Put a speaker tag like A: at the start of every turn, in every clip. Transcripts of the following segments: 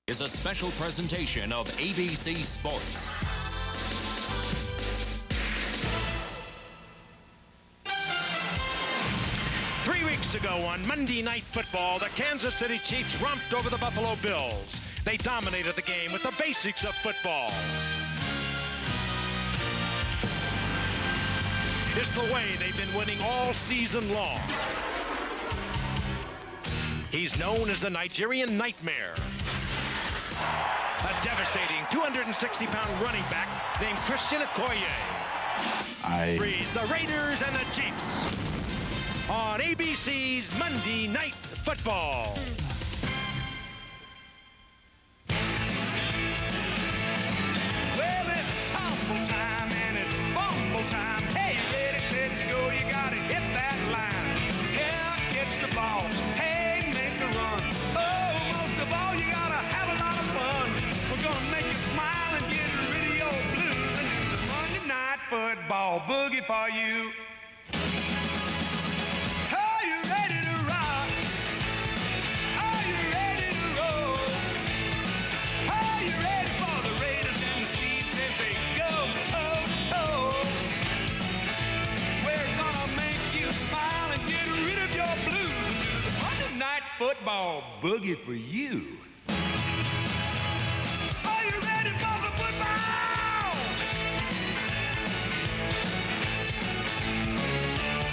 A: Is a special presentation of ABC Sports.
B: Three weeks ago on Monday Night Football, the Kansas City Chiefs romped over the Buffalo Bills. They dominated the game with the basics of football. It's the way they've been winning all season long. He's known as the Nigerian Nightmare. A devastating 260-pound running back named Christian Okoye. Breeds the Raiders and the Chiefs on ABC's Monday Night Football.
C: Well, it's tumble time and it's bumble time. Hey, ready, set, go, you gotta hit that line. Yeah, catch the ball. Hey, make the run. Oh, most of all, you gotta have a lot of fun. We're gonna make you smile and get rid of your blues and do the Monday Night Football boogie for you. Are you ready to rock? Are you ready to roll? Are you ready for the Raiders and the Chiefs as they go toe to toe? We're gonna make you smile and get rid of your blues and do the Monday Night Football boogie for you. Are you ready for the football?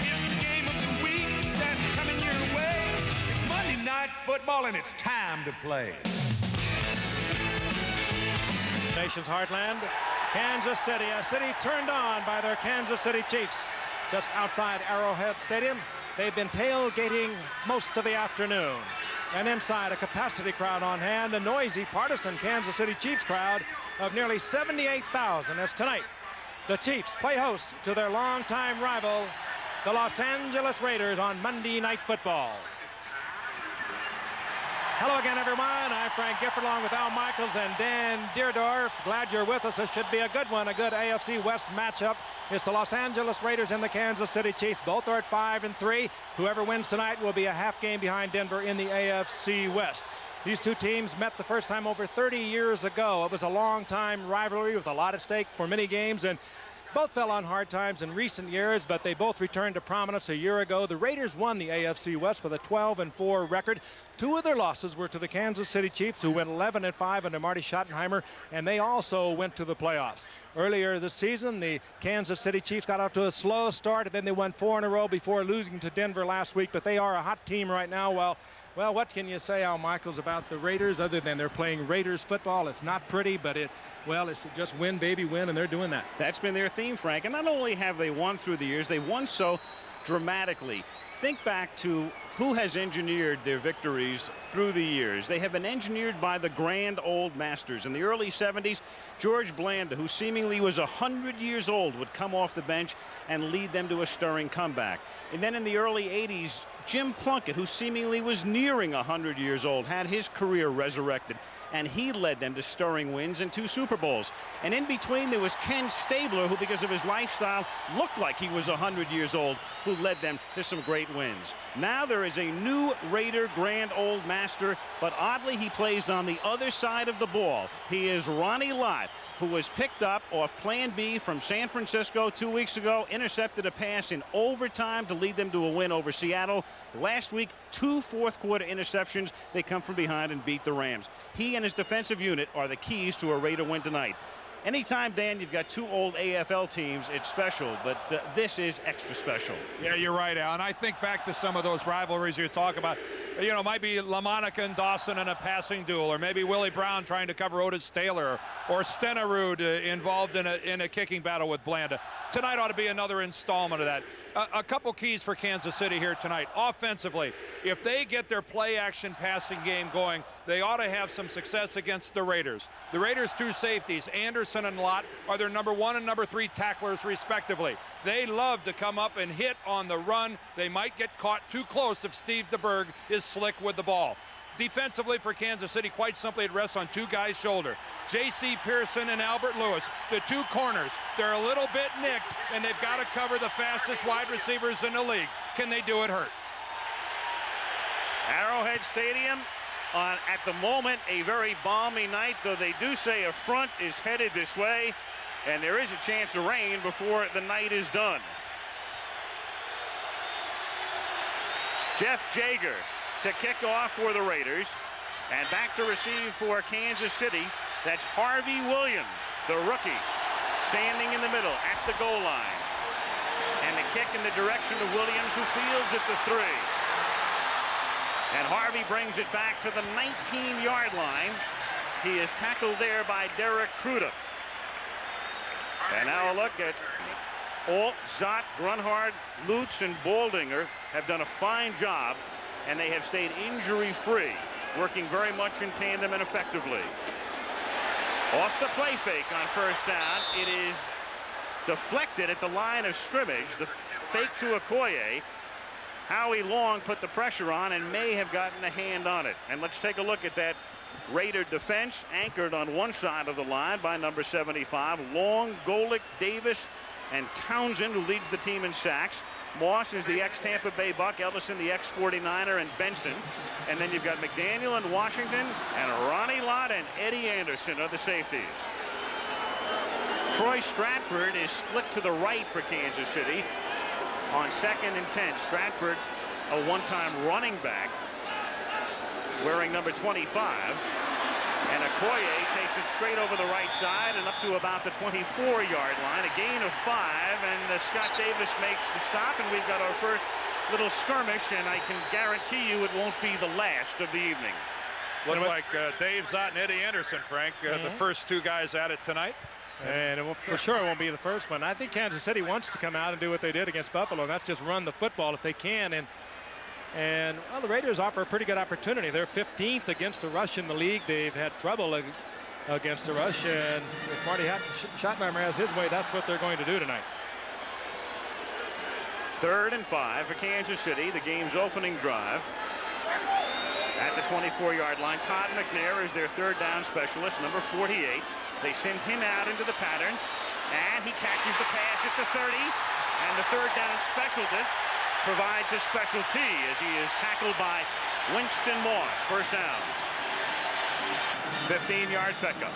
C: It's the game of the week that's coming your way. It's Monday Night Football and it's time to play.
B: Nation's heartland, Kansas City, a city turned on by their Kansas City Chiefs. Just outside Arrowhead Stadium, they've been tailgating most of the afternoon. And inside, a capacity crowd on hand, a noisy partisan Kansas City Chiefs crowd of nearly 78,000 as tonight the Chiefs play host to their longtime rival, the Los Angeles Raiders, on Monday Night Football. Hello again, everyone. I'm Frank Gifford along with Al Michaels and Dan DIERDOFF. Glad you're with us. This should be a good one, a good AFC West matchup. It's the Los Angeles Raiders and the Kansas City Chiefs. Both are at 5-3. Whoever wins tonight will be a half game behind Denver in the AFC West. These two teams met the first time over 30 years ago. It was a long-time rivalry with a lot at stake for many games, and both fell on hard times in recent years, but they both returned to prominence a year ago. The Raiders won the AFC West with a 12-4 record. Two of their losses were to the Kansas City Chiefs, who went 11-5 under Marty Schottenheimer, and they also went to the playoffs. Earlier this season, the Kansas City Chiefs got off to a slow start, and then they won 4 in a row before losing to Denver last week, but they are a hot team right now. Well, what can you say, Al Michaels, about the Raiders other than they're playing Raiders football? It's not pretty, but it's just win, baby, win, and they're doing that.
D: That's been their theme, Frank. And not only have they won through the years, they've won so dramatically. Think back to who has engineered their victories through the years. They have been engineered by the grand old masters. In the early 70s, George Blanda, who seemingly was 100 years old, would come off the bench and lead them to a stirring comeback. And then in the early 80s, Jim Plunkett, who seemingly was nearing 100 years old, had his career resurrected, and he led them to stirring wins and 2 Super Bowls. And in between, there was Ken Stabler, who, because of his lifestyle, looked like he was 100 years old, who led them to some great wins. Now there is a new Raider grand old master, but oddly, he plays on the other side of the ball. He is Ronnie Lott, who was picked up off Plan B from San Francisco 2 weeks ago, intercepted a pass in overtime to lead them to a win over Seattle. Last week, 2 fourth-quarter interceptions. They come from behind and beat the Rams. He and his defensive unit are the keys to a Raider win tonight. Anytime, Dan, you've got 2 old AFL teams, it's special, but this is extra special.
E: Yeah, you're right, Al. And I think back to some of those rivalries you're talking about. You know, might be LaMonica and Dawson in a passing duel, or maybe Willie Brown trying to cover Otis Taylor, or Stenerud involved in a kicking battle with Blanda. Tonight ought to be another installment of that. A couple keys for Kansas City here tonight. Offensively, if they get their play-action passing game going, they ought to have some success against the Raiders. The Raiders' 2 safeties, Anderson and Lott, are their number 1 and number 3 tacklers, respectively. They love to come up and hit on the run. They might get caught too close if Steve DeBerg is slick with the ball. Defensively for Kansas City, quite simply, it rests on 2 guys' shoulder. J.C. Pearson and Albert Lewis, the 2 corners. They're a little bit nicked, and they've got to cover the fastest wide receivers in the league. Can they do it hurt?
D: Arrowhead Stadium, on, at the moment, a very balmy night, though they do say a front is headed this way, and there is a chance of rain before the night is done. Jeff Jager to kick off for the Raiders, and back to receive for Kansas City. That's Harvey Williams, the rookie, standing in the middle at the goal line. And the kick in the direction of Williams, who fields at the 3. And Harvey brings it back to the 19-yard line. He is tackled there by Derek Crudup. And now a look at Alt, Zott, Grunhard, Lutz, and Baldinger have done a fine job, and they have stayed injury-free, working very much in tandem and effectively. Off the play fake on first down. It is deflected at the line of scrimmage. The fake to Okoye. Howie Long put the pressure on and may have gotten a hand on it. And let's take a look at that Raider defense, anchored on one side of the line by number 75. Long, Golick, Davis, and Townsend, who leads the team in sacks. Moss is the ex-Tampa Bay Buck, Ellison the ex-49er, and Benson. And then you've got McDaniel and Washington, and Ronnie Lott and Eddie Anderson are the safeties. Troy Stratford is split to the right for Kansas City on 2nd and 10. Stratford, a one-time running back, wearing number 25. And Okoye takes it straight over the right side and up to about the 24-yard line. A gain of 5, and Scott Davis makes the stop, and we've got our first little skirmish, and I can guarantee you it won't be the last of the evening.
E: Look like Dave Zott and Eddie Anderson, Frank, the first two guys at it tonight.
B: And for sure it won't be the first one. I think Kansas City wants to come out and do what they did against Buffalo, and that's just run the football if they can. And well, the Raiders offer a pretty good opportunity. They're 15th against the rush in the league. They've had trouble against the rush, and if Marty Schottenheimer has his way, that's what they're going to do tonight.
D: 3rd and 5 for Kansas City, the game's opening drive. At the 24-yard line, Todd McNair is their 3rd down specialist, number 48. They send him out into the pattern, and he catches the pass at the 30, and the 3rd down specialist provides a special tee as he is tackled by Winston Moss. First down. 15-yard pickup.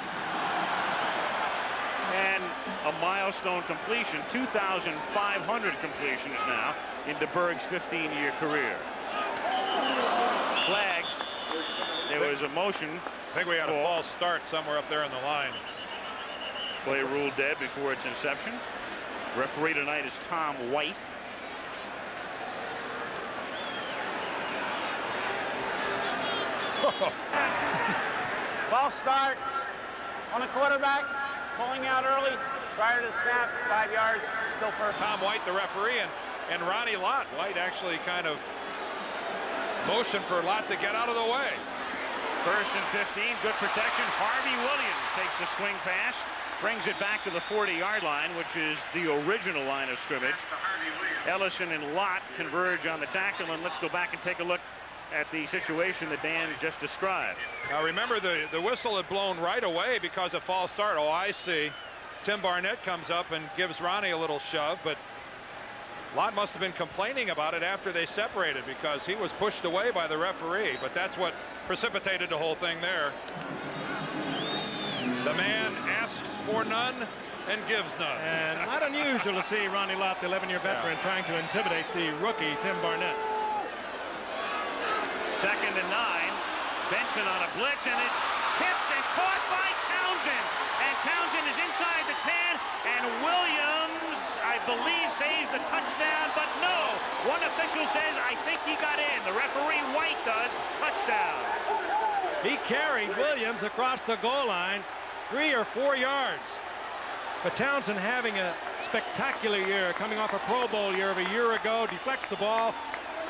D: And a milestone completion, 2,500 completions now in DeBerg's 15-year career. Flags. There was a motion.
E: I think we had a false start somewhere up there in the line.
D: Play ruled dead before its inception. Referee tonight is Tom White.
F: False start on the quarterback, pulling out early prior to the snap, 5 yards, still first.
E: Tom White, the referee, and Ronnie Lott. White actually kind of motioned for Lott to get out of the way.
D: 1st and 15, good protection. Harvey Williams takes the swing pass, brings it back to the 40-yard line, which is the original line of scrimmage. Ellison and Lott converge on the tackle, and let's go back and take a look at the situation that Dan just described.
E: Now remember, the whistle had blown right away because of false start. Oh, I see. Tim Barnett comes up and gives Ronnie a little shove, but Lott must have been complaining about it after they separated because he was pushed away by the referee, but that's what precipitated the whole thing there. The man asks for none and gives none.
B: And not unusual to see Ronnie Lott, the 11-year veteran, trying to intimidate the rookie, Tim Barnett.
D: 2nd and 9. Benson on a blitz, and it's tipped and caught by Townsend. And Townsend is inside the 10, and Williams, I believe, saves the touchdown, but no. One official says, I think he got in. The referee, White, does. Touchdown.
B: He carried Williams across the goal line 3 or 4 yards. But Townsend, having a spectacular year, coming off a Pro Bowl year of a year ago, deflects the ball,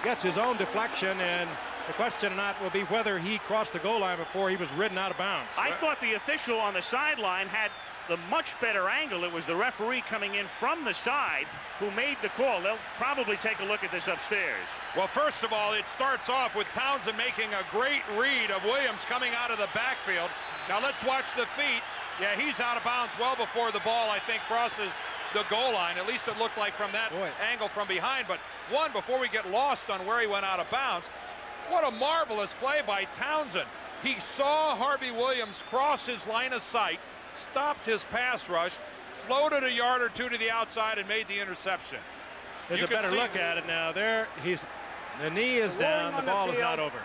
B: gets his own deflection, and the question tonight will be whether he crossed the goal line before he was ridden out of bounds.
D: I thought the official on the sideline had the much better angle. It was the referee coming in from the side who made the call. They'll probably take a look at this upstairs.
E: Well, first of all, it starts off with Townsend making a great read of Williams coming out of the backfield. Now let's watch the feet. Yeah, he's out of bounds well before the ball, I think, crosses the goal line. At least it looked like from that angle from behind. But one, before we get lost on where he went out of bounds, What a marvelous play by Townsend. He saw Harvey Williams cross his line of sight, stopped his pass rush, floated a yard or two to the outside, and made the interception.
B: There's a better look at it now. There, the knee is down. The ball is not over.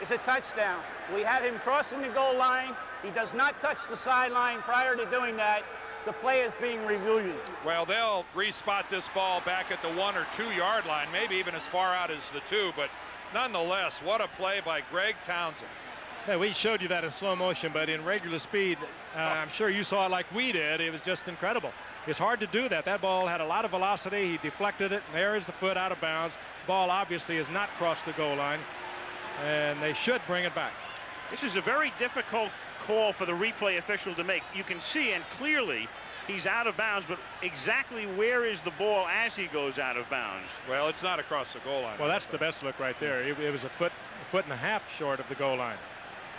F: It's a touchdown. We had him crossing the goal line. He does not touch the sideline. Prior to doing that, the play is being reviewed.
E: Well, they'll respot this ball back at the 1 or 2 yard line, maybe even as far out as the 2, but nonetheless, what a play by Greg Townsend.
B: Yeah, we showed you that in slow motion, but in regular speed, I'm sure you saw it like we did. It was just incredible. It's hard to do that. That ball had a lot of velocity. He deflected it. There is the foot out of bounds. Ball obviously has not crossed the goal line, and they should bring it back.
D: This is a very difficult call for the replay official to make. You can see, and clearly he's out of bounds, but exactly where is the ball as he goes out of bounds?
E: Well, it's not across the goal line.
B: Well, that's the best look right there. It was a foot and a half short of the goal line.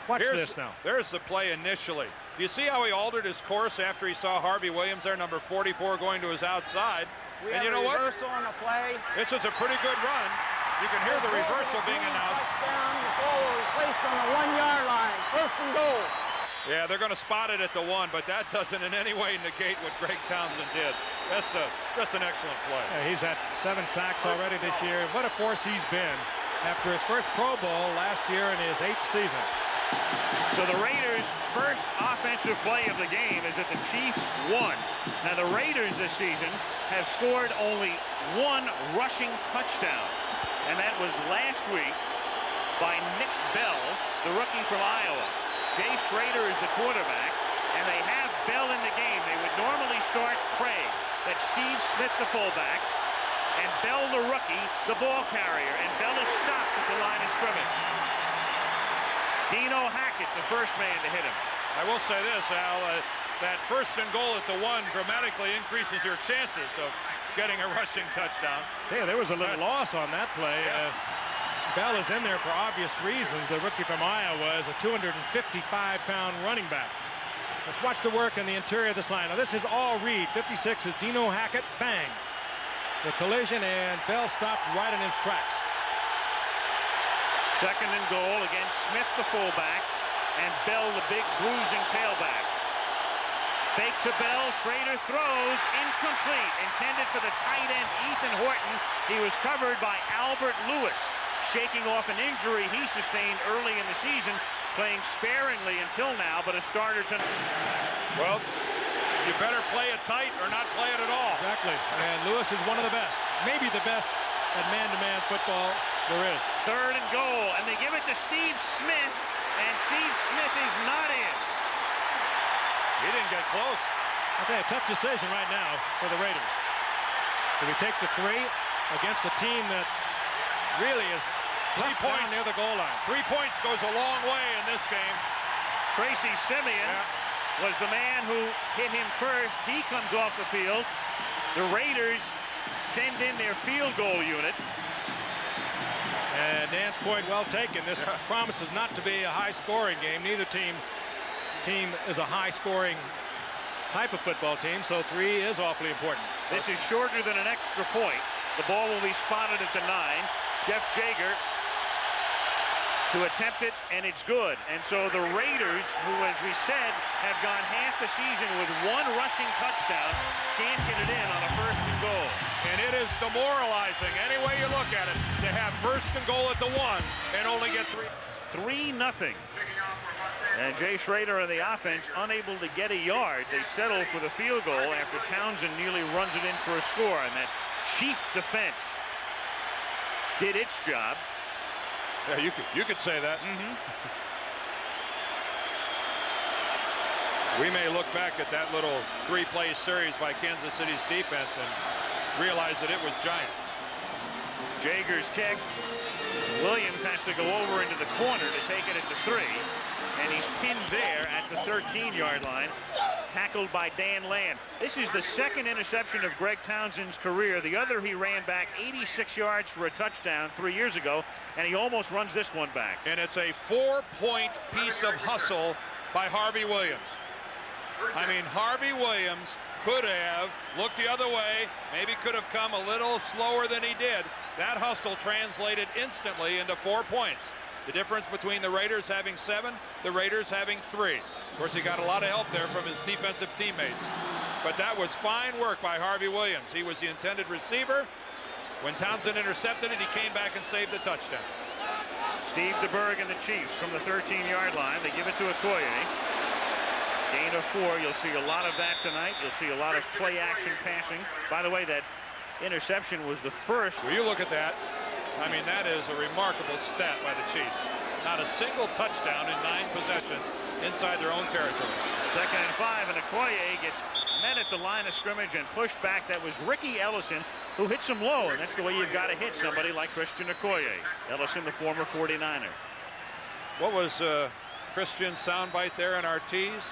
B: Watch this now.
E: There's the play initially. Do you see how he altered his course after he saw Harvey Williams there, number 44, going to his outside? And you know what?
F: Reversal on the play.
E: This is a pretty good run. You can hear the reversal being announced.
F: Touchdown. The ball will be placed on the 1 yard line. First and goal.
E: Yeah, they're going to spot it at the 1, but that doesn't in any way negate what Greg Townsend did. That's just an excellent play.
B: Yeah, he's had 7 sacks already this year. What a force he's been after his first Pro Bowl last year in his 8th season.
D: So the Raiders' first offensive play of the game is that the Chiefs won. Now the Raiders this season have scored only 1 rushing touchdown, and that was last week by Nick Bell, the rookie from Iowa. Jay Schrader is the quarterback, and they have Bell in the game. They would normally start Craig, that's Steve Smith, the fullback, and Bell, the rookie, the ball carrier, and Bell is stopped at the line of scrimmage. Dino Hackett, the first man to hit him.
E: I will say this, Al, that first and goal at the 1 dramatically increases your chances of getting a rushing touchdown.
B: Yeah, there was a little loss on that play.
E: Yeah.
B: Bell is in there for obvious reasons. The rookie from Iowa is a 255-pound running back. Let's watch the work in the interior of this line. Now, this is all Reed. 56 is Dino Hackett. Bang. The collision, and Bell stopped right in his tracks.
D: Second and goal against Smith, the fullback, and Bell, the big bruising tailback. Fake to Bell, Schrader throws, incomplete, intended for the tight end Ethan Horton. He was covered by Albert Lewis, shaking off an injury he sustained early in the season, playing sparingly until now, but a starter tonight.
E: Well, you better play it tight or not play it at all.
B: Exactly, and Lewis is one of the best, maybe the best at man-to-man football there is.
D: Third and goal, and they give it to Steve Smith, and Steve Smith is not in.
E: He didn't get close.
B: Okay, a tough decision right now for the Raiders. Do we take the 3 against a team that really is
E: 3 points
B: near the goal line?
E: 3 points goes a long way in this game.
D: Tracy Simeon was the man who hit him first. He comes off the field. The Raiders send in their field goal unit.
B: And Dan's point well taken. This promises not to be a high-scoring game. Neither team is a high-scoring type of football team, so 3 is awfully important.
D: This is shorter than an extra point. The ball will be spotted at the 9. Jeff Jager to attempt it, and it's good. And so the Raiders, who, as we said, have gone half the season with 1 rushing touchdown, can't get it in on a first and goal.
E: And it is demoralizing, any way you look at it, to have first and goal at the 1 and only get 3.
D: 3-0. And Jay Schrader and the offense unable to get a yard. They settle for the field goal after Townsend nearly runs it in for a score. And that Chief defense did its job.
E: Yeah, you could say that. We may look back at that little 3-play series by Kansas City's defense and realize that it was giant.
D: Jager's kick. Williams has to go over into the corner to take it at the 3. And he's pinned there at the 13-yard line, tackled by Dan Land. This is the 2nd interception of Greg Townsend's career. The other he ran back 86 yards for a touchdown 3 years ago, and he almost runs this one back.
E: And it's a 4-point piece of hustle by Harvey Williams. I mean, Harvey Williams could have looked the other way, maybe could have come a little slower than he did. That hustle translated instantly into 4 points. The difference between the Raiders having 7, the Raiders having 3. Of course, he got a lot of help there from his defensive teammates. But that was fine work by Harvey Williams. He was the intended receiver. When Townsend intercepted it, he came back and saved the touchdown.
D: Steve DeBerg and the Chiefs from the 13-yard line. They give it to Okoye. Gain of 4. You'll see a lot of that tonight. You'll see a lot of play-action passing. By the way, that interception was the first.
E: Well, you look at that. I mean, that is a remarkable stat by the Chiefs. Not a single touchdown in 9 possessions inside their own territory.
D: 2nd and 5, and Okoye gets met at the line of scrimmage and pushed back. That was Ricky Ellison who hits him low, and that's the way you've got to hit somebody like Christian Okoye. Ellison, the former 49er.
E: What was Christian's soundbite there in our tees?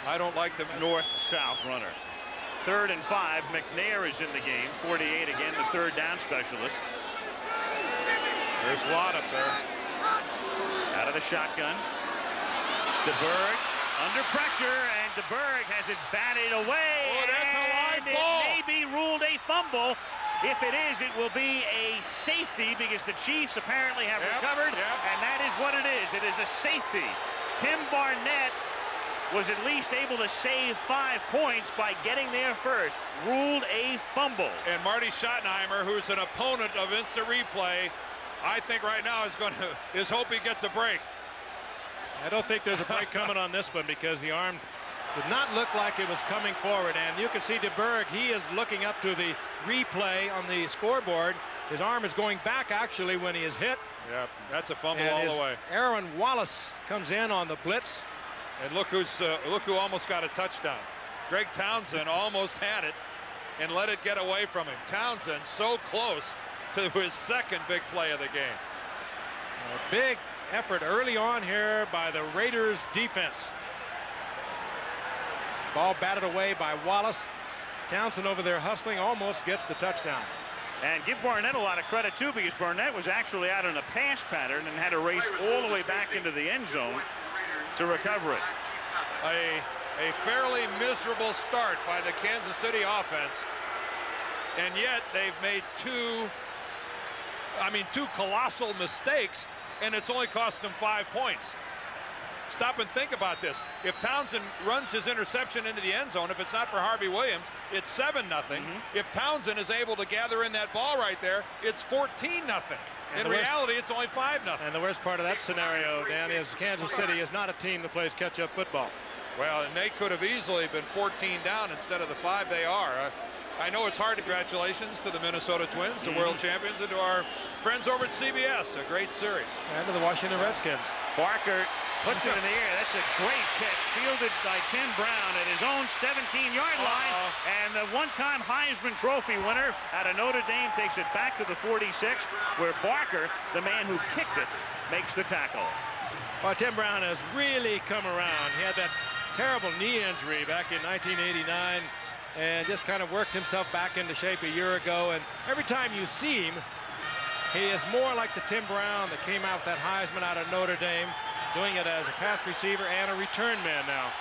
E: I don't like the
D: north-south runner. 3rd and 5. McNair is in the game. 48 again, the 3rd down specialist.
E: There's Watt up there.
D: Out of the shotgun. DeBerg under pressure, and DeBerg has it batted away.
E: Oh, that's a live ball.
D: It may be ruled a fumble. If it is, it will be a safety because the Chiefs apparently have recovered, and that is what it is. It is a safety. Tim Barnett was at least able to save 5 points by getting there first. Ruled a fumble.
E: And Marty Schottenheimer, who's an opponent of instant replay, I think right now is hope he gets a break.
B: I don't think there's a break coming on this one because the arm did not look like it was coming forward. And you can see DeBerg, he is looking up to the replay on the scoreboard. His arm is going back actually when he is hit.
E: Yeah, that's a fumble
B: and
E: all the way.
B: Aaron Wallace comes in on the blitz.
E: And look who almost got a touchdown. Greg Townsend almost had it and let it get away from him. Townsend so close to his 2nd big play of the game.
B: A big effort early on here by the Raiders defense. Ball batted away by Wallace. Townsend over there hustling, almost gets the touchdown.
D: And give Barnett a lot of credit too, because Barnett was actually out in a pass pattern and had to race all the way back into the end zone to recover it.
E: A fairly miserable start by the Kansas City offense, and yet they've made two colossal mistakes, and it's only cost them 5 points. Stop and think about this. If Townsend runs his interception into the end zone, if it's not for Harvey Williams, it's 7-0. If Townsend is able to gather in that ball right there, it's 14-0. In reality, it's only 5-0.
B: And the worst part of that scenario, Dan, is Kansas City is not a team that plays catch-up football.
E: Well, and they could have easily been 14 down instead of the 5 they are. I know it's hard. Congratulations to the Minnesota Twins, the world champions, and to our friends over at CBS. A great series.
B: And to the Washington Redskins.
D: Barker puts it in the air. That's a great kick, fielded by Tim Brown at his own 17-yard line. And the one-time Heisman Trophy winner out of Notre Dame takes it back to the 46, where Barker, the man who kicked it, makes the tackle.
B: Well, Tim Brown has really come around. He had that terrible knee injury back in 1989 and just kind of worked himself back into shape a year ago. And every time you see him, he is more like the Tim Brown that came out with that Heisman out of Notre Dame, doing it as a pass receiver and a return man now.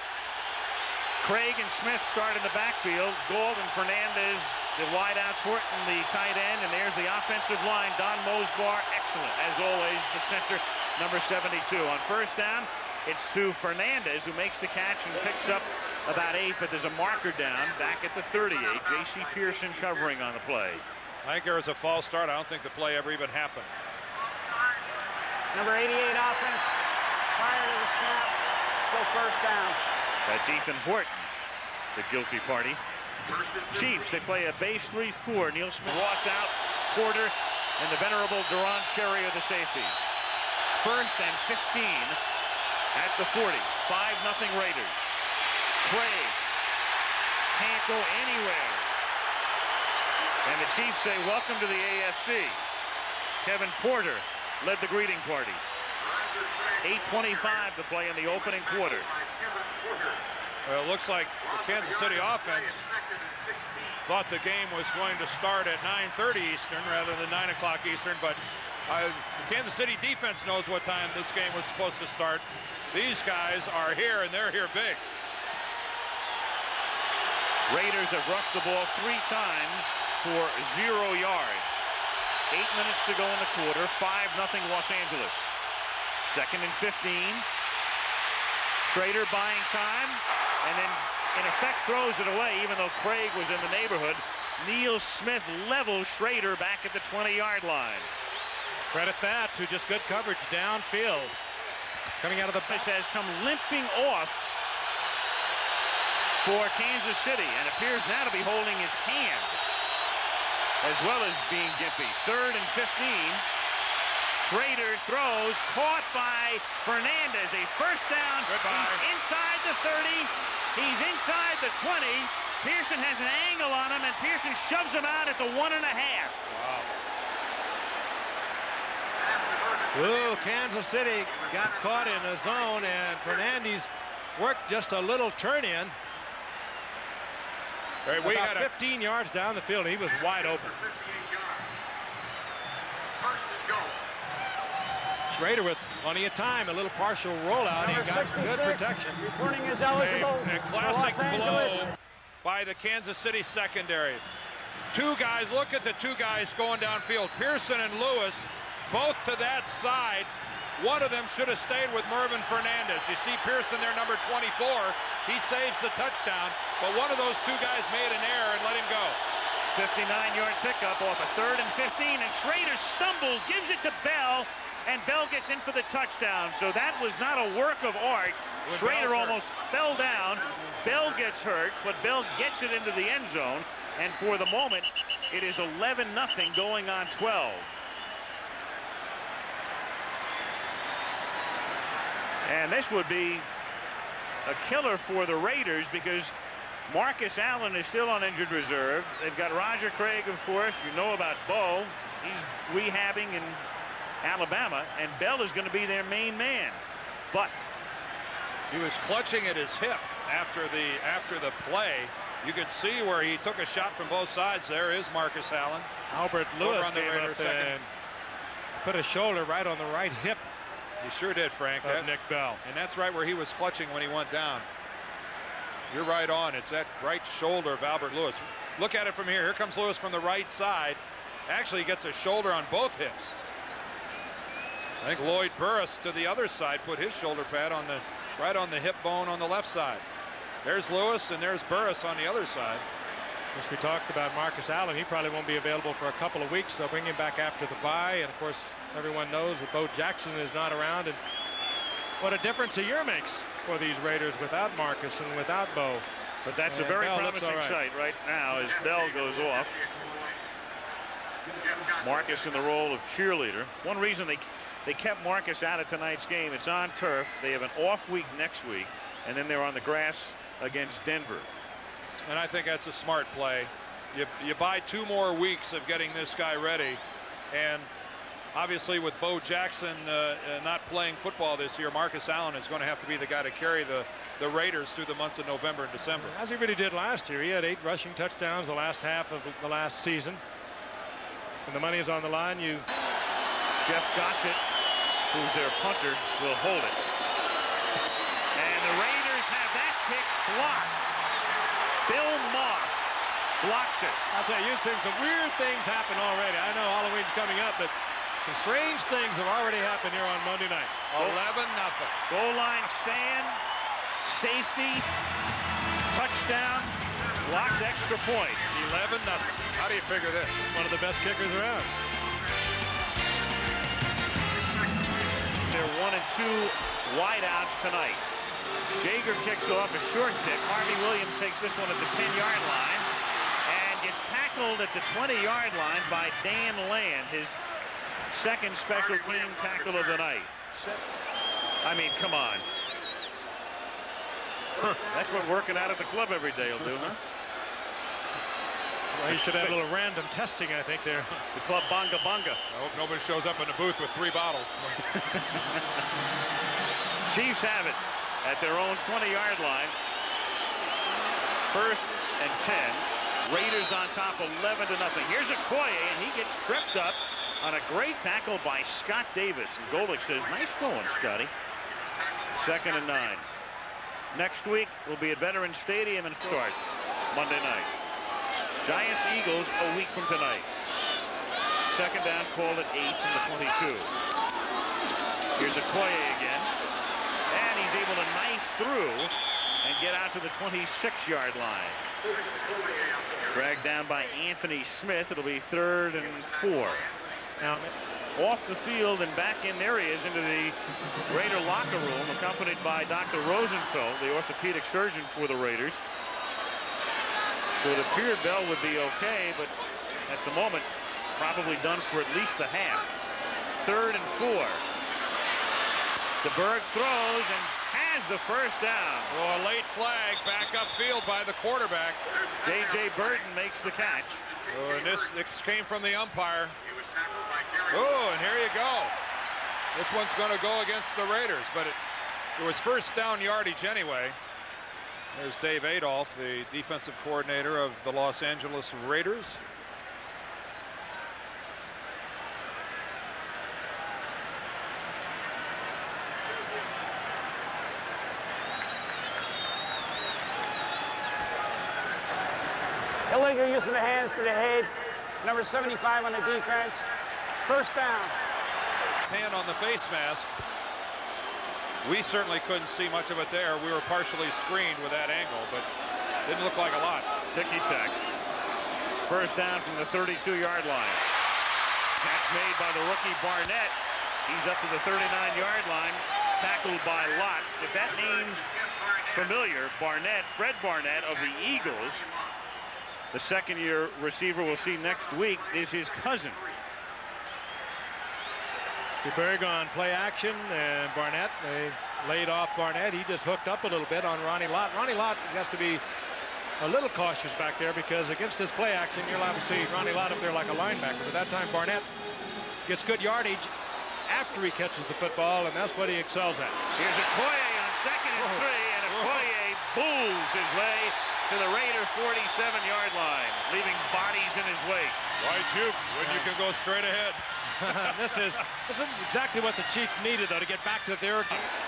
D: Craig and Smith start in the backfield. Gould and Fernandez, the wideouts, Horton, the tight end, and there's the offensive line. Don Mosbar, excellent, as always, the center, number 72. On first down, it's to Fernandez, who makes the catch and picks up about 8, but there's a marker down back at the 38. J.C. Pearson covering on the play.
E: I think there was a false start. I don't think the play ever even happened.
F: Number 88 offense, prior to the snap, still first down.
D: That's Ethan Horton, the guilty party. Chiefs, they play a base 3-4. Neil Smith, Ross out, Porter, and the venerable Duron Cherry are the safeties. 1st and 15 at the 40. 5-0 Raiders. Craig can't go anywhere. And the Chiefs say, welcome to the AFC. Kevin Porter led the greeting party. 8:25 to play in the opening quarter.
E: Well, it looks like the Kansas City offense thought the game was going to start at 9:30 Eastern rather than 9 o'clock Eastern, but the Kansas City defense knows what time this game was supposed to start. These guys are here, and they're here big.
D: Raiders have rushed the ball 3 times for 0 yards. 8 minutes to go in the quarter. 5-0 Los Angeles. 2nd and 15. Schrader buying time, and then in effect throws it away, even though Craig was in the neighborhood. Neil Smith levels Schrader back at the 20-yard line.
B: Credit that to just good coverage downfield. Coming out of the
D: This has come limping off for Kansas City and appears now to be holding his hand as well as being gimpy. 3rd and 15. Schrader throws, caught by Fernandez. A first down.
E: Goodbye.
D: He's inside the 30. He's inside the 20. Pearson has an angle on him, and Pearson shoves him out at the 1.5.
B: Ooh, Kansas City got caught in a zone, and Fernandez worked just a little turn in.
E: We
B: About
E: had a
B: 15 yards down the field, he was wide open. Schrader with plenty of time, a little partial rollout. He got good protection.
F: Reporting is eligible.
E: a
F: for
E: classic
F: Los Angeles.
E: blow by the Kansas City secondary. Two guys, look at the two guys going downfield. Pearson and Lewis, both to that side. One of them should have stayed with Mervin Fernandez. You see Pearson there, number 24. He saves the touchdown, but one of those two guys made an error and let him go.
D: 59-yard pickup off a 3rd and 15, and Schrader stumbles, gives it to Bell, and Bell gets in for the touchdown. So that was not a work of art. Schrader almost fell down. Bell gets hurt, but Bell gets it into the end zone, and for the moment, it is 11-0 going on 12. And this would be a killer for the Raiders because Marcus Allen is still on injured reserve. They've got Roger Craig, of course. You know about Bo. He's rehabbing in Alabama, and Bell is going to be their main man. But
E: He was clutching at his hip after the play. You could see where he took a shot from both sides. There is Marcus Allen.
B: Albert Lewis
E: on the
B: came
E: Raider
B: up
E: second.
B: and put a shoulder right on the right hip
E: He sure did, Frank.
B: of Nick Bell.
E: And that's right where he was clutching when he went down. You're right on. It's that right shoulder of Albert Lewis. Look at it from here. Here comes Lewis from the right side. Actually, he gets a shoulder on both hips. I think Lloyd Burris to the other side put his shoulder pad on the right on the hip bone on the left side. There's Lewis and there's Burris on the other side.
B: As we talked about Marcus Allen, he probably won't be available for a couple of weeks. They'll bring him back after the bye, and of course everyone knows that Bo Jackson is not around, and what a difference a year makes for these Raiders without Marcus and without Bo.
D: But that's
B: And
D: a very
B: Bell looks
D: promising
B: all right.
D: sight right now as Bell goes off. Marcus in the role of cheerleader. One reason they kept Marcus out of tonight's game, it's on turf. They have an off week next week, and then they're on the grass against Denver.
E: And I think that's a smart play. You buy 2 more weeks of getting this guy ready, and obviously with Bo Jackson not playing football this year, Marcus Allen is going to have to be the guy to carry the Raiders through the months of November and December.
B: As he really did last year. He had 8 rushing touchdowns the last half of the last season. And the money is on the line.
D: Jeff Gossett, who's their punter, will hold it. And the Raiders have that kick blocked. Bill Moss blocks it.
B: I'll tell you, you've seen some weird things happen already. I know Halloween's coming up, but some strange things have already happened here on Monday night.
E: 11-0.
D: Goal line stand, safety, touchdown, blocked extra point.
E: 11-0. How do you figure this?
B: One of the best kickers around.
D: They're 1 and 2 wideouts tonight. Jaeger kicks off a short kick. Harvey Williams takes this one at the 10-yard line and gets tackled at the 20-yard line by Dan Land, his second special team tackle of the night. I mean, come on. That's what working out at the club every day will do, huh?
B: Well, he should have a little random testing, I think, there.
D: The club bonga bonga.
E: I hope nobody shows up in the booth with 3 bottles.
D: Chiefs have it at their own 20-yard line. 1st and 10. Raiders on top 11-0. Here's Okoye, and he gets tripped up on a great tackle by Scott Davis. And Golick says, nice going, Scotty. 2nd and 9. Next week will be at Veterans Stadium and start Monday night. Giants Eagles a week from tonight. 2nd down, called at 8 from the 22. Here's Okoye again. And he's able to knife through and get out to the 26-yard line. Dragged down by Anthony Smith. It'll be 3rd and 4. Now, off the field and back in there he is into the Raider locker room, accompanied by Dr. Rosenfeld, the orthopedic surgeon for the Raiders. So it appeared Bell would be okay, but at the moment, probably done for at least the half. 3rd and 4. DeBerg throws and has the first down.
E: Oh, a late flag back upfield by the quarterback.
D: J.J. Burton makes the catch.
E: Oh, and this came from the umpire. Oh, and here you go. This one's going to go against the Raiders, but it was first down yardage anyway. There's Dave Adolph, the defensive coordinator of the Los Angeles Raiders.
F: Illegal use of the hands to the head. Number 75 on the defense. First down.
E: Hand on the face mask. We certainly couldn't see much of it there. We were partially screened with that angle, but didn't look like a lot.
D: Ticky-tack. First down from the 32-yard line. Catch made by the rookie Barnett. He's up to the 39-yard line. Tackled by Lott. If that name's familiar, Barnett, Fred Barnett of the Eagles, the second-year receiver we'll see next week, is his cousin.
B: DeBerg on play action, and Barnett, they laid off Barnett. He just hooked up a little bit on Ronnie Lott. Ronnie Lott has to be a little cautious back there because against this play action, you're allowed to see Ronnie Lott up there like a linebacker. But that time, Barnett gets good yardage after he catches the football, and that's what he excels at.
D: Here's Okoye on 2nd and 3, and Okoye bulls his way to the Raider 47-yard line, leaving bodies in his wake.
E: Why juke when you can go straight ahead?
B: This is exactly what the Chiefs needed, though, to get back to their.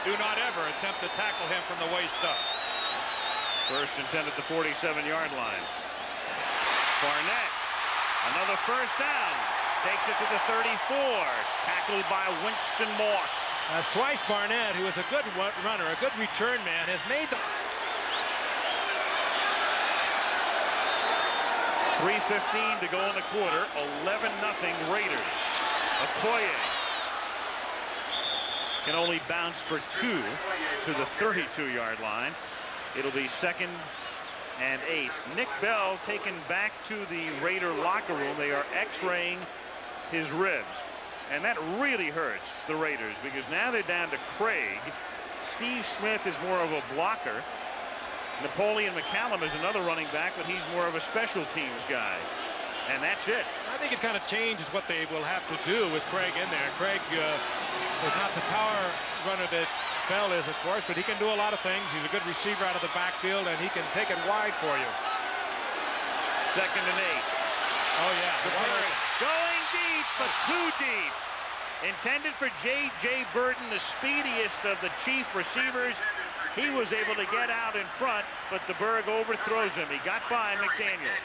E: Do not ever attempt to tackle him from the waist up.
D: First and 10 at the 47-yard line. Barnett, another first down. Takes it to the 34. Tackled by Winston Moss.
B: That's twice Barnett, who is a good runner, a good return man, has made the.
D: 3:15 to go in the quarter. 11-0 Raiders. Okoye can only bounce for 2 to the 32-yard line. It'll be 2nd and 8. Nick Bell taken back to the Raider locker room. They are x-raying his ribs, and that really hurts the Raiders because now they're down to Craig. Steve Smith is more of a blocker. Napoleon McCallum is another running back, but he's more of a special teams guy. And that's it.
B: I think it kind of changes what they will have to do with Craig in there. Craig is not the power runner that Bell is, of course, but he can do a lot of things. He's a good receiver out of the backfield, and he can take it wide for you.
D: 2nd and 8.
B: Oh, yeah.
D: Going deep, but too deep. Intended for J.J. Burton, the speediest of the Chief receivers. He was able to get out in front, but DeBerg overthrows him. He got by McDaniel.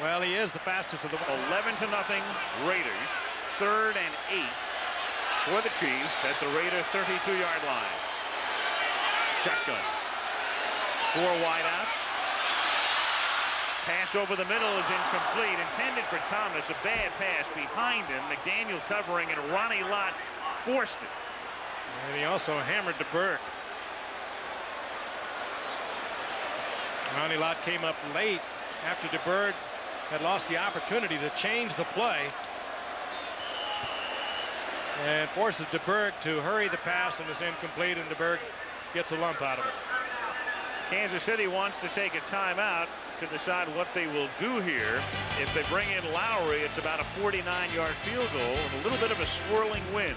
B: Well, he is the fastest of the
D: 11-0 Raiders. 3rd and 8 for the Chiefs at the Raider 32-yard line. Shotgun. 4 wideouts. Pass over the middle is incomplete. Intended for Thomas. A bad pass behind him. McDaniel covering, and Ronnie Lott forced it.
B: And he also hammered DeBerg. Ronnie Lott came up late after DeBerg had lost the opportunity to change the play and forces DeBerg to hurry the pass, and it's incomplete, and DeBerg gets a lump out of it.
D: Kansas City wants to take a timeout to decide what they will do here. If they bring in Lowry, it's about a 49-yard field goal and a little bit of a swirling wind.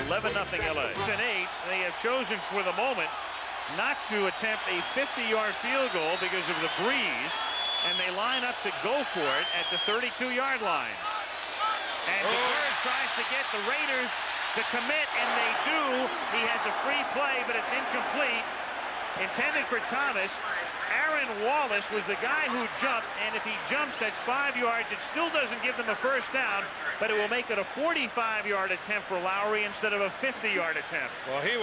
D: 11-0 LA. 8, they have chosen for the moment not to attempt a 50-yard field goal because of the breeze, and they line up to go for it at the 32-yard line. And DeBerg tries to get the Raiders to commit, and they do. He has a free play, but it's incomplete. Intended for Thomas. Aaron Wallace was the guy who jumped, and if he jumps, that's 5 yards. It still doesn't give them a first down, but it will make it a 45-yard attempt for Lowry instead of a 50-yard attempt.
E: Well, he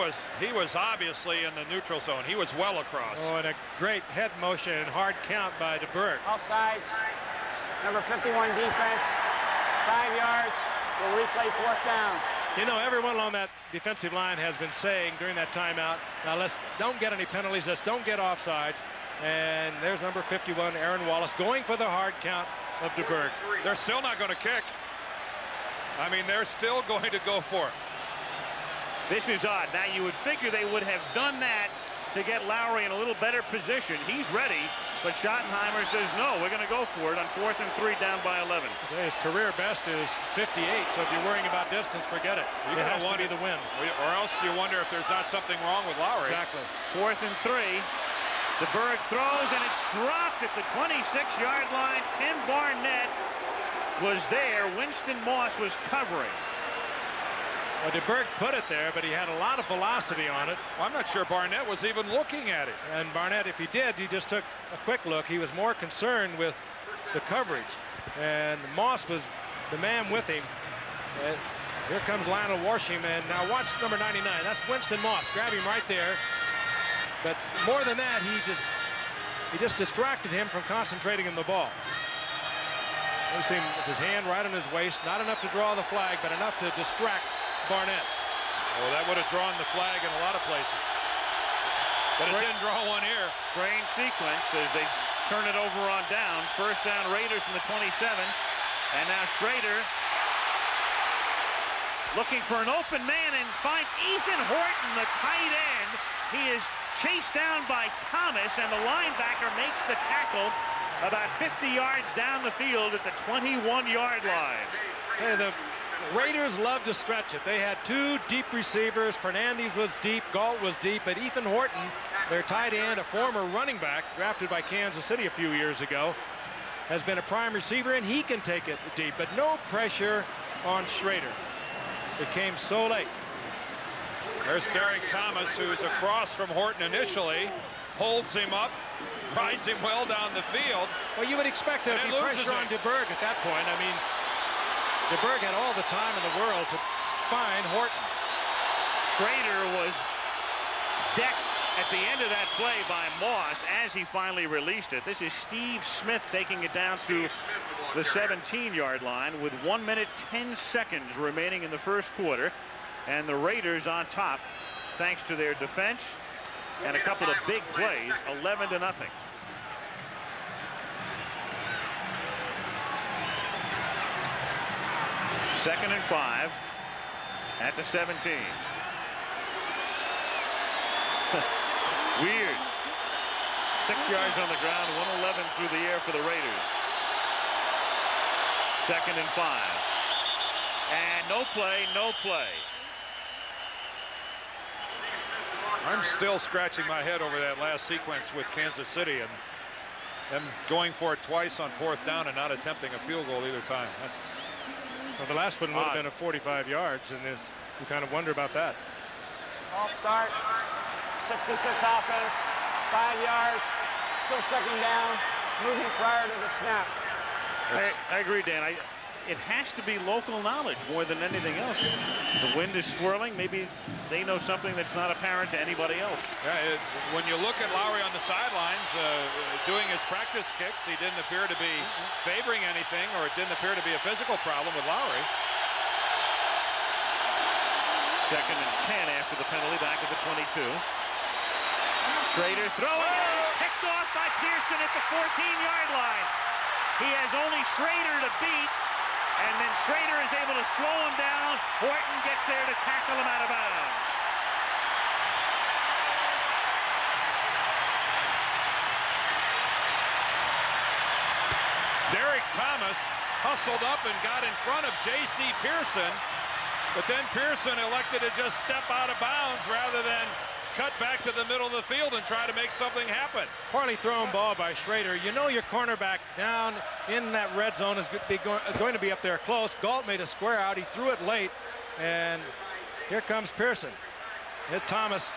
E: was obviously in the neutral zone. He was well across.
B: Oh, and a great head motion and hard count by DeBerg.
F: All sides. Number 51 defense. 5 yards. We'll replay 4th down.
B: You know, everyone on that defensive line has been saying during that timeout, now don't get any penalties, let's don't get offsides. And there's number 51, Aaron Wallace, going for the hard count of DeBerg.
E: They're still not going to kick. I mean, they're still going to go for it.
D: This is odd. Now, you would figure they would have done that to get Lowry in a little better position. He's ready, but Schottenheimer says, no, we're going to go for it on 4th and 3 down by 11.
B: His career best is 58, so if you're worrying about distance, forget it. It has to be the win.
E: Or else you wonder if there's not something wrong with Lowry.
B: Exactly.
D: 4th and 3. DeBerg throws, and it's dropped at the 26-yard line. Tim Barnett was there. Winston Moss was covering.
B: Well, DeBerg put it there, but he had a lot of velocity on it.
E: Well, I'm not sure Barnett was even looking at it.
B: And Barnett, if he did, he just took a quick look. He was more concerned with the coverage. And Moss was the man with him. Here comes Lionel Warsham, and now watch number 99. That's Winston Moss. Grab him right there. But more than that, he just distracted him from concentrating on the ball. You see him with his hand right on his waist. Not enough to draw the flag, but enough to distract Barnett.
E: Well, that would have drawn the flag in a lot of places. But it didn't draw one here.
D: Strange sequence as they turn it over on downs. First down, Raiders from the 27. And now Schrader looking for an open man and finds Ethan Horton, the tight end. He is chased down by Thomas, and the linebacker makes the tackle about 50 yards down the field at the 21-yard line.
B: Hey, the Raiders love to stretch it. They had 2 deep receivers. Fernandez was deep, Galt was deep, but Ethan Horton, their tight end, a former running back drafted by Kansas City a few years ago, has been a prime receiver, and he can take it deep, but no pressure on Schrader. It came so late.
E: There's Derek Thomas, who's across from Horton initially, holds him up, rides him well down the field.
B: Well, you would expect there to be pressure on DeBerg at that point. I mean, DeBerg had all the time in the world to find Horton.
D: Schrader was decked at the end of that play by Moss as he finally released it. This is Steve Smith taking it down to the 17-yard line with 1 minute 10 seconds remaining in the first quarter. And the Raiders on top thanks to their defense and a couple of big plays, 11-0. Second and 5 at the 17. Weird. 6 yards on the ground, 111 through the air for the Raiders. Second and 5. And no play, no play.
E: I'm still scratching my head over that last sequence with Kansas City and them going for it twice on 4th down and not attempting a field goal either time.
B: Well, the last one would have been a 45 yards, and you kind of wonder about that.
F: All start. 66 offense. 5 yards. Still second down. Moving prior to the snap.
D: I agree, Dan. It has to be local knowledge more than anything else. The wind is swirling. Maybe they know something that's not apparent to anybody else.
E: Yeah, when you look at Lowry on the sidelines doing his practice kicks, he didn't appear to be favoring anything, or it didn't appear to be a physical problem with Lowry.
D: Second and 10 after the penalty, back at the 22. Schrader throwing, and it's picked off by Pearson at the 14-yard line. He has only Schrader to beat. And then Schrader is able to slow him down. Horton gets there to tackle him out of bounds.
E: Derek Thomas hustled up and got in front of J.C. Pearson, but then Pearson elected to just step out of bounds rather than cut back to the middle of the field and try to make something happen.
B: Poorly thrown ball by Schrader. You know your cornerback down in that red zone is going to be up there close. Galt made a square out. He threw it late, and here comes Pearson. Hit Thomas.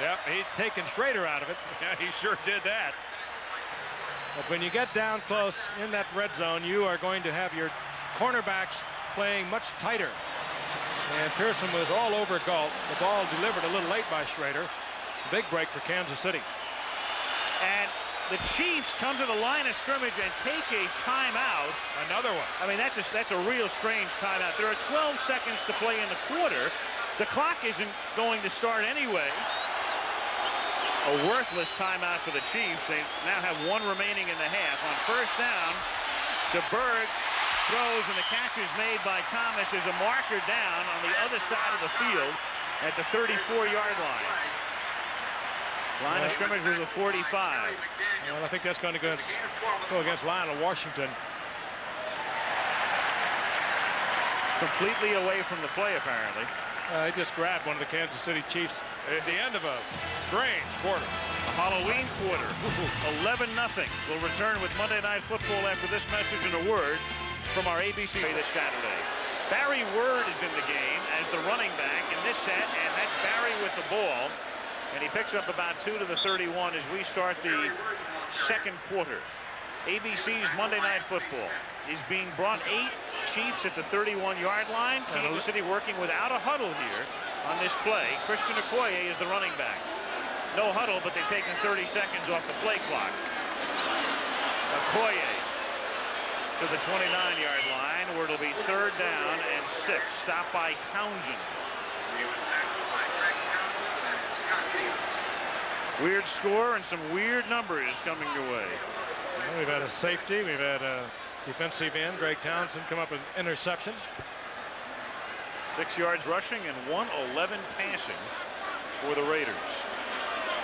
E: Yep,
B: He'd taken Schrader out of it.
E: Yeah, he sure did that.
B: But when you get down close in that red zone, you are going to have your cornerbacks playing much tighter. And Pearson was all over Galt. The ball delivered a little late by Schrader. Big break for Kansas City.
D: And the Chiefs come to the line of scrimmage and take a timeout.
E: Another one.
D: I mean, that's a real strange timeout. There are 12 seconds to play in the quarter. The clock isn't going to start anyway. A worthless timeout for the Chiefs. They now have one remaining in the half. On first down, DeBerg throws, and the catch is made by Thomas. There's a marker down on the other side of the field at the 34-yard line. Line of scrimmage was a 45.
B: Well, I think that's going to go against Lionel Washington.
D: Completely away from the play, apparently.
B: He just grabbed one of the Kansas City Chiefs
E: At the end of a strange quarter.
D: A Halloween quarter. 11-0. We'll return with Monday Night Football after this message and a word from our ABC this Saturday. Barry Word is in the game as the running back in this set, and that's Barry with the ball. And he picks up about 2 to the 31 as we start the second quarter. ABC's Monday Night Football is being brought 8 Chiefs at the 31-yard line. Kansas City working without a huddle here on this play. Christian Okoye is the running back. No huddle, but they've taken 30 seconds off the play clock. Okoye to the 29-yard line, where it'll be 3rd down and 6. Stopped by Townsend. Weird score and some weird numbers coming your way.
B: Well, we've had a safety. We've had a defensive end, Greg Townsend, come up with an interception.
D: 6 yards rushing and 111 passing for the Raiders.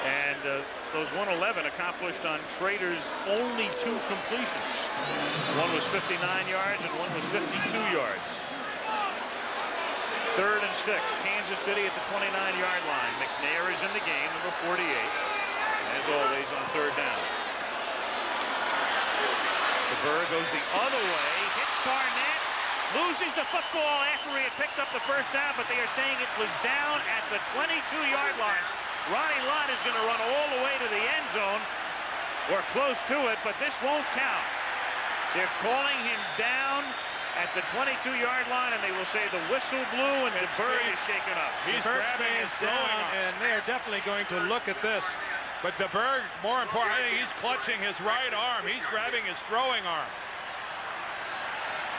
D: And those 111 accomplished on Schrader's only 2 completions. One was 59 yards and one was 52 yards. 3rd and 6. Kansas City at the 29-yard line. McNair is in the game, number 48. As always on 3rd down. DeBerg goes the other way, hits Barnett, loses the football after he had picked up the first down, but they are saying it was down at the 22-yard line. Ronnie Lott is going to run all the way to the end zone, or close to it, but this won't count. They're calling him down at the 22-yard line, and they will say the whistle blew and DeBerg is shaken up.
E: He's
B: DeBerg
E: grabbing his
B: stays down,
E: throwing arm.
B: and they're definitely going to look at this.
E: But DeBerg, more important, I think he's clutching his right arm. He's grabbing his throwing arm.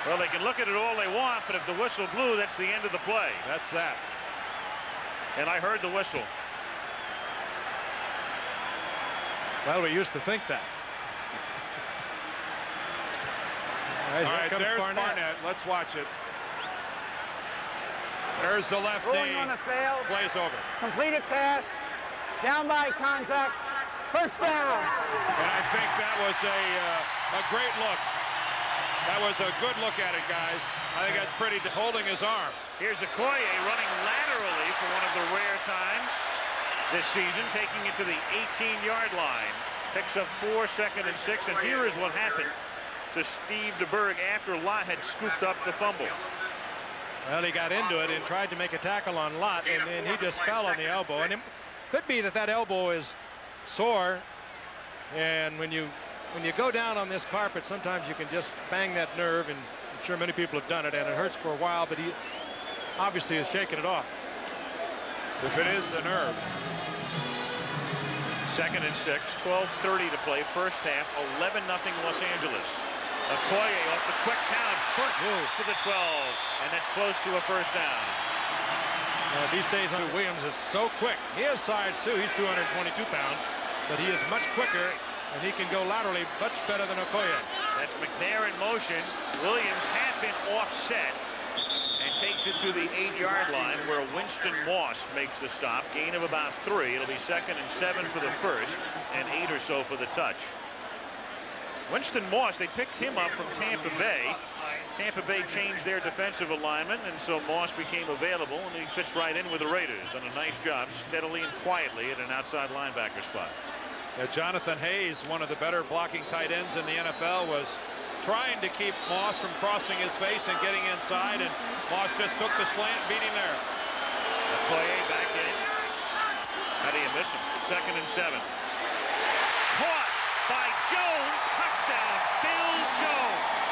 D: Well, they can look at it all they want, but if the whistle blew, that's the end of the play.
E: That's that.
D: And I heard the whistle.
B: Well, we used to think that.
E: All right, there's Barnett. Let's watch it. There's the left knee.
F: Rolling on a fail.
E: Plays over.
F: Completed pass. Down by contact. First down.
E: And I think that was a great look. That was a good look at it, guys. I think that's pretty just holding his arm.
D: Here's Okoye running laterally for one of the rare times this season, taking it to the 18-yard line. Picks up 4, 2nd and 6, and here is what happened to Steve DeBerg after Lott had scooped up the fumble.
B: Well, he got into it and tried to make a tackle on Lott, and then he just fell on the elbow. And it could be that that elbow is sore, and when you go down on this carpet, sometimes you can just bang that nerve, and I'm sure many people have done it, and it hurts for a while, but he obviously is shaking it off.
E: If it is the nerve.
D: 2nd and 6, 12:30 to play, first half, 11-0 Los Angeles. Okoye off the quick count, push to the 12, and that's close to a first down.
B: If he stays on, Williams is so quick. He has size too. He's 222 pounds, but he is much quicker, and he can go laterally much better than Okoye.
D: That's McNair in motion. Williams had been offset and takes it to the 8-yard line, where Winston Moss makes the stop. Gain of about 3. It'll be 2nd and 7 for the first, and 8 or so for the touch. Winston Moss, they picked him up from Tampa Bay. Tampa Bay changed their defensive alignment, and so Moss became available, and he fits right in with the Raiders. Done a nice job steadily and quietly at an outside linebacker spot.
E: Jonathan Hayes, one of the better blocking tight ends in the NFL, was trying to keep Moss from crossing his face and getting inside, and Moss just took the slant, beat him there.
D: Okoye back in. How do you miss him? 2nd and 7. Caught by Jones. Touchdown, Bill Jones.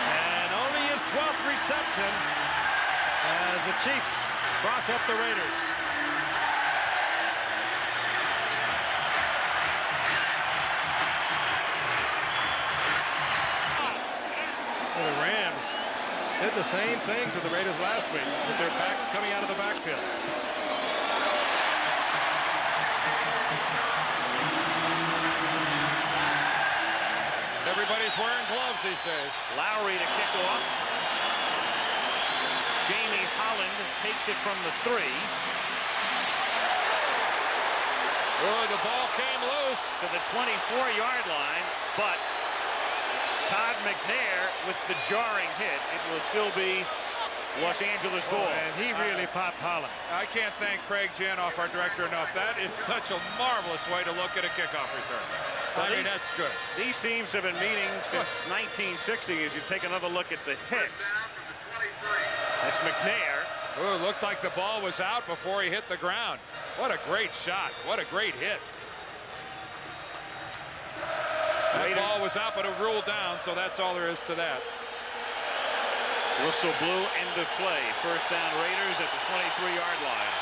B: And only his 12th reception as the Chiefs cross up the Raiders. The Rams did the same thing to the Raiders last week with their backs coming out of the backfield.
E: Everybody's wearing gloves these days.
D: Lowry to kick off. Jamie Holland takes it from the 3.
E: Oh, the ball came loose
D: To the 24-yard line, but Todd McNair with the jarring hit. It will still be Los Angeles ball.
B: And he really popped Holland.
E: I can't thank Craig Janoff, our director, enough. That is such a marvelous way to look at a kickoff return. I mean, that's good.
D: These teams have been meeting since 1960 as you take another look at the hit. That's McNair.
E: Oh, it looked like the ball was out before he hit the ground. What a great shot. What a great hit. That ball was out, but it ruled down, so that's all there is to that.
D: Whistle blew, end of play. First down Raiders at the 23-yard line.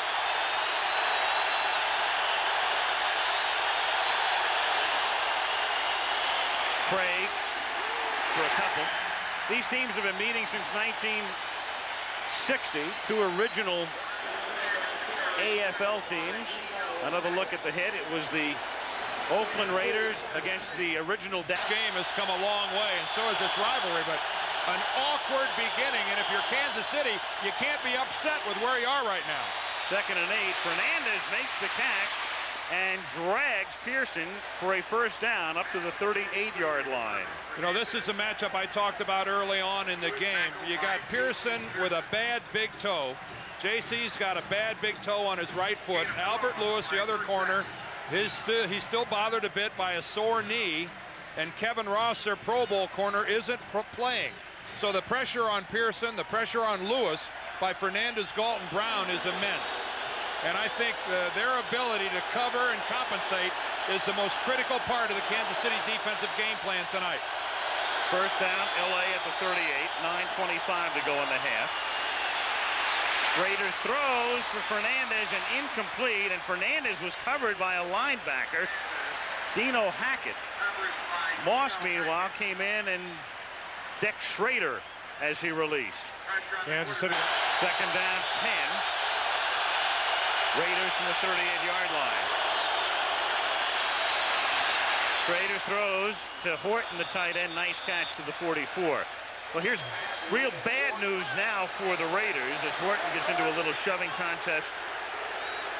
D: Craig for a couple. These teams have been meeting since 1960. Two original AFL teams. Another look at the hit. It was the Oakland Raiders against the original.
E: This game has come a long way, and so has its rivalry, but an awkward beginning, and if you're Kansas City, you can't be upset with where you are right now.
D: 2nd and 8. Fernandez makes the catch and drags Pearson for a first down up to the 38-yard line.
E: You know, this is a matchup I talked about early on in the game. You got Pearson with a bad big toe. JC's got a bad big toe on his right foot. Albert Lewis, the other corner, he's still bothered a bit by a sore knee. And Kevin Ross, their Pro Bowl corner, isn't playing. So the pressure on Pearson, the pressure on Lewis by Fernandez, Galton, Brown is immense. And I think their ability to cover and compensate is the most critical part of the Kansas City defensive game plan tonight.
D: First down, LA at the 38, 9:25 to go in the half. Rader throws for Fernandez and incomplete, and Fernandez was covered by a linebacker, Dino Hackett. Moss, meanwhile, came in and decked Schrader as he released.
B: Kansas City.
D: Second down, 10. Raiders from the 38-yard line. Schrader throws to Horton, the tight end. Nice catch to the 44. Well, here's real bad news now for the Raiders as Horton gets into a little shoving contest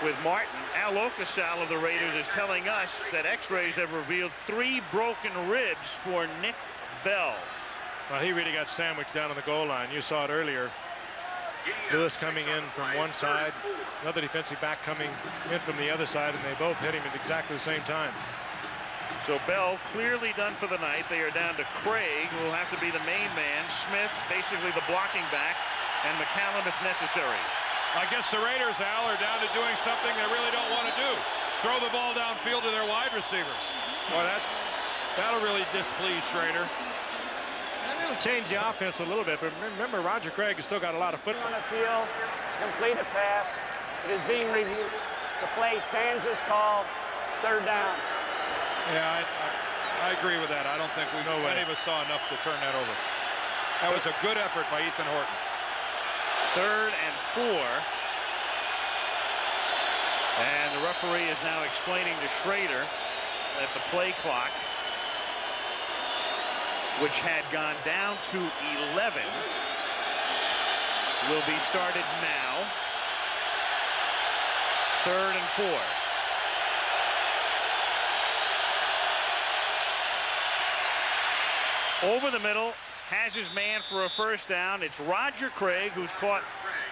D: with Martin. Al Okasal of the Raiders is telling us that x-rays have revealed 3 broken ribs for Nick Bell.
B: Well, he really got sandwiched down on the goal line. You saw it earlier. Lewis coming in from one side, another defensive back coming in from the other side, and they both hit him at exactly the same time.
D: So Bell clearly done for the night. They are down to Craig, who will have to be the main man. Smith, basically the blocking back, and McCallum if necessary.
E: I guess the Raiders, Al, are down to doing something they really don't want to do. Throw the ball downfield to their wide receivers. Boy, that'll really displease Schrader.
B: And it'll change the offense a little bit, but remember, Roger Craig has still got a lot of football.
F: On the field, it's complete a pass. It is being reviewed. The play stands as called. 3rd down.
E: Yeah, I agree with that. I don't think any of us saw enough to turn that over. That was a good effort by Ethan Horton.
D: 3rd and 4. And the referee is now explaining to Schrader that the play clock, which had gone down to 11, will be started now. 3rd and 4. Over the middle, has his man for a first down. It's Roger Craig, who's caught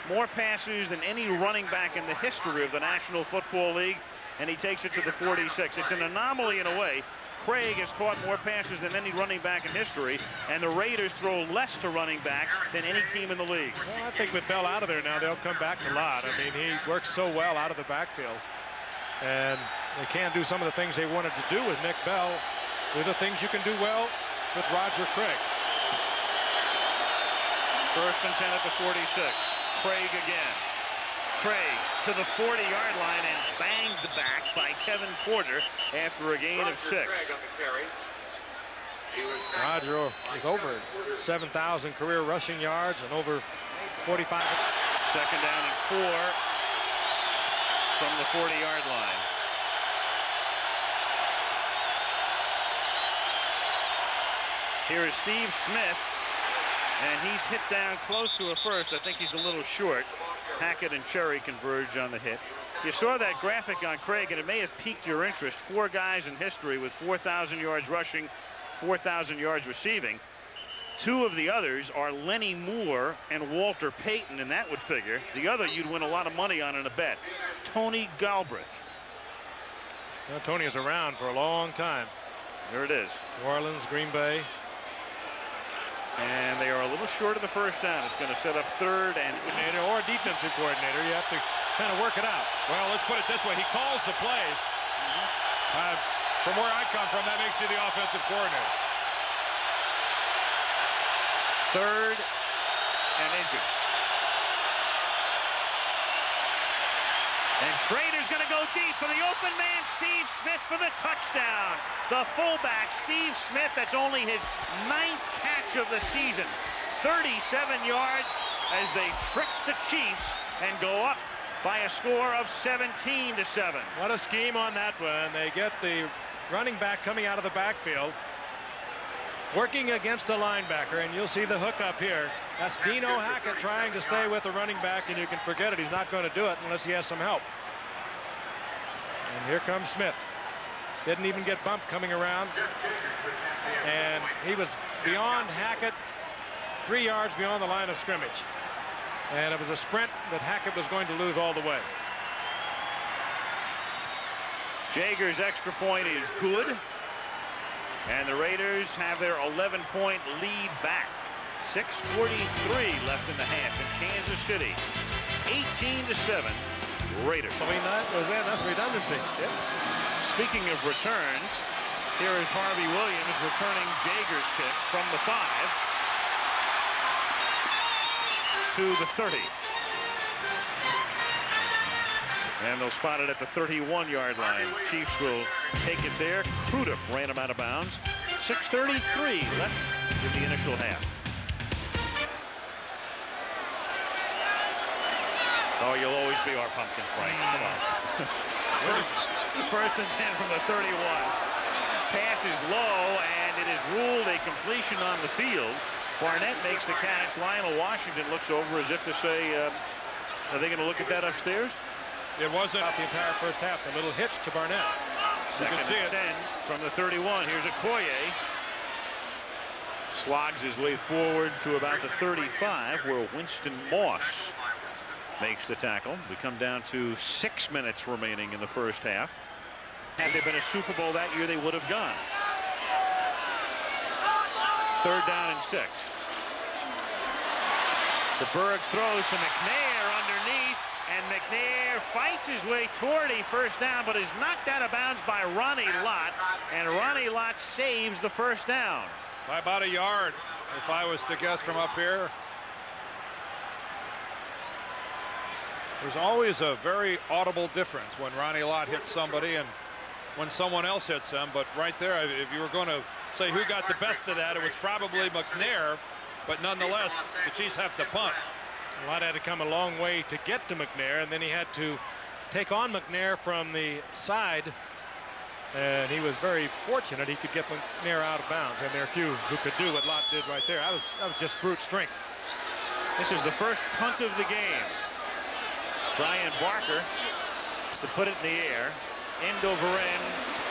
D: more passes than any running back in the history of the National Football League, and he takes it to the 46. It's an anomaly in a way. Craig has caught more passes than any running back in history, and the Raiders throw less to running backs than any team in the league.
B: Well, I think with Bell out of there now, they'll come back a lot. I mean, he works so well out of the backfield. And They can't do some of the things they wanted to do with Nick Bell. They're the things you can do well with Roger Craig.
D: First and 10 at the 46. Craig again. Craig to the 40-yard line and banged back by Kevin Porter after a gain of 6.
B: Roger with over 7,000 career rushing yards and over 45.
D: Second down and 4 from the 40-yard line. Here is Steve Smith, and he's hit down close to a first. I think he's a little short. Hackett and Cherry converge on the hit. You saw that graphic on Craig, and it may have piqued your interest. 4 guys in history with 4,000 yards rushing, 4,000 yards receiving. 2 of the others are Lenny Moore and Walter Payton, and that would figure. The other you'd win a lot of money on in a bet. Tony Galbraith.
B: Well, Tony is around for a long time.
D: There it is.
B: New Orleans, Green Bay.
D: And they are a little short of the first down. It's going to set up third and
B: coordinator or defensive coordinator. You have to kind of work it out.
E: Well, let's put it this way. He calls the plays. From where I come from, that makes you the offensive coordinator.
D: third and inches. And Schrader's going to go deep for the open man, Steve Smith, for the touchdown. The fullback, Steve Smith, that's only his 9th catch of the season. 37 yards as they trick the Chiefs and go up by a score of 17-7.
B: What a scheme on that one. They get the running back coming out of the backfield, working against a linebacker, and you'll see the hook up here. That's Dino Hackett trying to stay with the running back, and you can forget it. He's not going to do it unless he has some help. And here comes Smith. Didn't even get bumped coming around. And he was beyond Hackett, 3 yards beyond the line of scrimmage. And it was a sprint that Hackett was going to lose all the way.
D: Jager's extra point is good. And the Raiders have their 11-point lead back. 6:43 left in the half in Kansas City. 18-7 Raiders.
B: I mean, that was in. That's redundancy.
D: Yep. Speaking of returns, here is Harvey Williams returning Jager's kick from the 5 to the 30. And they'll spot it at the 31-yard line. Chiefs will take it there. Crudup ran him out of bounds. 6:33 left in the initial half. Oh, you'll always be our pumpkin, Frank. Come on. First and 10 from the 31. Pass is low, and it is ruled a completion on the field. Barnett makes the catch. Lionel Washington looks over as if to say, are they going to look at that upstairs?
E: It wasn't
B: About the entire first half. A little hitch to Barnett.
D: Second and 10 from the 31. Here's Okoye. Slogs his way forward to about the 35, where Winston Moss makes the tackle. We come down to 6 minutes remaining in the first half. Had there been a Super Bowl that year, they would have gone. Third down and 6. DeBerg throws to McNair underneath, and McNair fights his way toward a first down, but is knocked out of bounds by Ronnie Lott, and Ronnie Lott saves the first down.
E: By about a yard, if I was to guess from up here. There's always a very audible difference when Ronnie Lott hits somebody and when someone else hits them. But right there, if you were going to say who got the best of that, it was probably McNair. But nonetheless, the Chiefs have to punt.
B: Lott had to come a long way to get to McNair, and then he had to take on McNair from the side. And he was very fortunate he could get McNair out of bounds. And there are few who could do what Lott did right there. That was just brute strength.
D: This is the first punt of the game. Brian Barker to put it in the air. End over end,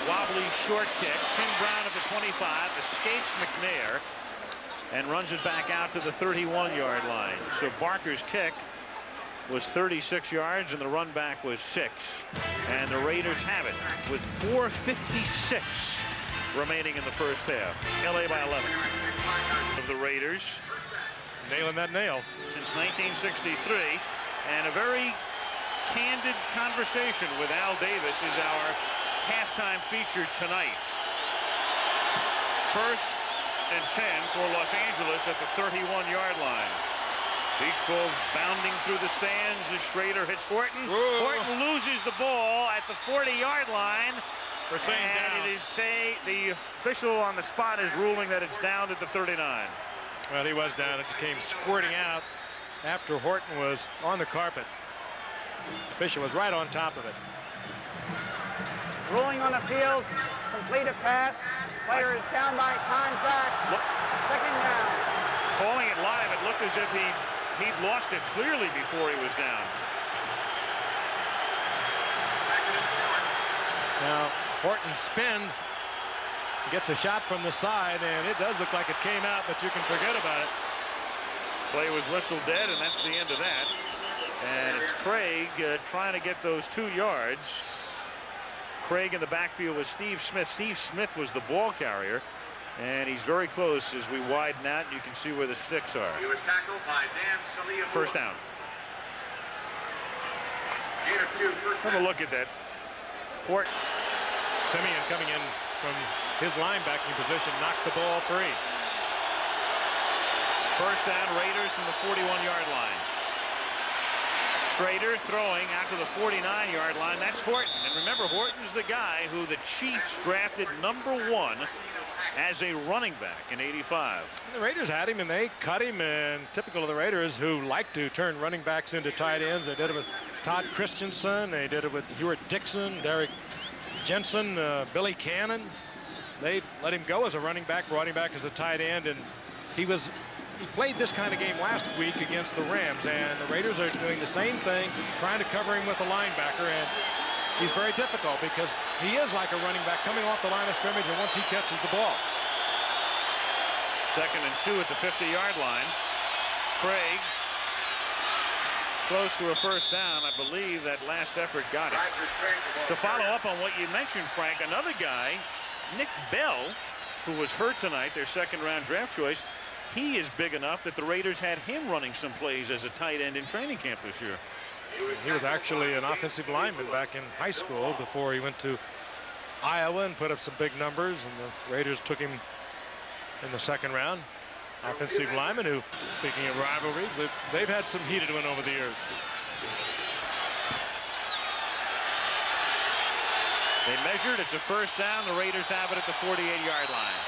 D: wobbly short kick. Tim Brown at the 25 escapes McNair and runs it back out to the 31-yard line. So Barker's kick was 36 yards and the run back was 6. And the Raiders have it with 4:56 remaining in the first half. LA by 11. Of the Raiders.
B: Nailing that nail.
D: Since 1963. And a very candid conversation with Al Davis is our halftime feature tonight. 1st and 10 for Los Angeles at the 31-yard line. Beach Bulls bounding through the stands as Schrader hits Horton.
E: Whoa.
D: Horton loses the ball at the 40-yard line.
E: For saying down.
D: And the official on the spot is ruling that it's down at the 39.
B: Well, he was down. It came squirting out after Horton was on the carpet. The official was right on top of it.
F: Ruling on the field, completed pass. Player is down by contact. Second down.
D: Calling it live, it looked as if he'd lost it clearly before he was down.
B: Now, Horton spins, gets a shot from the side, and it does look like it came out, but you can forget about it.
D: Play was whistled dead, and that's the end of that. And it's Craig trying to get those 2 yards. Craig in the backfield was Steve Smith. Steve Smith was the ball carrier, and he's very close as we widen out. You can see where the sticks are.
G: He was tackled by Dan Salia.
D: First down.
G: Gain of 2, first
D: Have a
G: down.
D: look at that. Horton.
B: Simeon coming in from his linebacking position, knocked the ball free.
D: First down, Raiders from the 41-yard line. Schrader throwing out to the 49-yard line. That's Horton. And remember, Horton's the guy who the Chiefs drafted #1 as a running back in '85.
B: The Raiders had him, and they cut him, and typical of the Raiders, who like to turn running backs into tight ends. They did it with Todd Christensen. They did it with Hewitt Dixon, Derek Jensen, Billy Cannon. They let him go as a running back, brought him back as a tight end, and he played this kind of game last week against the Rams, and the Raiders are doing the same thing, trying to cover him with a linebacker, and he's very difficult because he is like a running back coming off the line of scrimmage, and once he catches the ball.
D: 2nd and 2 at the 50-yard line. Craig close to a first down. I believe that last effort got it. To follow up on what you mentioned, Frank, another guy, Nick Bell, who was hurt tonight, their 2nd-round draft choice, he is big enough that the Raiders had him running some plays as a tight end in training camp this year.
B: He was actually an offensive lineman back in high school before he went to Iowa and put up some big numbers, and the Raiders took him in the 2nd round. Offensive lineman who, speaking of rivalries, they've had some heated one over the years.
D: They measured. It's a first down. The Raiders have it at the 48-yard line.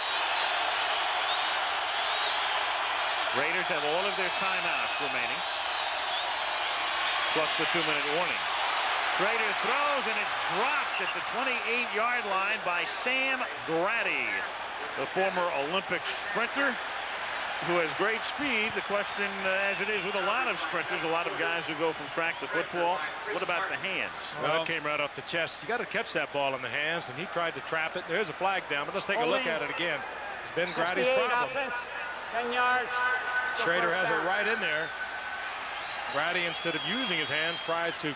D: Raiders have all of their timeouts remaining, plus the 2-minute warning. Schrader throws, and it's dropped at the 28-yard line by Sam Grady, the former Olympic sprinter who has great speed. The question, as it is with a lot of sprinters, a lot of guys who go from track to football, what about the hands?
B: Well, it came right off the chest. You got to catch that ball in the hands, and he tried to trap it. There's a flag down, but let's take a look at it again. It's been Grady's problem.
F: Offense, 10 yards.
B: Schrader has it right in there. Grady, instead of using his hands, tries to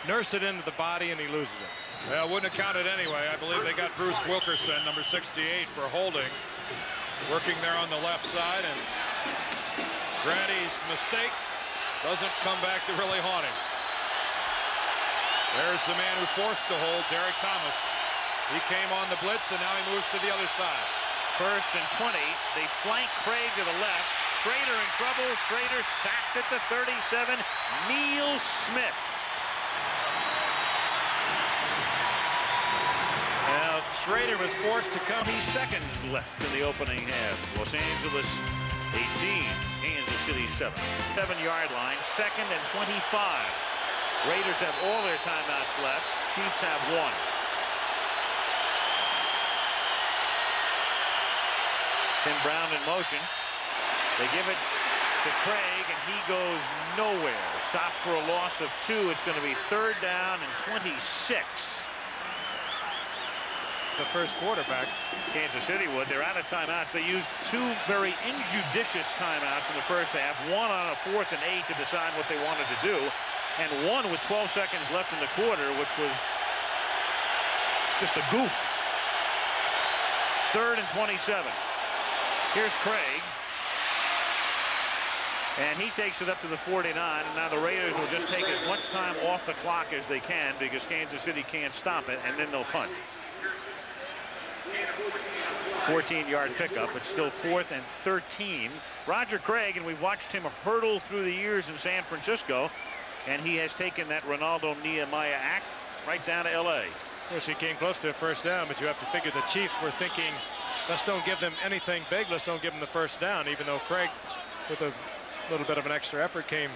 B: nurse it into the body, and he loses it.
E: Well, wouldn't have counted anyway. I believe they got Bruce Wilkerson, number 68, for holding. Working there on the left side, and Grady's mistake doesn't come back to really haunt him. There's the man who forced the hold, Derek Thomas. He came on the blitz, and now he moves to the other side.
D: 1st and 20. They flank Craig to the left. Schrader in trouble. Schrader sacked at the 37. Neil Smith.
B: Now, Schrader was forced to come.
D: 20 seconds left in the opening half. Los Angeles 18, Kansas City 7. 7-yard line, 2nd and 25. Raiders have all their timeouts left. Chiefs have 1. Tim Brown in motion. They give it to Craig, and he goes nowhere. Stopped for a loss of 2. It's going to be 3rd down and 26.
B: The first quarterback.
D: Kansas City would. They're out of timeouts. They used 2 very injudicious timeouts in the first half. 1 on a 4th and 8 to decide what they wanted to do, and 1 with 12 seconds left in the quarter, which was just a goof. 3rd and 27. Here's Craig. And he takes it up to the 49, and now the Raiders will just take as much time off the clock as they can because Kansas City can't stop it, and then they'll punt. 14-yard pickup. It's still 4th and 13. Roger Craig, and we've watched him hurdle through the years in San Francisco, and he has taken that Ronaldo Nehemiah act right down to L.A.
B: Yes, he came close to a first down, but you have to figure the Chiefs were thinking, let's don't give them anything big. Let's don't give them the first down, even though Craig, with a little bit of an extra effort, came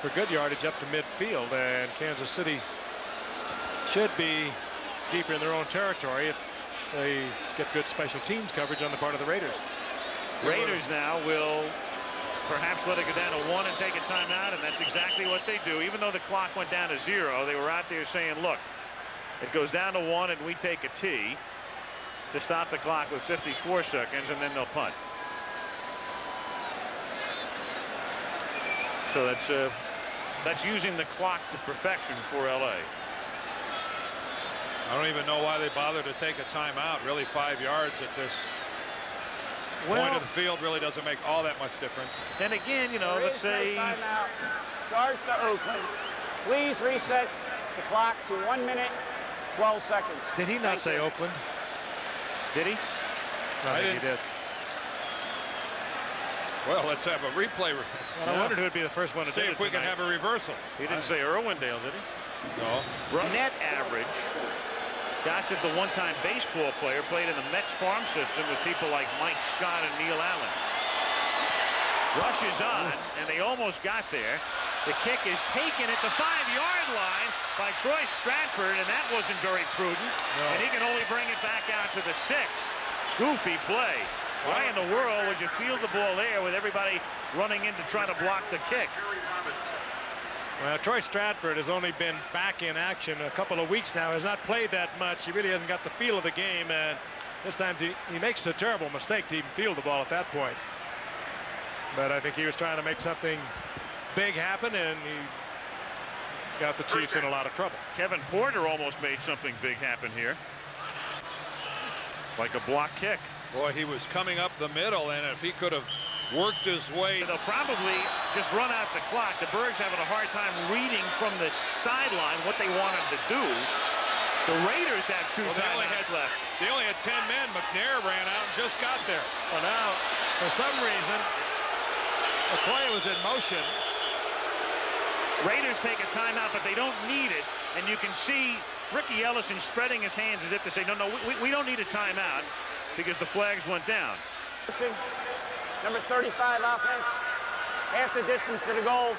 B: for good yardage up to midfield, and Kansas City should be deeper in their own territory if they get good special teams coverage on the part of the Raiders.
D: Raiders now will perhaps let it go down to 1 and take a timeout, and that's exactly what they do. Even though the clock went down to 0, they were out there saying, look, it goes down to 1 and we take a tee to stop the clock with 54 seconds, and then they'll punt. So that's using the clock to perfection for L.A.
E: I don't even know why they bother to take a timeout. Really, 5 yards at this point of the field really doesn't make all that much difference.
D: Then again, you know, let's say
F: timeout. Charge to Oakland. Please reset the clock to 1 minute 12 seconds.
B: Did he not say Oakland?
D: Did he?
B: No, I think he did.
E: Well, let's have a replay.
B: Well, I wondered who would be the first one to
E: see if we can have a reversal.
D: He didn't say Irwindale, did he?
E: No.
D: Net average. Gossett, the one-time baseball player, played in the Mets farm system with people like Mike Scott and Neil Allen. Rushes on, and they almost got there. The kick is taken at the 5-yard line by Troy Stratford, and that wasn't very prudent. No. And he can only bring it back out to the 6. Goofy play. Why in the world would you field the ball there with everybody running in to try to block the kick?
B: Well, Troy Stratford has only been back in action a couple of weeks now, has not played that much. He really hasn't got the feel of the game, and this time he makes a terrible mistake to even field the ball at that point. But I think he was trying to make something big happen, and he got the Chiefs in a lot of trouble.
D: Kevin Porter almost made something big happen here. Like a block kick.
E: Boy, he was coming up the middle, and if he could have worked his way.
D: They'll probably just run out the clock. The Birds having a hard time reading from the sideline what they want them to do. The Raiders have 2 timeouts left.
E: They only had 10 men. McNair ran out and just got there.
B: Well, now, for some reason, McCoy was in motion.
D: Raiders take a timeout, but they don't need it. And you can see Ricky Ellison spreading his hands as if to say, no, we don't need a timeout because the flags went down.
F: Number 35 offense. Half the distance to the goal.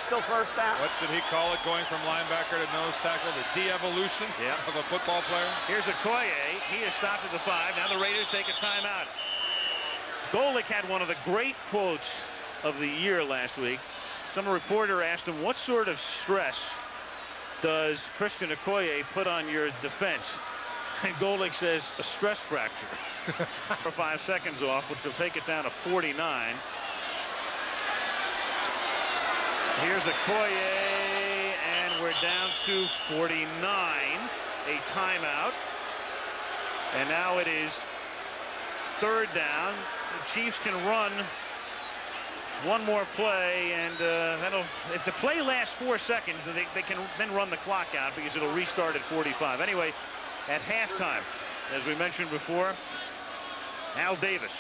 F: Still first down.
E: What did he call it, going from linebacker to nose tackle? The de-evolution of a football player?
D: Here's Okoye. He is stopped at the 5. Now the Raiders take a timeout. Golick had one of the great quotes of the year last week. Some reporter asked him, what sort of stress does Christian Okoye put on your defense? And Golick says, a stress fracture. For 5 seconds off, which will take it down to 49. Here's Okoye, and we're down to 49. A timeout. And now it is 3rd down. The Chiefs can run one more play, and that'll, if the play lasts 4 seconds, they can then run the clock out because it'll restart at 45. Anyway, at halftime, as we mentioned before, Al Davis.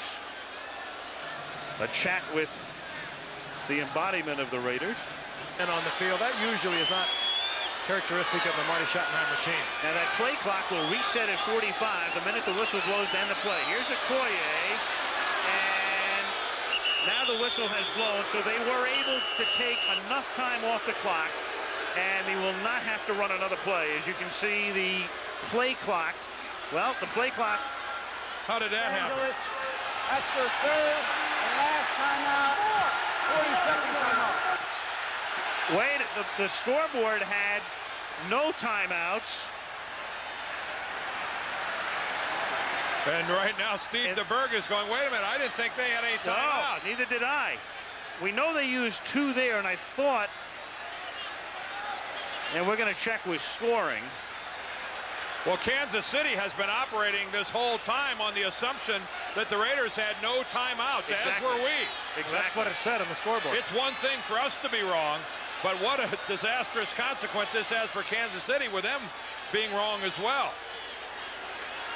D: A chat with the embodiment of the Raiders.
B: And on the field, that usually is not characteristic of the Marty Schottenheimer team.
D: Now that play clock will reset at 45 the minute the whistle blows to end the play. Here's Okoye, and now the whistle has blown, so they were able to take enough time off the clock, and they will not have to run another play. As you can see, the play clock, well, the play clock.
E: How did that happen?
F: That's their 3rd and last timeout. 40-second timeout.
D: Wait, the scoreboard had no timeouts.
E: And right now, Steve DeBerg is going, wait a minute, I didn't think they had any timeouts.
D: No, neither did I. We know they used 2 there, and I thought, and we're going to check with scoring.
E: Well, Kansas City has been operating this whole time on the assumption that the Raiders had no timeouts, as were we.
B: Exactly. That's what it said on the scoreboard.
E: It's one thing for us to be wrong, but what a disastrous consequence this has for Kansas City with them being wrong as well.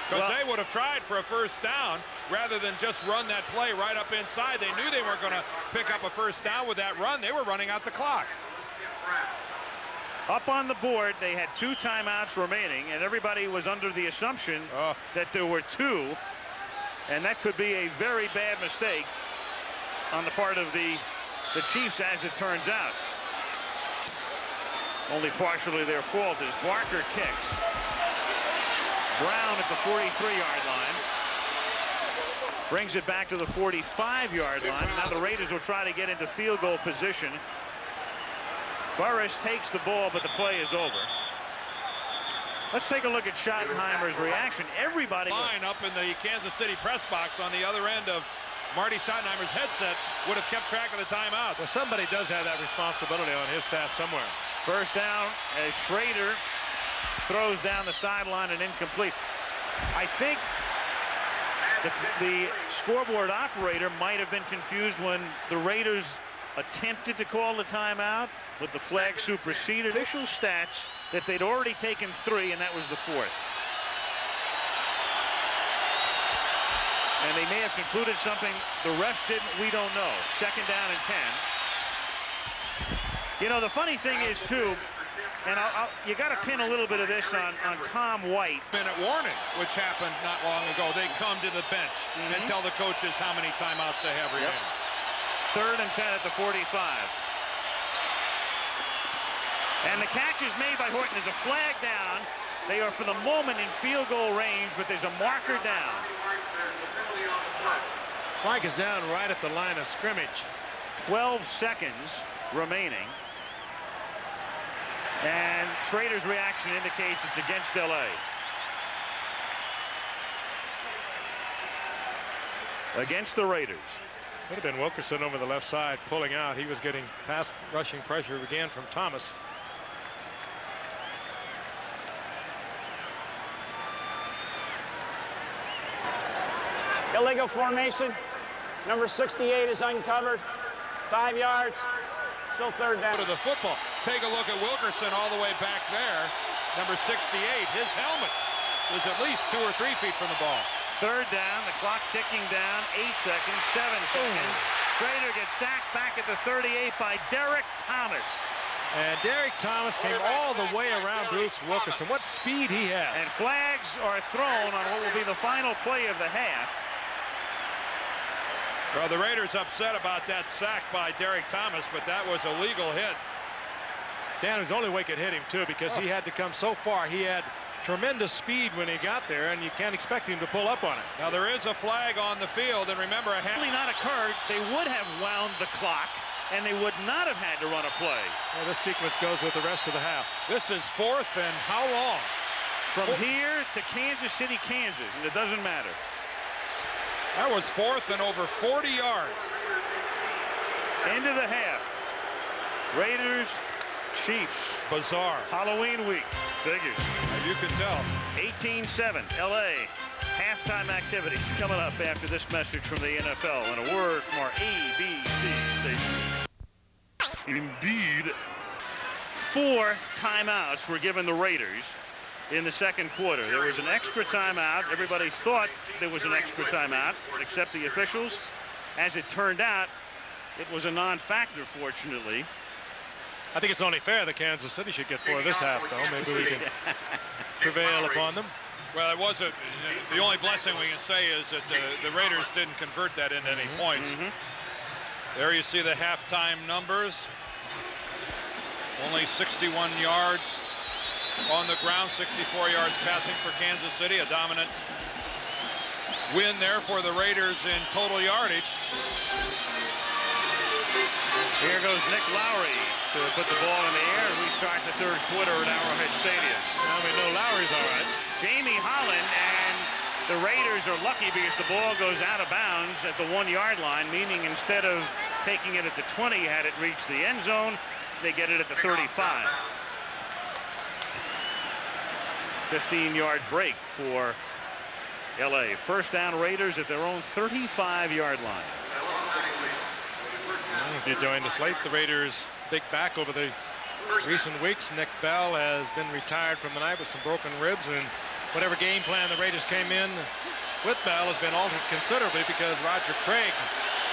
E: Because they would have tried for a first down rather than just run that play right up inside. They knew they weren't going to pick up a first down with that run. They were running out the clock.
D: Up on the board, they had 2 timeouts remaining, and everybody was under the assumption that there were 2, and that could be a very bad mistake on the part of the Chiefs, as it turns out. Only partially their fault as Barker kicks. Brown at the 43-yard line. Brings it back to the 45-yard line. Now the Raiders will try to get into field goal position. Burris takes the ball, but the play is over. Let's take a look at Schottenheimer's reaction. Everybody
E: line up in the Kansas City press box on the other end of Marty Schottenheimer's headset would have kept track of the timeout.
B: Well, somebody does have that responsibility on his staff somewhere.
D: First down as Schrader throws down the sideline and incomplete. I think the scoreboard operator might have been confused when the Raiders attempted to call the timeout, but the flag superseded. Official stats that they'd already taken 3, and that was the 4th. And they may have concluded something the refs didn't. We don't know. Second down and 10. You know, the funny thing is, too, and you got to pin a little bit of this on Tom White.
E: Minute warning, which happened not long ago. They come to the bench and tell the coaches how many timeouts they have remaining.
D: Third and 10 at the 45. And the catch is made by Horton. There's a flag down. They are, for the moment, in field goal range, but there's a marker down.
B: Flag is down right at the line of scrimmage.
D: 12 seconds remaining. And Schrader's reaction indicates it's against LA. Against the Raiders.
B: Could have been Wilkerson over the left side pulling out. He was getting pass rushing pressure again from Thomas.
F: Illegal formation. Number 68 is uncovered. 5 yards. Still third down.
E: To the football. Take a look at Wilkerson all the way back there. Number 68. His helmet was at least 2 or 3 feet from the ball.
D: Third down, the clock ticking down, 8 seconds, 7 seconds. Schrader gets sacked back at the 38 by Derek Thomas.
B: And Derek Thomas came all the way around Bruce Wilkerson. What speed he has.
D: And flags are thrown on what will be the final play of the half.
E: Well, the Raiders upset about that sack by Derek Thomas, but that was a legal hit.
B: Dan, his only way could hit him, too, because he had to come so far. He had tremendous speed when he got there, and you can't expect him to pull up on it.
E: Now, there is a flag on the field, and remember,
D: Really not occurred, they would have wound the clock, and they would not have had to run a play.
B: Well, this sequence goes with the rest of the half.
E: This is 4th and how long?
D: From here to Kansas City, Kansas, and it doesn't matter.
E: That was 4th and over 40 yards.
D: End of the half. Raiders, Chiefs.
E: Bizarre.
D: Halloween week. Figures.
E: As you can tell.
D: 18-7, LA. Halftime activities coming up after this message from the NFL and a word from our ABC station. Indeed. 4 timeouts were given the Raiders in the second quarter. There was an extra timeout. Everybody thought there was an extra timeout, except the officials. As it turned out, it was a non-factor, fortunately.
B: I think it's only fair that Kansas City should get 4 this half, though. Maybe we can prevail upon them.
E: Well, it was the only blessing we can say is that the Raiders didn't convert that into any points. There you see the halftime numbers. Only 61 yards on the ground, 64 yards passing for Kansas City. A dominant win there for the Raiders in total yardage.
D: Here goes Nick Lowry to put the ball in the air as we start the third quarter at Arrowhead Stadium.
B: Now we know Lowry's all right.
D: Jamie Holland, and the Raiders are lucky because the ball goes out of bounds at the 1-yard line, meaning instead of taking it at the 20, had it reached the end zone, they get it at the 35. 15-yard break for LA. First down, Raiders at their own 35-yard line.
H: If you join the slate, the Raiders' big back over the recent weeks, Nick Bell, has been retired from the night with some broken ribs, and whatever game plan the Raiders came in with Bell has been altered considerably because Roger Craig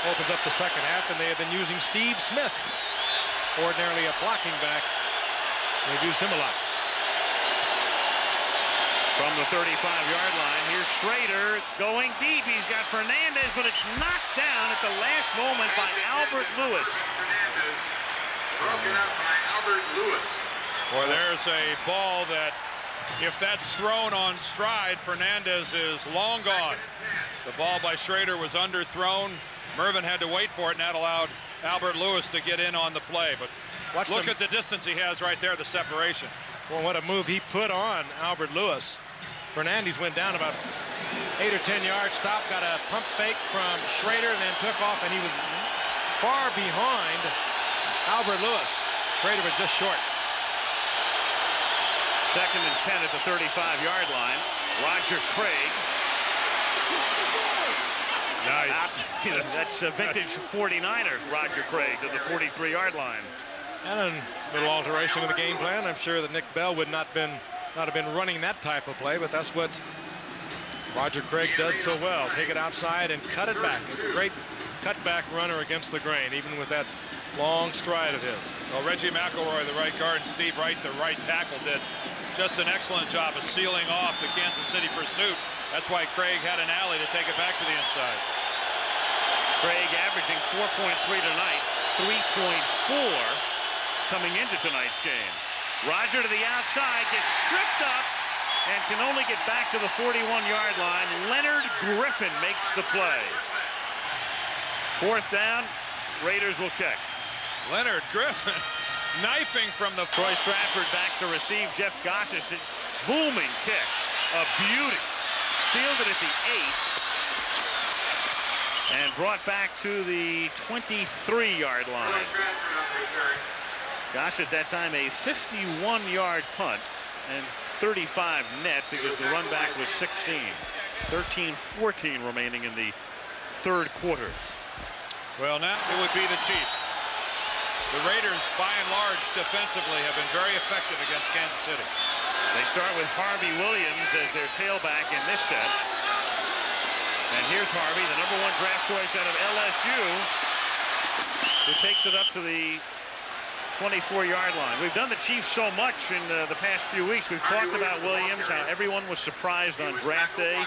H: opens up the second half, and they have been using Steve Smith, ordinarily a blocking back. They've used him a lot.
D: From the 35-yard line, here's Schrader going deep. He's got Fernandez, but it's knocked down at the last moment by Albert Lewis.
G: Fernandez broken up by Albert Lewis.
E: Boy, there's a ball that, if that's thrown on stride, Fernandez is long gone. The ball by Schrader was underthrown. Mervin had to wait for it, and that allowed Albert Lewis to get in on the play. But look at the distance he has right there, the separation.
H: Well, what a move he put on Albert Lewis. Fernandez went down about 8 or 10 yards, stopped, got a pump fake from Schrader, and then took off, and he was far behind Albert Lewis. Schrader was just short.
D: Second and 10 at the 35-yard line. Roger Craig.
H: Nice.
D: That's a vintage 49er, Roger Craig, to the 43-yard line.
H: And a little alteration in the game plan. I'm sure that Nick Bell would not have been running that type of play, but that's what Roger Craig does so well. Take it outside and cut it back. A great cutback runner against the grain, even with that long stride of his.
E: Well, Reggie McElroy, the right guard, and Steve Wright, the right tackle, did just an excellent job of sealing off the Kansas City pursuit. That's why Craig had an alley to take it back to the inside.
D: Craig averaging 4.3 tonight, 3.4 coming into tonight's game. Roger to the outside, gets tripped up, and can only get back to the 41-yard line. Leonard Griffin makes the play. Fourth down, Raiders will kick.
E: Leonard Griffin knifing from the...
D: Troy Stratford back to receive. Jeff Gossett, booming kick, a beauty. Fielded at the 8 and brought back to the 23-yard line. Gossett that time a 51-yard punt and 35 net because the run back was 16. 13-14 remaining in the third quarter.
E: Well, now it would be the Chiefs. The Raiders, by and large, defensively have been very effective against Kansas City.
D: They start with Harvey Williams as their tailback in this set. And here's Harvey, the #1 draft choice out of LSU, who takes it up to the 24-yard line. We've done the Chiefs so much in the past few weeks. We've talked about Williams, how everyone was surprised on draft day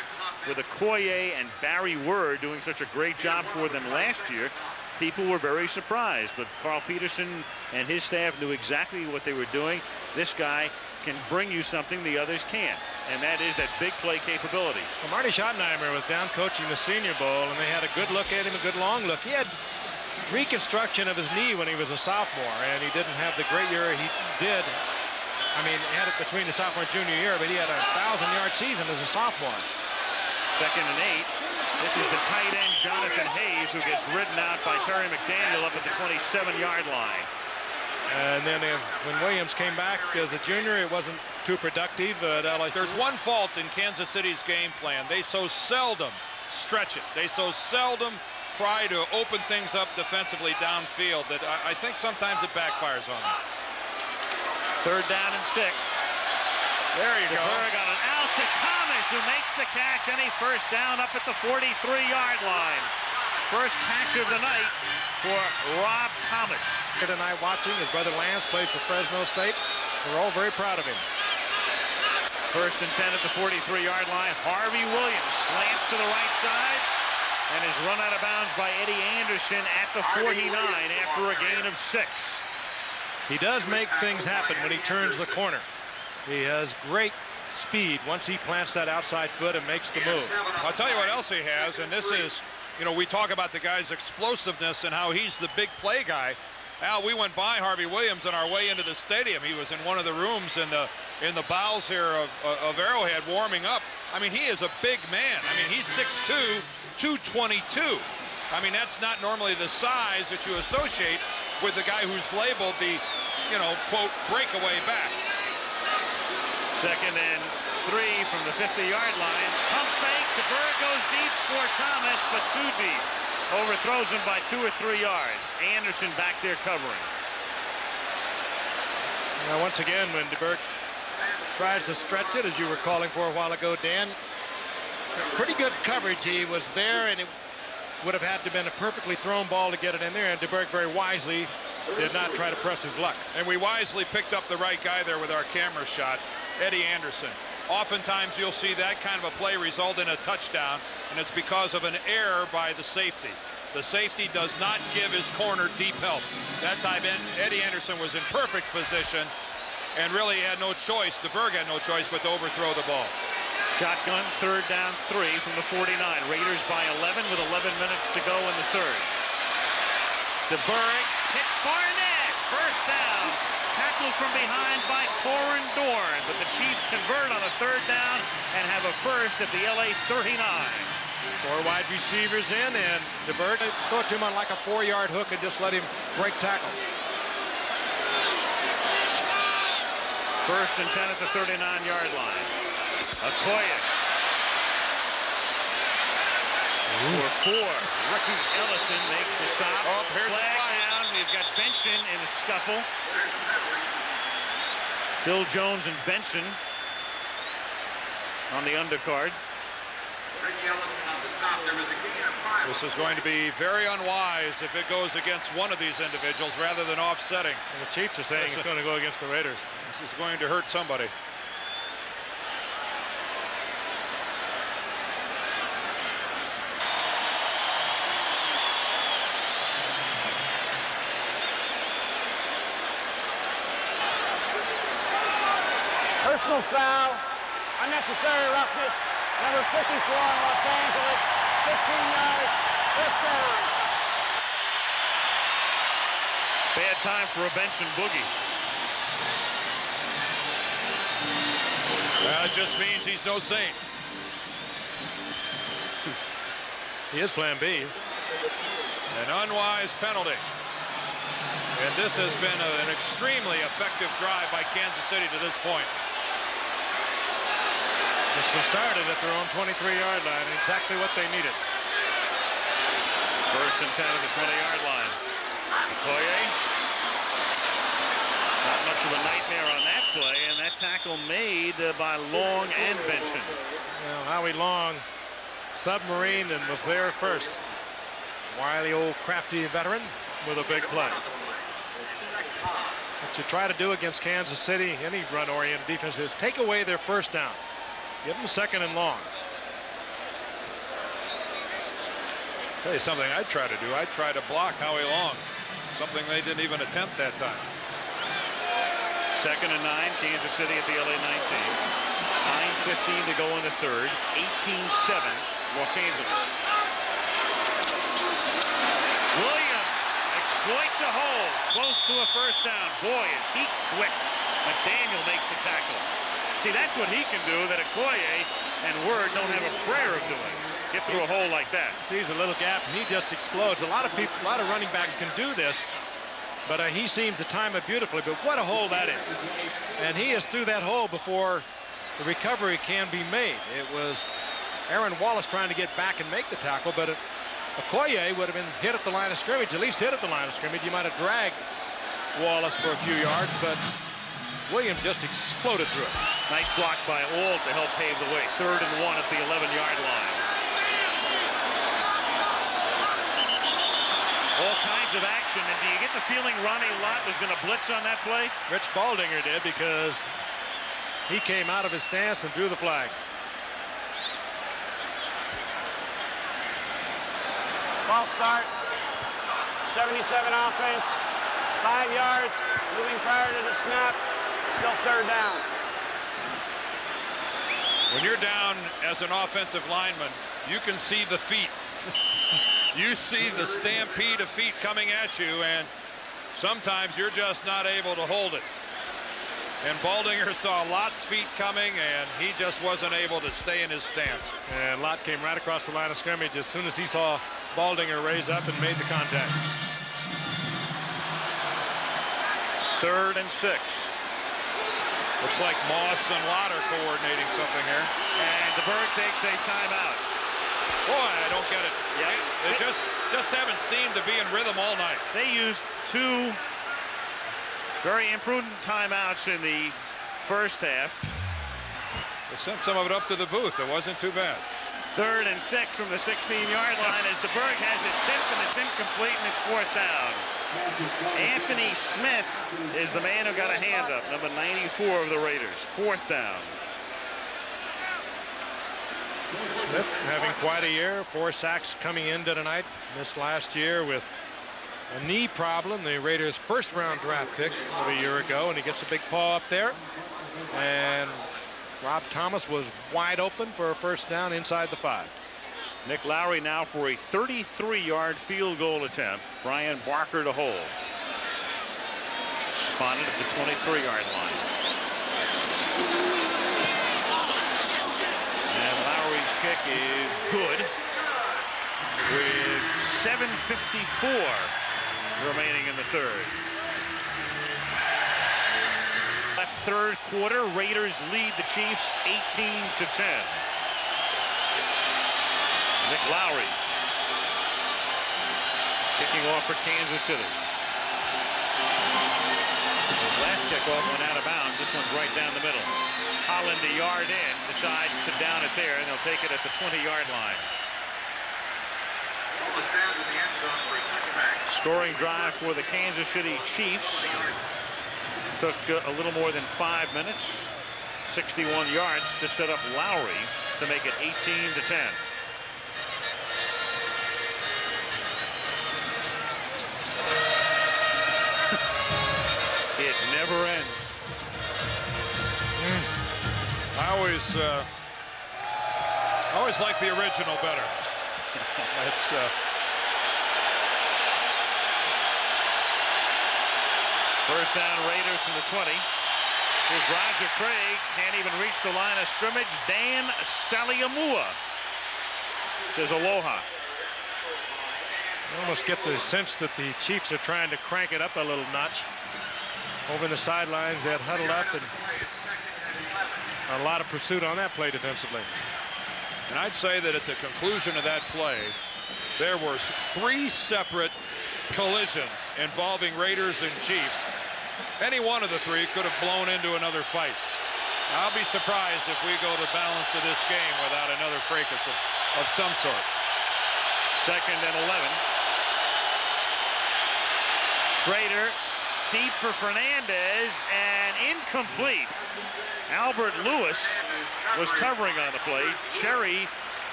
D: with Okoye and Barry Word doing such a great job for them last year. People were very surprised, but Carl Peterson and his staff knew exactly what they were doing. This guy can bring you something the others can't, and that is that big play capability.
H: Well, Marty Schottenheimer was down coaching the Senior Bowl, and they had a good look at him, a good long look. He had reconstruction of his knee when he was a sophomore, and he didn't have the great year he did. I mean, he had it between the sophomore and junior year, but he had a 1,000-yard season as a sophomore.
D: Second and 8. This is the tight end, Jonathan Hayes, who gets ridden out by Terry McDaniel up at the 27-yard line.
H: And then when Williams came back as a junior, it wasn't too productive.
E: There's one fault in Kansas City's game plan. They so seldom stretch it. They so seldom try to open things up defensively downfield that I think sometimes it backfires on them.
D: Third down and 6.
E: There you go.
D: Got an out to Thomas, who makes the catch, and he first down up at the 43-yard line. First catch of the night for Rob Thomas.
H: Tonight watching, his brother Lance played for Fresno State. We're all very proud of him.
D: First and 10 at the 43-yard line. Harvey Williams slants to the right side and is run out of bounds by Eddie Anderson at the 49 after a gain of 6.
H: He does make things happen when he turns the corner. He has great speed once he plants that outside foot and makes the move.
E: I'll tell you what else he has, and this is, you know, we talk about the guy's explosiveness and how he's the big play guy. Al, we went by Harvey Williams on our way into the stadium. He was in one of the rooms in the bowels here of Arrowhead warming up. I mean, he is a big man. I mean, he's 6'2", 222. I mean, that's not normally the size that you associate with the guy who's labeled the, you know, quote, breakaway back.
D: Second and
I: three from the 50-yard line. Pump fake. DeBerg goes deep for Thomas, but too deep. Overthrows him by 2 or 3 yards. Anderson back there covering.
B: Now, once again, when DeBerg tries to stretch it, as you were calling for a while ago, Dan, pretty good coverage. He was there, and it would have had to have been a perfectly thrown ball to get it in there, and DeBerg very wisely did not try to press his luck.
E: And we wisely picked up the right guy there with our camera shot, Eddie Anderson. Oftentimes you'll see that kind of a play result in a touchdown, and it's because of an error by the safety. The safety does not give his corner deep help. That time Eddie Anderson was in perfect position and really had no choice. DeBerg had no choice but to overthrow the ball.
I: Shotgun, 3rd down 3 from the 49. Raiders by 11 with 11 minutes to go in the 3rd. DeBerg hits Barnett. 1st down. Tackled from behind by Foreign Dorn, but the Chiefs convert on a 3rd down and have a first at the LA 39.
B: 4 wide receivers in, and DeBerg throw it to him on like a 4-yard hook and just let him break tackles.
I: 1st and 10 at the 39-yard line. Okoye. For 4. Ricky Ellison makes the stop.
E: Oh, here's the
I: flag
E: flag.
I: down. We've got Benson in a scuffle. Bill Jones and Benson on the undercard.
E: This is going to be very unwise if it goes against one of these individuals rather than offsetting.
B: And the Chiefs are saying it's going to go against the Raiders.
E: This is going to hurt somebody.
F: Personal foul, unnecessary roughness, number 54 in Los Angeles, 15 yards, 1st down.
I: Bad time for a Benson boogie.
E: Well, it just means he's no saint.
B: He is plan B.
E: An unwise penalty. And this has been an extremely effective drive by Kansas City to this point.
B: This one started at their own 23-yard line, exactly what they needed.
I: 1st and 10 at the 20-yard line. Okoye. Not much of a nightmare on that play, and that tackle made by Long and Benson.
B: Well, Howie Long, submarine, and was there first. Wily old crafty veteran with a big play. What you try to do against Kansas City, any run-oriented defense, is take away their 1st down. Give them 2nd and long.
E: Tell you something I'd try to do. I'd try to block Howie Long. Something they didn't even attempt that time.
I: 2nd and 9, Kansas City at the LA 19. 9:15 to go in the 3rd. 18-7, Los Angeles. Williams exploits a hole close to a 1st down. Boy, is he quick. McDaniel makes the tackle. See, that's what he can do that Okoye and Word don't have a prayer of doing. Get through a hole like that.
B: Sees a little gap and he just explodes. A lot of running backs can do this, but he seems to time it beautifully. But what a hole that is. And he is through that hole before the recovery can be made. It was Aaron Wallace trying to get back and make the tackle, but Okoye would have been hit at the line of scrimmage, at least hit at the line of scrimmage. He might have dragged Wallace for a few yards, but Williams just exploded through it.
I: Nice block by Auld to help pave the way. 3rd and 1 at the 11-yard line. All kinds of action, and do you get the feeling Ronnie Lott was going to blitz on that play?
B: Rich Baldinger did, because he came out of his stance and drew the flag.
F: False start, 77 offense, 5 yards, moving prior to the snap, still 3rd down.
E: When you're down as an offensive lineman, you can see the feet. You see the stampede of feet coming at you, and sometimes you're just not able to hold it. And Baldinger saw Lott's feet coming, and he just wasn't able to stay in his stance.
B: And Lott came right across the line of scrimmage as soon as he saw Baldinger raise up and made the contact.
I: 3rd and 6.
E: Looks like Moss and Lott are coordinating something here.
I: And the Berg takes a timeout.
E: Boy, I don't get it.
I: Yeah.
E: They just haven't seemed to be in rhythm all night.
I: They used 2 very imprudent timeouts in the first half.
E: They sent some of it up to the booth. It wasn't too bad.
I: 3rd and 6 from the 16-yard line as the Berg has it tipped and it's incomplete and it's 4th down. Anthony Smith is the man who got a hand up, number 94 of the Raiders. 4th down.
B: Smith having quite a year. 4 sacks coming into tonight. Missed last year with a knee problem. The Raiders' first-round draft pick of a year ago, and he gets a big paw up there. And Rob Thomas was wide open for a first down inside the 5.
I: Nick Lowry now for a 33-yard field goal attempt. Brian Barker to hold. Spotted at the 23-yard line. And Lowry's kick is good with 7:54 remaining in the 3rd. Left 3rd quarter, Raiders lead the Chiefs 18-10. Nick Lowry kicking off for Kansas City. His last kickoff went out of bounds. This one's right down the middle. Holland a yard in, decides to down it there, and they'll take it at the 20-yard line. Scoring drive for the Kansas City Chiefs. Took a little more than 5 minutes. 61 yards to set up Lowry to make it 18-10. It never ends.
E: I always like the original better. That's
I: First down, Raiders from the 20. Here's Roger Craig. Can't even reach the line of scrimmage. Dan Saliamua says aloha.
B: You almost get the sense that the Chiefs are trying to crank it up a little notch. Over the sidelines, they had huddled up, and a lot of pursuit on that play defensively.
E: And I'd say that at the conclusion of that play, there were 3 separate collisions involving Raiders and Chiefs. Any one of the 3 could have blown into another fight. I'll be surprised if we go the balance of this game without another fracas of some sort.
I: 2nd and 11. Schrader deep for Fernandez and incomplete. Albert Lewis was covering on the play. Cherry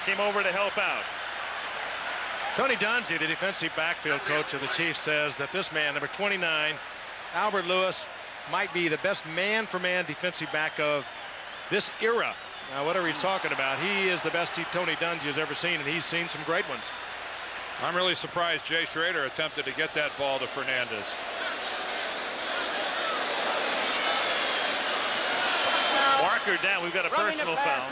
I: came over to help out.
B: Tony Dungy, the defensive backfield coach of the Chiefs, says that this man, number 29, Albert Lewis, might be the best man-for-man defensive back of this era. Now, whatever he's talking about, he is the best Tony Dungy has ever seen, and he's seen some great ones.
E: I'm really surprised Jay Schrader attempted to get that ball to Fernandez.
I: Barker down. We've got a personal foul.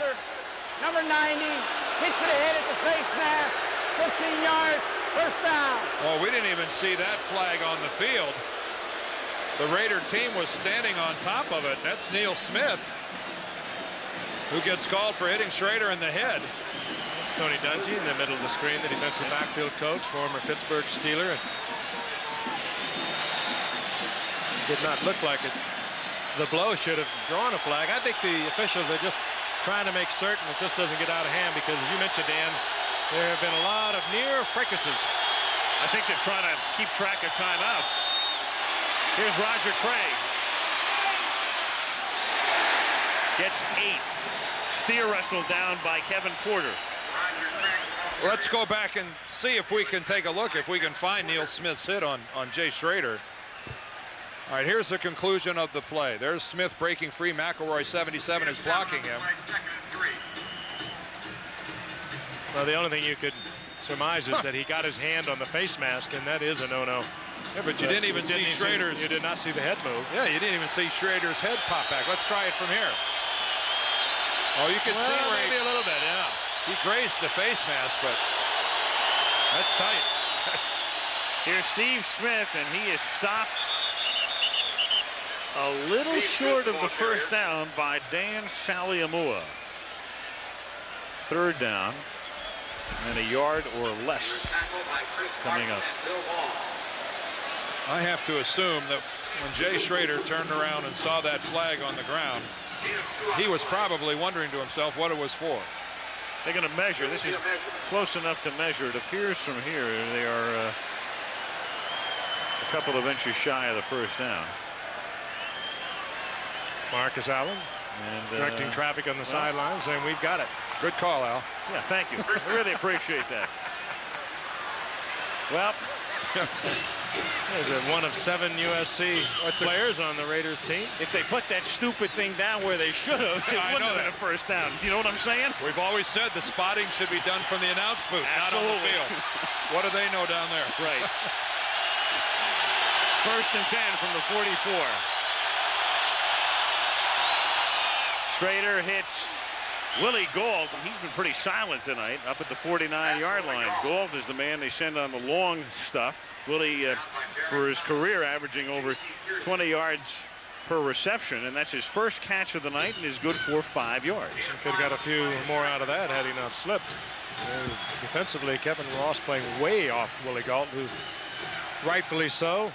F: Number 90, hit to the head at the face mask. 15 yards, first down.
E: Oh, we didn't even see that flag on the field. The Raider team was standing on top of it. That's Neil Smith, who gets called for hitting Schrader in the head.
B: That's Tony Dungy in the middle of the screen, the defensive backfield coach, former Pittsburgh Steeler. Did not look like it. The blow should have drawn a flag. I think the officials are just trying to make certain that this doesn't get out of hand, because as you mentioned, Dan, there have been a lot of near fracases.
I: I think they're trying to keep track of timeouts. Here's Roger Craig. Gets 8. Steer wrestle down by Kevin Porter.
E: Let's go back and see if we can take a look, if we can find Neil Smith's hit on Jay Schrader. All right, here's the conclusion of the play. There's Smith breaking free. McElroy, 77, is blocking him.
B: Well, the only thing you could surmise is that he got his hand on the face mask, and that is a no-no.
E: Yeah, but you didn't even see Schrader's.
B: You did not see the head move.
E: Yeah, you didn't even see Schrader's head pop back. Let's try it from here. Oh, you can see where
B: maybe a little bit, yeah.
E: He grazed the face mask, but that's tight.
I: Here's Steve Smith, and he is stopped A little short of the first down by Dan Saliamua. Third down and a yard or less coming up.
E: I have to assume that when Jay Schrader turned around and saw that flag on the ground, he was probably wondering to himself what it was for.
I: They're going to measure. This is close enough to measure. It appears from here they are a couple of inches shy of the first down.
H: Marcus Allen directing traffic on the sideline, saying we've got it.
E: Good call, Al.
I: Yeah, thank you. I really appreciate that. Well,
H: there's one of 7 USC players on the Raiders team.
I: If they put that stupid thing down where they should have, it wouldn't have been a first down. You know what I'm saying?
E: We've always said the spotting should be done from the announce booth, not on the field. What do they know down there?
I: Right. First and 10 from the 44. Schrader hits Willie Gault, and he's been pretty silent tonight up at the 49-yard line. Gault is the man they send on the long stuff. Willie, for his career, averaging over 20 yards per reception, and that's his first catch of the night and is good for 5 yards.
H: Could have got a few more out of that had he not slipped. Defensively, Kevin Ross playing way off Willie Gault, who rightfully so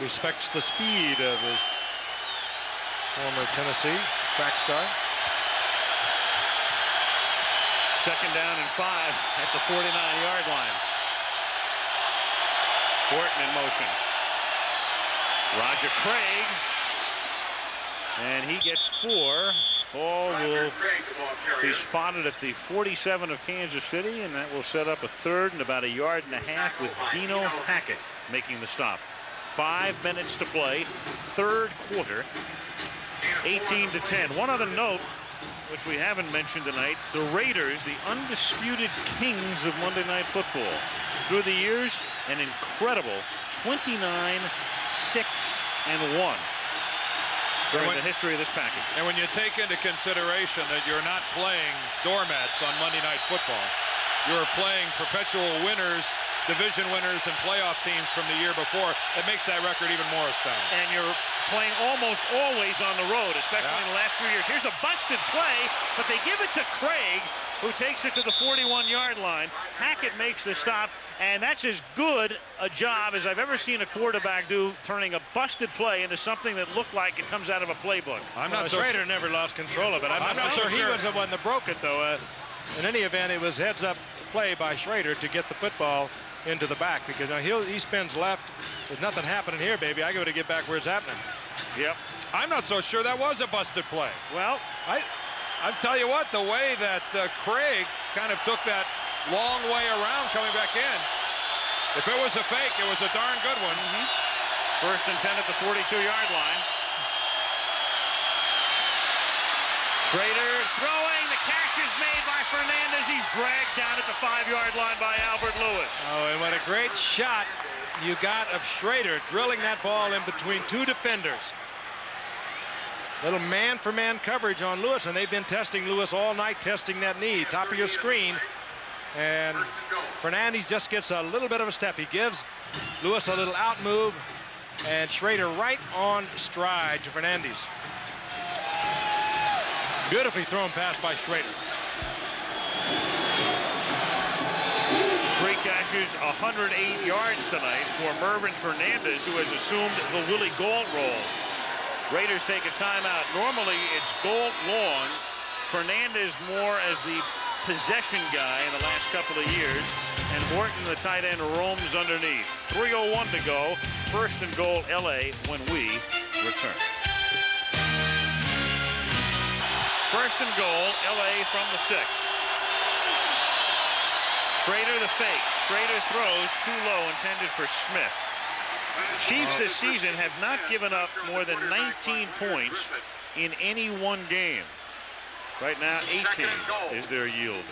H: respects the speed of his former Tennessee track star.
I: Second down and 5 at the 49-yard line. Horton in motion. Roger Craig. And he gets 4. Ball will be spotted at the 47 of Kansas City, and that will set up a third and about 1.5 yards with Dino Hackett making the stop. 5 minutes to play, third quarter, 18-10. One other note, which we haven't mentioned tonight, the Raiders, the undisputed kings of Monday Night Football. Through the years, an incredible 29-6-1 during the history of this package.
E: And when you take into consideration that you're not playing doormats on Monday Night Football, you're playing perpetual winners, division winners, and playoff teams from the year before, it makes that record even more astounding.
I: And you're playing almost always on the road, especially in the last few years. Here's a busted play, but they give it to Craig, who takes it to the 41-yard line. Hackett makes the stop, and that's as good a job as I've ever seen a quarterback do, turning a busted play into something that looked like it comes out of a playbook.
H: I'm not so Schrader never lost control of it. I'm not so sure he was the one that broke it, though. In any event, it was heads-up play by Schrader to get the football into the back, because now he spins left. There's nothing happening here, baby. I got to get back where it's happening.
I: Yep.
E: I'm not so sure that was a busted play.
I: Well,
E: I'll tell you what, the way that Craig kind of took that long way around coming back in, if it was a fake, it was a darn good one.
I: First and 10 at the 42-yard line. Schrader throwing. The catch is made by Fernandez. He's dragged down at the 5-yard line by Albert Lewis.
B: Oh, and what a great shot you got of Schrader drilling that ball in between 2 defenders. Little man-for-man coverage on Lewis, and they've been testing Lewis all night, testing that knee. Top of your screen. And Fernandez just gets a little bit of a step. He gives Lewis a little out move, and Schrader right on stride to Fernandez. Beautifully thrown pass by Schrader.
I: 3 catches, 108 yards tonight for Mervyn Fernandez, who has assumed the Willie Gault role. Raiders take a timeout. Normally it's Gault long, Fernandez more as the possession guy in the last couple of years, and Horton, the tight end, roams underneath. 3:01 to go. First and goal, LA, when we return. First and goal, LA from the 6. Schrader the fake. Schrader throws too low, intended for Smith. The Chiefs this season have not given up more than 19 points in any one game. Right now, 18 is their yield.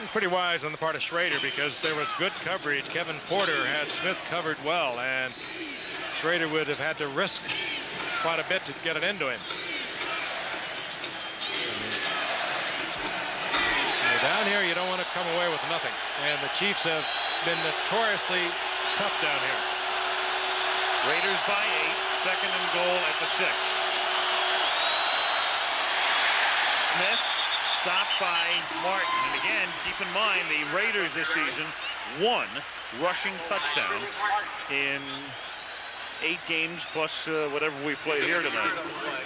B: It's pretty wise on the part of Schrader, because there was good coverage. Kevin Porter had Smith covered well, and Schrader would have had to risk quite a bit to get it into him. Down here, you don't want to come away with nothing. And the Chiefs have been notoriously tough down here.
I: Raiders by 8, second and goal at the 6. Smith stopped by Martin. And again, keep in mind the Raiders this season, 1 rushing touchdown in 8 games plus whatever we played here tonight,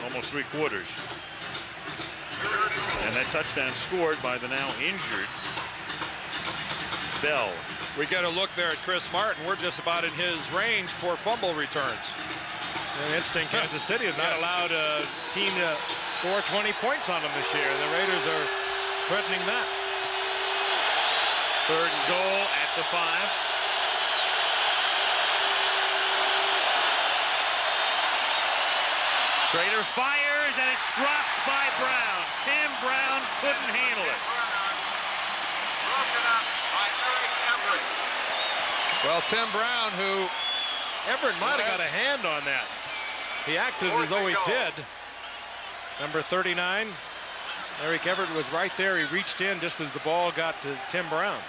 I: almost 3 quarters. And that touchdown scored by the now injured Bell.
E: We get a look there at Chris Martin. We're just about in his range for fumble returns.
B: And interesting, Kansas City has not allowed a team to score 20 points on them this year. The Raiders are threatening that.
I: Third and goal at the 5. Schrader fires, and it's dropped by Brown. Tim Brown couldn't handle it.
G: Broken up by Eric Everett.
E: Well, Tim Brown, who
B: Everett might have got a hand on that. He acted as though he did. Number 39, Eric Everett was right there. He reached in just as the ball got to Tim Brown.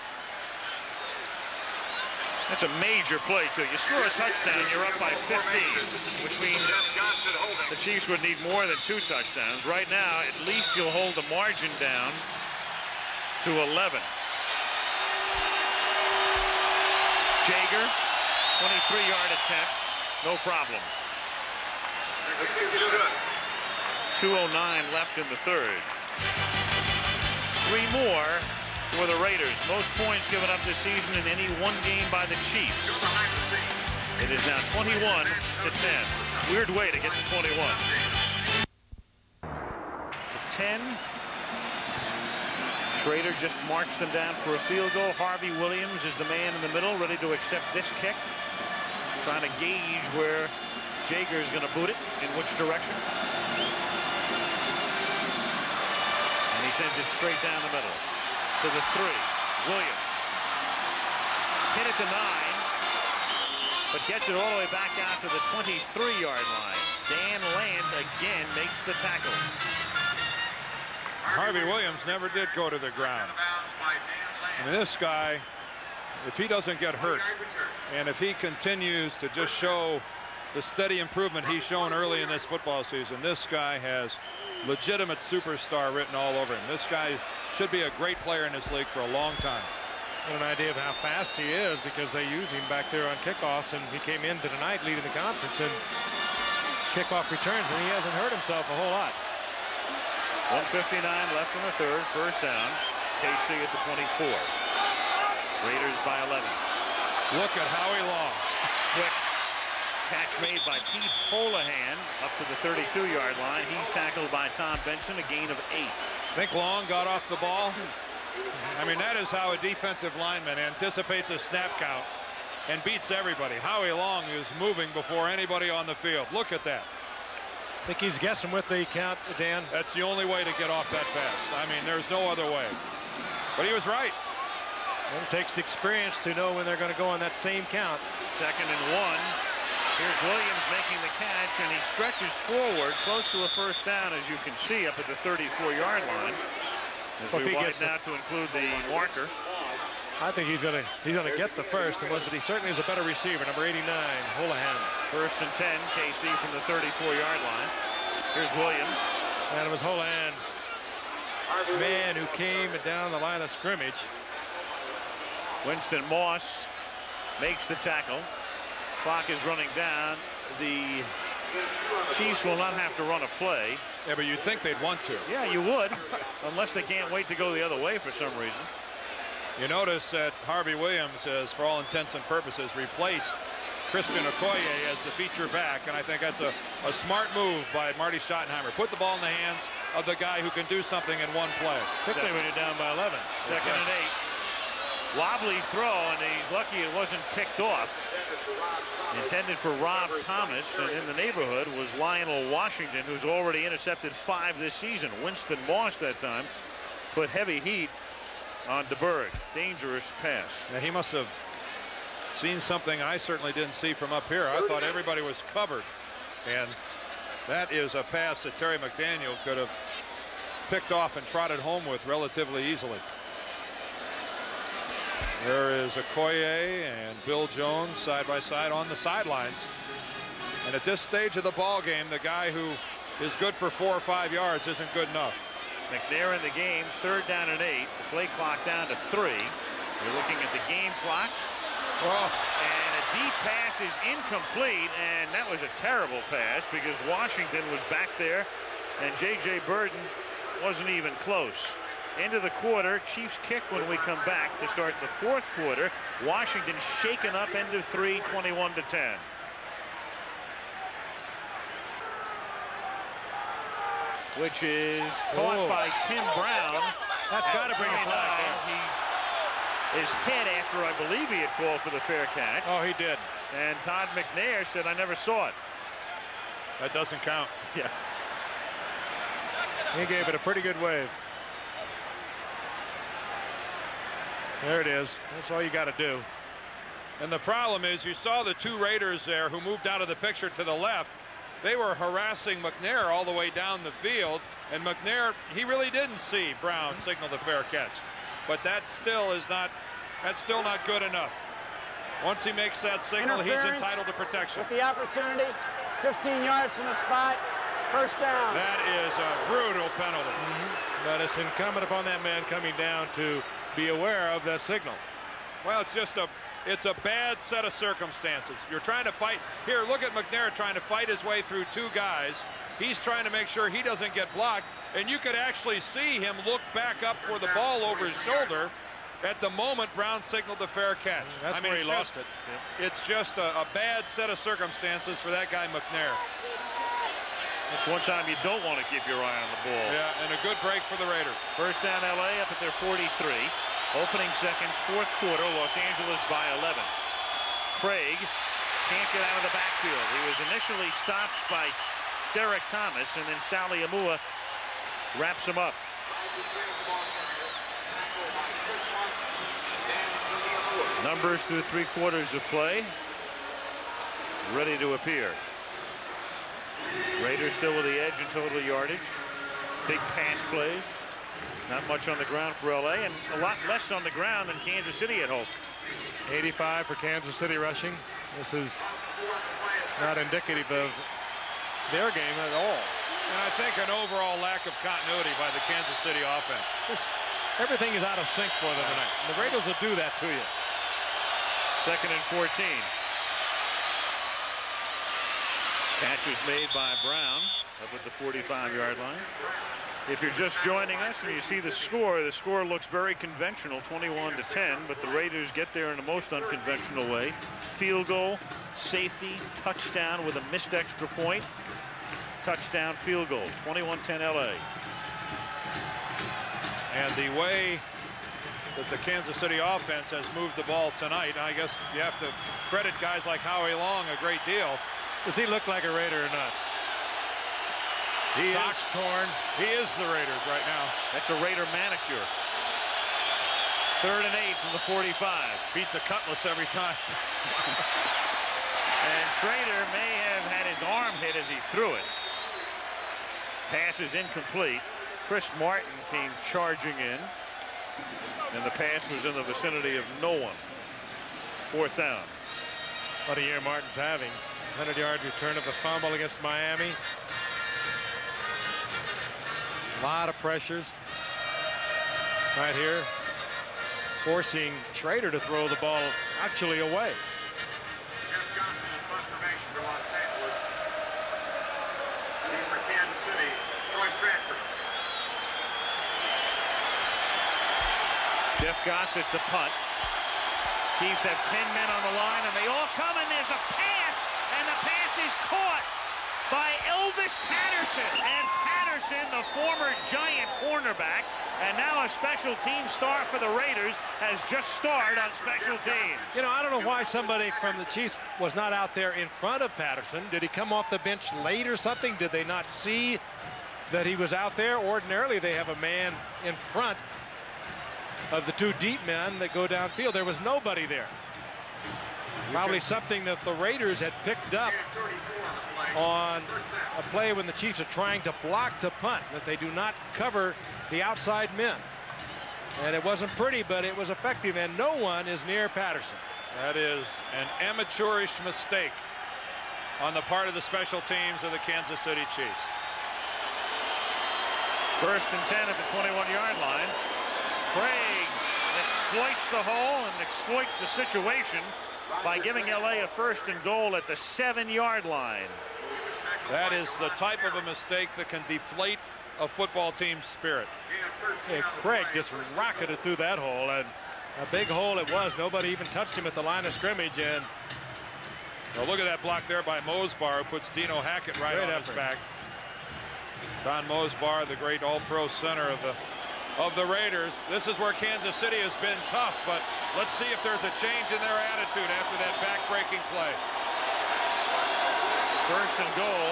I: That's a major play, too. You score a touchdown, you're up by 15, which means the Chiefs would need more than 2 touchdowns. Right now, at least you'll hold the margin down to 11. Jager, 23-yard attempt, no problem. 2:09 left in the third. 3 more for the Raiders. Most points given up this season in any one game by the Chiefs. It is now 21-10. Weird way to get to 21. To 10. Schrader just marched them down for a field goal. Harvey Williams is the man in the middle, ready to accept this kick. Trying to gauge where Jager is going to boot it, in which direction. And he sends it straight down the middle to the 3. Williams hit it to 9, but gets it all the way back out to the 23-yard line. Dan Land again makes the tackle.
E: Harvey Williams never did go to the ground. I mean, this guy, if he doesn't get hurt, and if he continues to just show the steady improvement he's shown early in this football season, this guy has legitimate superstar written all over him. This guy should be a great player in this league for a long time.
B: Get an idea of how fast he is because they use him back there on kickoffs, and he came into tonight leading the conference in kickoff returns, and he hasn't hurt himself a whole lot.
I: 1:59 left in the third. First down. KC at the 24. Raiders by 11.
E: Look at Howie Long.
I: Quick catch made by Pete Holohan up to the 32-yard line. He's tackled by Tom Benson, a gain of 8.
E: Think Long got off the ball? I mean, that is how a defensive lineman anticipates a snap count and beats everybody. Howie Long is moving before anybody on the field. Look at that.
B: I think he's guessing with the count, Dan.
E: That's the only way to get off that fast. I mean, there's no other way. But he was right.
B: Well, it takes the experience to know when they're going to go on that same count.
I: Second and 1. Here's Williams making the catch, and he stretches forward close to a first down, as you can see, up at the 34-yard line. As
B: Well,
I: we widen out to include the marker.
B: I think he's gonna get the first, but he certainly is a better receiver. Number 89, Holohan.
I: First and 10, KC from the 34-yard line. Here's Williams.
B: And it was Holohan's man who came down the line of scrimmage.
I: Winston Moss makes the tackle. Clock is running down. The Chiefs will not have to run a play.
E: Yeah, but you'd think they'd want to.
I: Yeah, you would, unless they can't wait to go the other way for some reason.
E: You notice that Harvey Williams has, for all intents and purposes, replaced Crispin Okoye as the feature back, and I think that's a smart move by Marty Schottenheimer. Put the ball in the hands of the guy who can do something in one play.
B: Particularly when you're down by 11.
I: Second and 8. Wobbly throw, and he's lucky it wasn't picked off. Intended for Rob Thomas, and in the neighborhood was Lionel Washington, who's already intercepted 5 this season. Winston Moss that time put heavy heat on DeBerg. Dangerous pass.
E: Now, he must have seen something I certainly didn't see from up here. I thought everybody was covered, and that is a pass that Terry McDaniel could have picked off and trotted home with relatively easily. There is Okoye and Bill Jones side by side on the sidelines. And at this stage of the ball game, the guy who is good for 4 or 5 yards isn't good enough.
I: McNair in the game, 3rd down and 8. The play clock down to 3. We're looking at the game clock.
E: Oh.
I: And a deep pass is incomplete, and that was a terrible pass because Washington was back there, and J.J. Burden wasn't even close. End of the quarter, Chiefs kick when we come back to start the 4th quarter. Washington shaken up end of 3, 21-10. Which is caught by Tim Brown.
B: That's got to bring a flag there.
I: His head after I believe he had called for the fair catch.
B: Oh, he did.
I: And Todd McNair said, I never saw it.
E: That doesn't count.
I: Yeah.
B: He gave it a pretty good wave. There it is. That's all you got to do.
E: And the problem is you saw the 2 Raiders there who moved out of the picture to the left. They were harassing McNair all the way down the field. And McNair, he really didn't see Brown signal the fair catch. But that still is not, that's still not good enough. Once he makes that signal, he's entitled to protection.
F: With the opportunity, 15 yards from the spot, 1st down.
E: That is a brutal penalty.
B: But it's incumbent upon that man coming down to be aware of that signal.
E: Well, it's a bad set of circumstances. You're trying to fight. Here, look at McNair trying to fight his way through 2 guys. He's trying to make sure he doesn't get blocked. And you could actually see him look back up for the ball over his shoulder at the moment Brown signaled the fair catch.
B: That's where he lost it.
E: It's just a bad set of circumstances for that guy McNair.
I: That's one time you don't want to keep your eye on the ball.
E: Yeah, and a good break for the Raiders.
I: 1st down LA up at their 43. Opening seconds, 4th quarter, Los Angeles by 11. Craig can't get out of the backfield. He was initially stopped by Derek Thomas, and then Sally Amua wraps him up. Numbers through 3 quarters of play. Ready to appear. Raiders still with the edge in total yardage. Big pass plays. Not much on the ground for LA, and a lot less on the ground than Kansas City had hoped.
B: 85 for Kansas City rushing. This is not indicative of their game at all.
E: And I think an overall lack of continuity by the Kansas City offense.
B: Everything is out of sync for them tonight. The Raiders will do that to you.
I: 2nd and 14. Catch was made by Brown up at the 45-yard line. If you're just joining us and you see the score looks very conventional, 21-10, but the Raiders get there in the most unconventional way. Field goal, safety, touchdown with a missed extra point. Touchdown, field goal, 21-10 LA.
E: And the way that the Kansas City offense has moved the ball tonight, I guess you have to credit guys like Howie Long a great deal.
B: Does he look like a Raider or not? Socks torn.
E: He is the Raiders right now.
I: That's a Raider manicure. 3rd and 8 from the 45.
E: Beats a cutlass every time.
I: And Schrader may have had his arm hit as he threw it. Pass is incomplete. Chris Martin came charging in, and the pass was in the vicinity of no one. 4th down.
B: What a year Martin's having. 100-yard return of a fumble against Miami. A lot of pressures right here, forcing Schrader to throw the ball actually away.
I: Jeff Gossett to punt. Chiefs have 10 men on the line, and they all come, and there's a pass, and the pass is caught by Elvis Patterson. And Patterson, the former Giant cornerback, and now a special team star for the Raiders, has just starred on special teams.
B: You know, I don't know why somebody from the Chiefs was not out there in front of Patterson. Did he come off the bench late or something? Did they not see that he was out there? Ordinarily, they have a man in front of the 2 deep men that go downfield. There was nobody there. Probably something that the Raiders had picked up on a play when the Chiefs are trying to block the punt, that they do not cover the outside men. And it wasn't pretty, but it was effective, and no one is near Patterson.
E: That is an amateurish mistake on the part of the special teams of the Kansas City Chiefs.
I: 1st and 10 at the 21-yard line. Craig exploits the hole and exploits the situation by giving LA a 1st and goal at the 7-yard line.
E: That is the type of a mistake that can deflate a football team's spirit.
B: Yeah, Craig just rocketed through that hole, and a big hole it was. Nobody even touched him at the line of scrimmage. And
E: well, look at that block there by Mosbar, who puts Dino Hackett right on his back. Don Mosbar, the great all-pro center of the Raiders. This is where Kansas City has been tough, but let's see if there's a change in their attitude after that back-breaking play.
I: 1st and goal.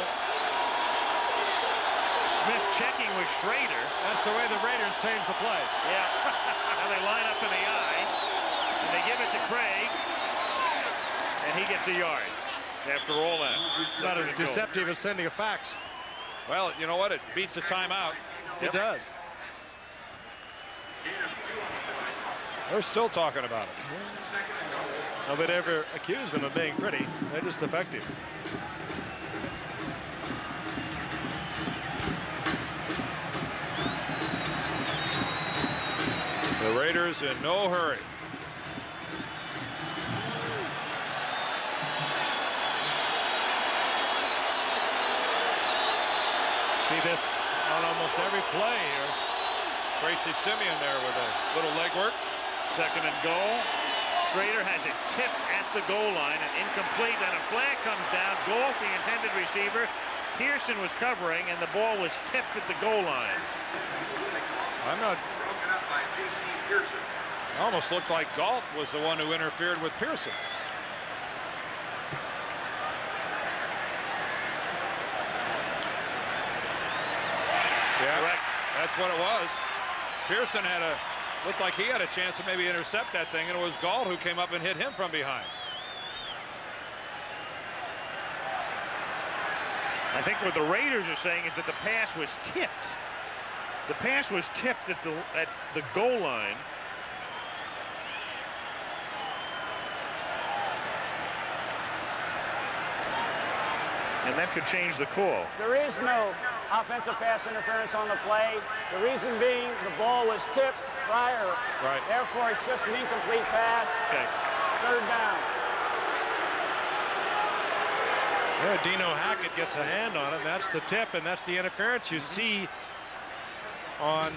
I: Smith checking with Schrader.
B: that's the way the Raiders changed the play.
I: Yeah. Now they line up in the eye, and they give it to Craig, and he gets a yard after all that.
B: It's not as deceptive as sending a fax.
E: Well, you know what? It beats a timeout.
B: It does.
E: They're still talking about it.
B: Nobody ever accused them of being pretty. They're just effective.
E: The Raiders in no hurry.
B: See this on almost every play here.
E: Tracy Simeon there with a little leg work.
I: 2nd and goal. Schrader has it tipped at the goal line and incomplete, and a flag comes down. Goff, the intended receiver. Pearson was covering, and the ball was tipped at the goal line.
E: I'm not. Almost looked like Galt was the one who interfered with Pearson. Yeah,
I: Correct.
E: That's what it was. Pearson looked like he had a chance to maybe intercept that thing, and it was Galt who came up and hit him from behind.
I: I think what the Raiders are saying is that the pass was tipped. The pass was tipped at the goal line. And that could change the call.
F: There is no offensive pass interference on the play. The reason being the ball was tipped prior.
E: Right.
F: Therefore, it's just an incomplete pass.
I: Okay.
F: 3rd down.
B: There, Dino Hackett gets a hand on it. That's the tip, and that's the interference you see on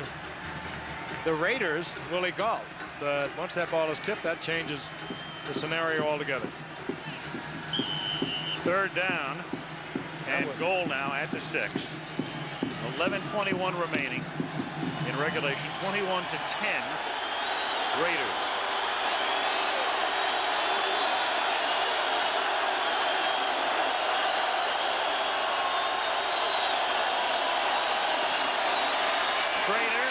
B: the Raiders, Willie Galt. But once that ball is tipped, that changes the scenario altogether.
I: 3rd down and goal now at the 6. 11:21 remaining in regulation. 21-10 Raiders. Schrader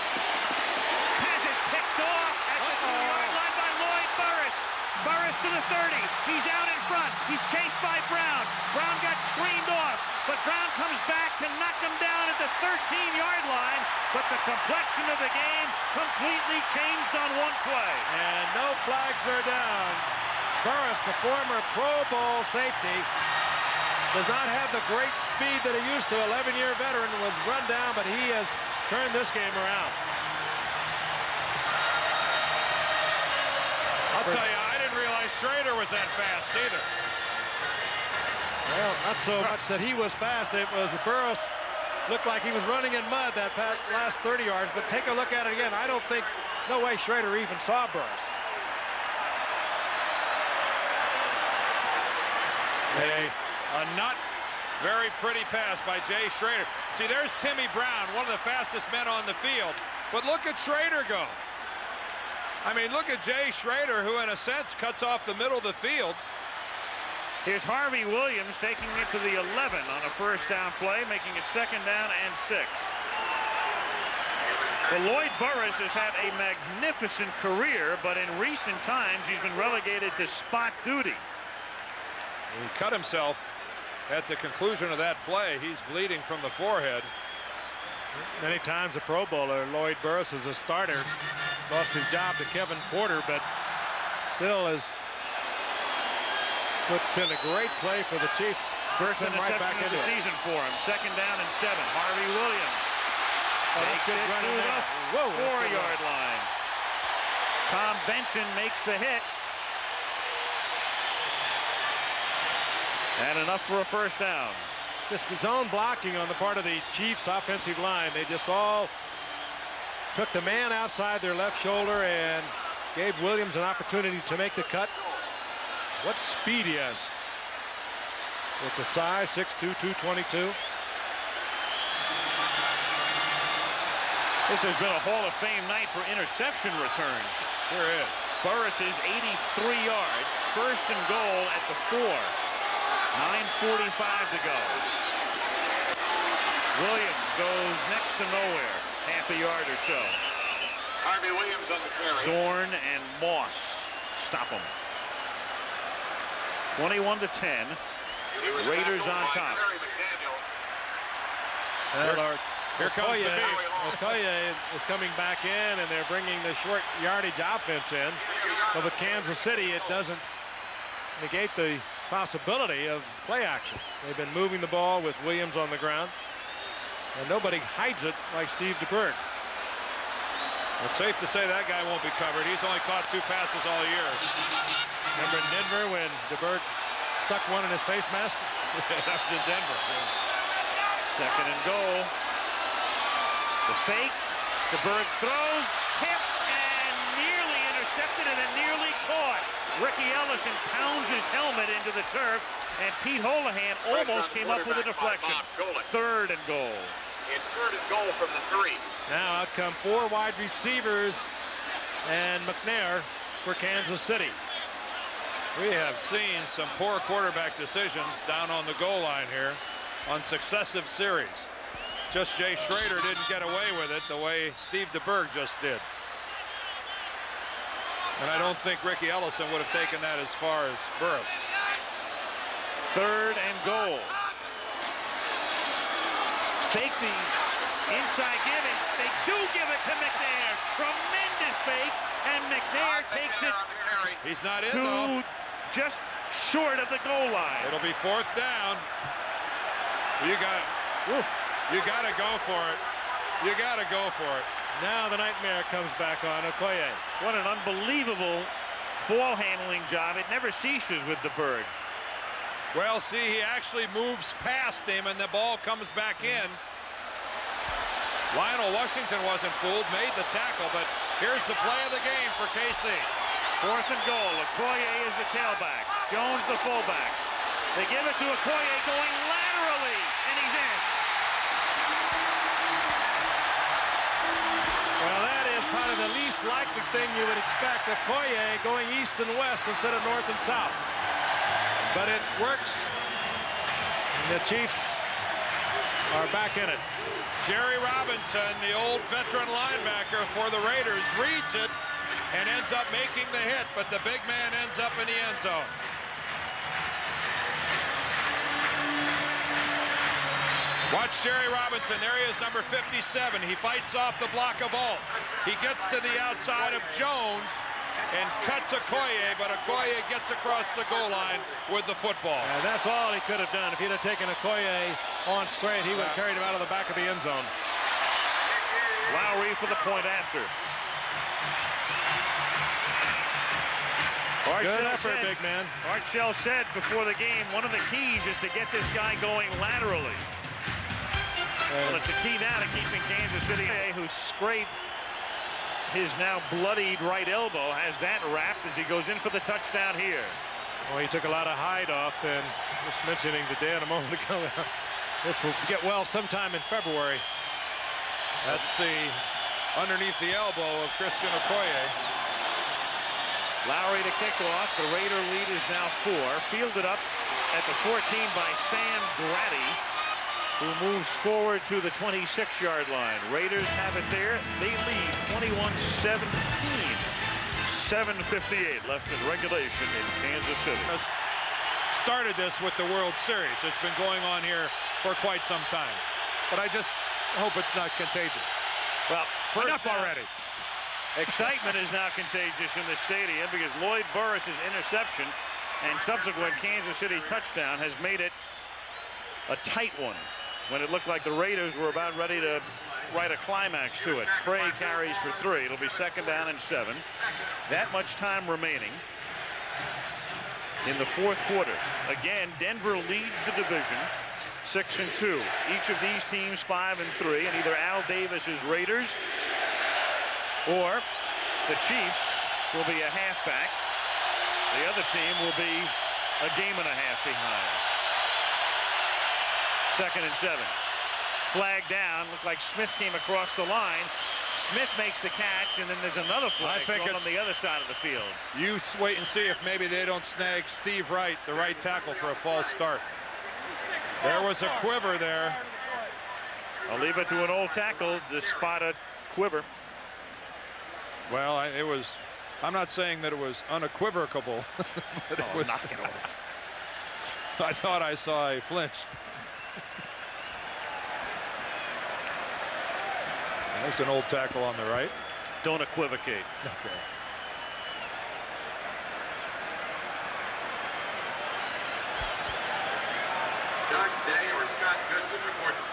I: has it picked off at the 2-yard line by Lloyd Burris. Burris to the 30. He's out in front. He's chased by Brown. Brown got screened off, but Brown comes back to knock him down at the 13-yard line. But the complexion of the game completely changed on one play.
B: And no flags are down. Burris, the former Pro Bowl safety, does not have the great speed that he used to. 11-year veteran was run down, but he has turned this game around.
E: I'll tell you, I didn't realize Schrader was that fast either.
B: Well, not so much that he was fast. It was Burris looked like he was running in mud that last 30 yards. But take a look at it again. I don't think, no way Schrader even saw Burris.
E: A not very pretty pass by Jay Schrader. See, there's Timmy Brown, one of the fastest men on the field. But look at Schrader go. I mean, look at Jay Schrader, who in a sense cuts off the middle of the field.
I: Here's Harvey Williams taking it to the 11 on a 1st down play, making it 2nd down and 6. Well, Lloyd Burris has had a magnificent career, but in recent times he's been relegated to spot duty.
E: He cut himself at the conclusion of that play. He's bleeding from the forehead.
B: Many times a Pro Bowler, Lloyd Burris as a starter, lost his job to Kevin Porter, but still has Puts in a great play for the Chiefs.
I: First
B: Send
I: interception
B: right back
I: of
B: into
I: the
B: it.
I: season for him. 2nd down and 7. Harvey Williams
B: Oh, that's
I: takes
B: good
I: it
B: running
I: to the
B: there. Whoa, that's good
I: 4-yard line. Tom Benson makes the hit. And enough for a first down.
B: Just zone blocking on the part of the Chiefs offensive line. They just all took the man outside their left shoulder and gave Williams an opportunity to make the cut. What speed he has. With the size, 6'2", 222.
I: This has been a Hall of Fame night for interception returns.
B: Sure is.
I: Burris's 83 yards. 1st and goal at the 4. 9:45 to go. Williams goes next to nowhere. Half a yard or so.
G: Harvey Williams on the carry.
I: Dorn and Moss stop him. 21-10. Raiders on top.
B: Here comes the beef. Okoye is coming back in, and they're bringing the short yardage offense in. But with Kansas City, it doesn't negate the possibility of play action. They've been moving the ball with Williams on the ground, and nobody hides it like Steve DeBerg.
E: It's safe to say that guy won't be covered. He's only caught 2 passes all year.
B: Remember in Denver when DeBerg stuck one in his face mask?
E: That was in Denver.
I: 2nd and goal. The fake. DeBerg throws, tipped, and nearly intercepted, and then nearly caught. Ricky Ellison pounds his helmet into the turf, and Pete Holohan almost came up with a deflection. 3rd and goal.
G: It's 3rd and goal from the 3.
B: Now out come 4 wide receivers and McNair for Kansas City.
E: We have seen some poor quarterback decisions down on the goal line here on successive series. Just Jay Schrader didn't get away with it the way Steve DeBerg just did. And I don't think Ricky Ellison would have taken that as far as Burris.
I: 3rd and goal. Take the inside give, and they do give it to McNair. Tremendous fake, and McNair takes it
E: He's not in,
I: to
E: though.
I: just short of the goal line.
E: It'll be 4th down. You got to go for it. You got to go for it.
B: Now the nightmare comes back on Okoye.
I: What an unbelievable ball handling job. It never ceases with DeBerg.
E: Well, see, he actually moves past him, and the ball comes back in. Lionel Washington wasn't fooled, made the tackle, but here's the play of the game for KC.
I: 4th and goal. Okoye is the tailback. Jones the fullback. They give it to Okoye going laterally, and he's in.
B: Well, that is probably the least likely thing you would expect. Okoye going east and west instead of north and south. But it works. And the Chiefs are back in it.
E: Jerry Robinson, the old veteran linebacker for the Raiders, reads it and ends up making the hit, but the big man ends up in the end zone. Watch Jerry Robinson. There he is, number 57. He fights off the block of Alt. He gets to the outside of Jones and cuts Okoye, but Okoye gets across the goal line with the football.
B: And that's all he could have done. If he'd have taken Okoye on straight, he would have carried him out of the back of the end zone.
I: Lowry for the point after.
B: Good effort, big man.
I: Art Shell said before the game, one of the keys is to get this guy going laterally. Well, it's a key now to keeping Kansas City, who scraped his now bloodied right elbow, has that wrapped as he goes in for the touchdown here.
B: Well, he took a lot of hide off, and just mentioning to Dan a moment ago, this will get well sometime in February.
E: That's the underneath the elbow of Christian Okoye.
I: Lowry to kick off. The Raider lead is now 4. Fielded up at the 14 by Sam Grady, who moves forward to the 26-yard line. Raiders have it there. They lead 21-17. 7:58 left in regulation in Kansas City.
E: Started this with the World Series. It's been going on here for quite some time. But I just hope it's not contagious.
I: Well,
B: Enough already.
I: Excitement is now contagious in the stadium because Lloyd Burris' interception and subsequent Kansas City touchdown has made it a tight one when it looked like the Raiders were about ready to write a climax to it. Craig carries for 3. It'll be 2nd down and 7. That much time remaining in the 4th quarter. Again, Denver leads the division 6-2. Each of these teams 5-3, and either Al Davis's Raiders or the Chiefs will be a halfback. The other team will be a game and a half behind. 2nd and 7. Flag down. Looked like Smith came across the line. Smith makes the catch, and then there's another flag thrown on the other side of the field.
E: You wait and see if maybe they don't snag Steve Wright, the right tackle, for a false start. There was a quiver there.
I: I'll leave it to an old tackle to spot a quiver.
E: Well, it was. I'm not saying that it was unequivocal, but it was.
I: Knock it off.
E: I thought I saw a flinch. There's an old tackle on the right.
I: Don't equivocate.
E: Okay.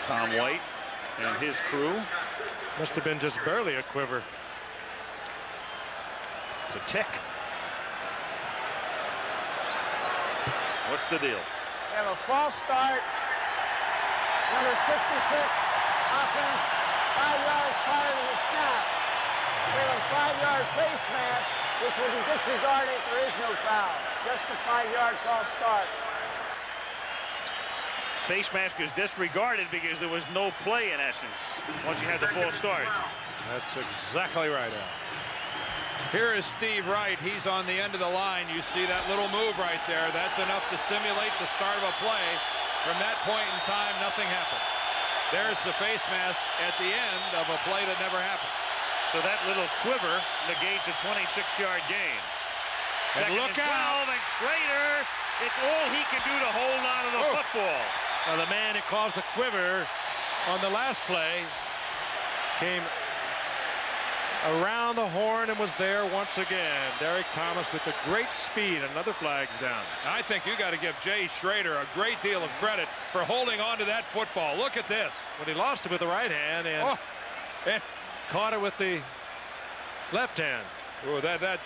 I: Tom White and his crew.
B: Must have been just barely a quiver.
I: It's a tick. What's the deal?
F: We have a false start. Number 66, offense, 5 yards prior to the snap. We have a 5-yard face mask, which will be disregarded if there is no foul. Just a 5-yard false start.
I: Face mask is disregarded because there was no play in essence once you had the false start.
E: That's exactly right, Al. Here is Steve Wright. He's on the end of the line. You see that little move right there. That's enough to simulate the start of a play. From that point in time, nothing happened. There's the face mask at the end of a play that never happened.
I: So that little quiver negates a 26-yard gain.
E: And look out!
I: And Schrader, it's all he can do to hold on to the football.
B: Now the man who caused the quiver on the last play came around the horn and was there once again. Derek Thomas with the great speed. Another flag's down.
E: I think you got to give Jay Schrader a great deal of credit for holding on to that football. Look at this.
B: When he lost it with the right hand and caught it with the left hand.
E: Oh, that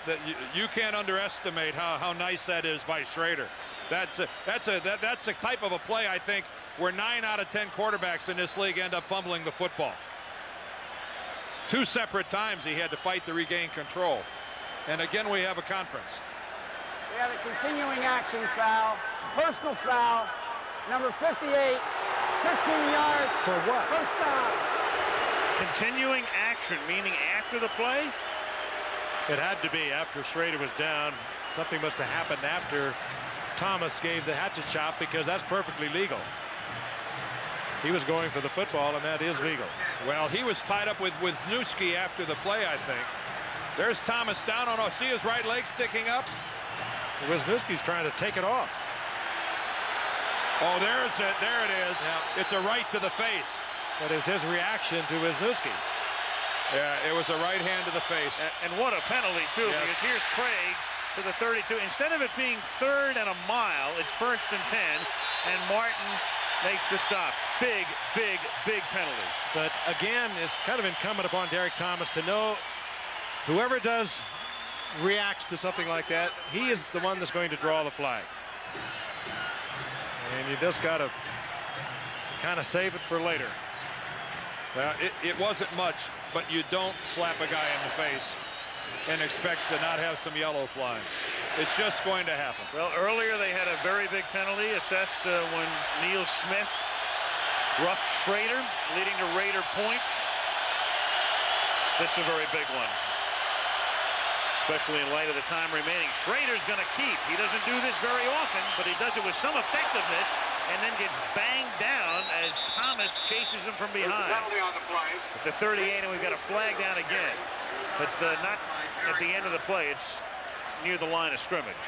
E: you can't underestimate how nice that is by Schrader. That's a type of a play, I think, where 9 out of 10 quarterbacks in this league end up fumbling the football. 2 separate times he had to fight to regain control. And again, we have a conference.
F: We have a continuing action foul, personal foul, number 58, 15 yards.
B: For what?
F: First down.
I: Continuing action, meaning after the play?
B: It had to be after Schrader was down. Something must have happened after Thomas gave the hatchet chop, because that's perfectly legal. He was going for the football, and that is legal.
E: Well, he was tied up with Wisniewski after the play, I think. There's Thomas down. Oh, no, see his right leg sticking up?
B: Wisniewski's trying to take it off.
E: Oh, there's it. There it is.
B: Yeah.
E: It's a right to the face.
B: That is his reaction to Wisniewski.
E: Yeah, it was a right hand to the face.
I: And what a penalty, too,
E: Yes.
I: because here's Craig to the 32. Instead of it being 3rd and a mile, it's 1st and 10, and Martin makes the stop. Big, big, big penalty.
B: But again, it's kind of incumbent upon Derek Thomas to know whoever reacts to something like that, he is the one that's going to draw the flag. And you just got to kind of save it for later.
E: It wasn't much, but you don't slap a guy in the face and expect to not have some yellow flying. It's just going to happen.
I: Well, earlier they had a very big penalty assessed when Neil Smith roughed Schrader, leading to Raider points. This is a very big one, especially in light of the time remaining. Schrader's going to keep. He doesn't do this very often, but he does it with some effectiveness and then gets banged down as Thomas chases him from behind. At the 38, and we've got a flag down again, but not at the end of the play. It's near the line of scrimmage.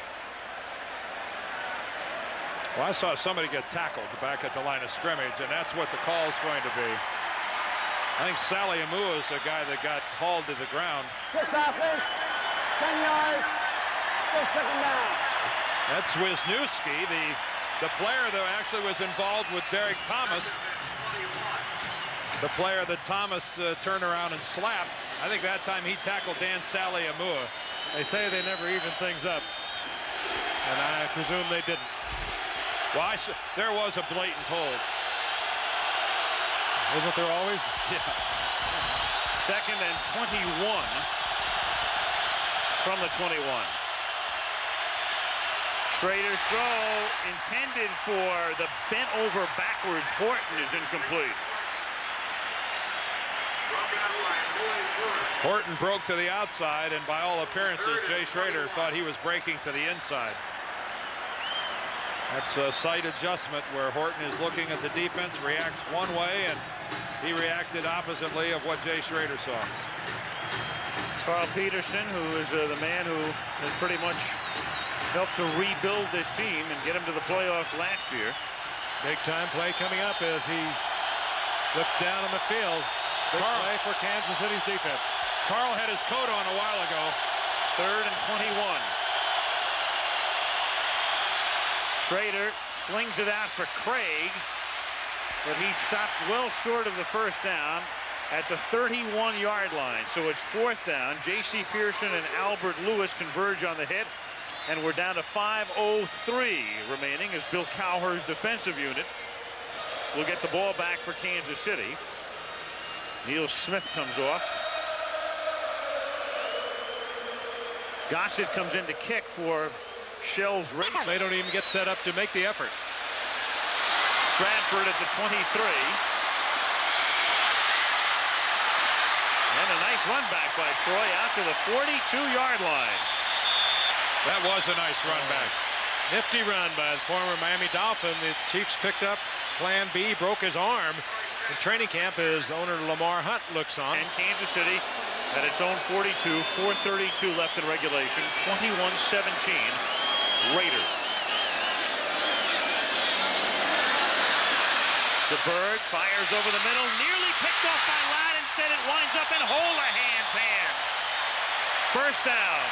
E: Well, I saw somebody get tackled back at the line of scrimmage, and that's what the call is going to be. I think Sally Amua is the guy that got hauled to the ground.
F: 6 offense, 10 yards, still 2nd down.
E: That's Wisniewski, the player that actually was involved with Derek Thomas. The player that Thomas turned around and slapped. I think that time he tackled Dan Saliamua.
H: They say they never even things up, and I presume they didn't.
E: Well, there was a blatant hold.
H: Isn't there always?
E: Yeah.
I: 2nd and 21 from the 21. Schrader's throw intended for the bent over backwards Horton is incomplete.
E: Horton broke to the outside, and by all appearances, Jay Schrader thought he was breaking to the inside. That's a sight adjustment where Horton is looking at the defense, reacts one way, and he reacted oppositely of what Jay Schrader saw.
I: Carl Peterson, who is the man who has pretty much helped to rebuild this team and get him to the playoffs last year.
B: Big time play coming up as he looks down on the field. Big play for Kansas City's defense.
E: Carl had his coat on a while ago.
I: 3rd and 21. Schrader slings it out for Craig, but he stopped well short of the first down at the 31-yard line. So it's 4th down. J.C. Pearson and Albert Lewis converge on the hit, and we're down to 5:03 remaining as Bill Cowher's defensive unit will get the ball back for Kansas City. Neil Smith comes off. Gossett comes in to kick for Shell's Raiders.
B: They don't even get set up to make the effort.
I: Stratford at the 23. And a nice run back by Troy out to the 42-yard line.
E: That was a nice run back.
B: Nifty run by the former Miami Dolphin. The Chiefs picked up plan B, broke his arm in training camp as owner Lamar Hunt looks on.
I: And Kansas City at its own 42, 4:32 left in regulation, 21-17 Raiders. DeBerg fires over the middle, nearly picked off by Ladd. Instead it winds up in Holohan's hands. First down.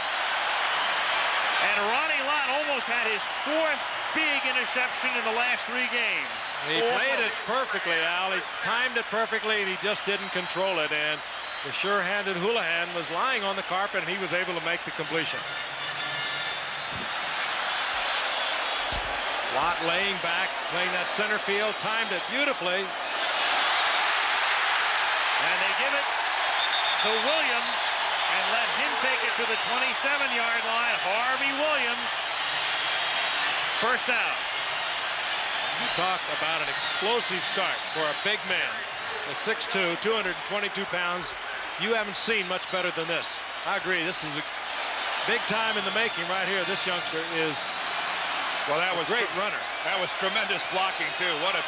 I: And Ronnie Lott almost had his 4th big interception in the last 3 games.
B: He played it perfectly, Al. He timed it perfectly, and he just didn't control it. And the sure-handed Houlihan was lying on the carpet, and he was able to make the completion. Lott laying back, playing that center field, timed it beautifully.
I: And they give it to Williams and let him take it to the 27-yard line. Harvey Williams, first down.
B: You talk about an explosive start for a big man. At 6'2", 222 pounds, you haven't seen much better than this. I agree. This is a big time in the making right here. This youngster is, well, that was a great runner.
E: That was tremendous blocking, too. What a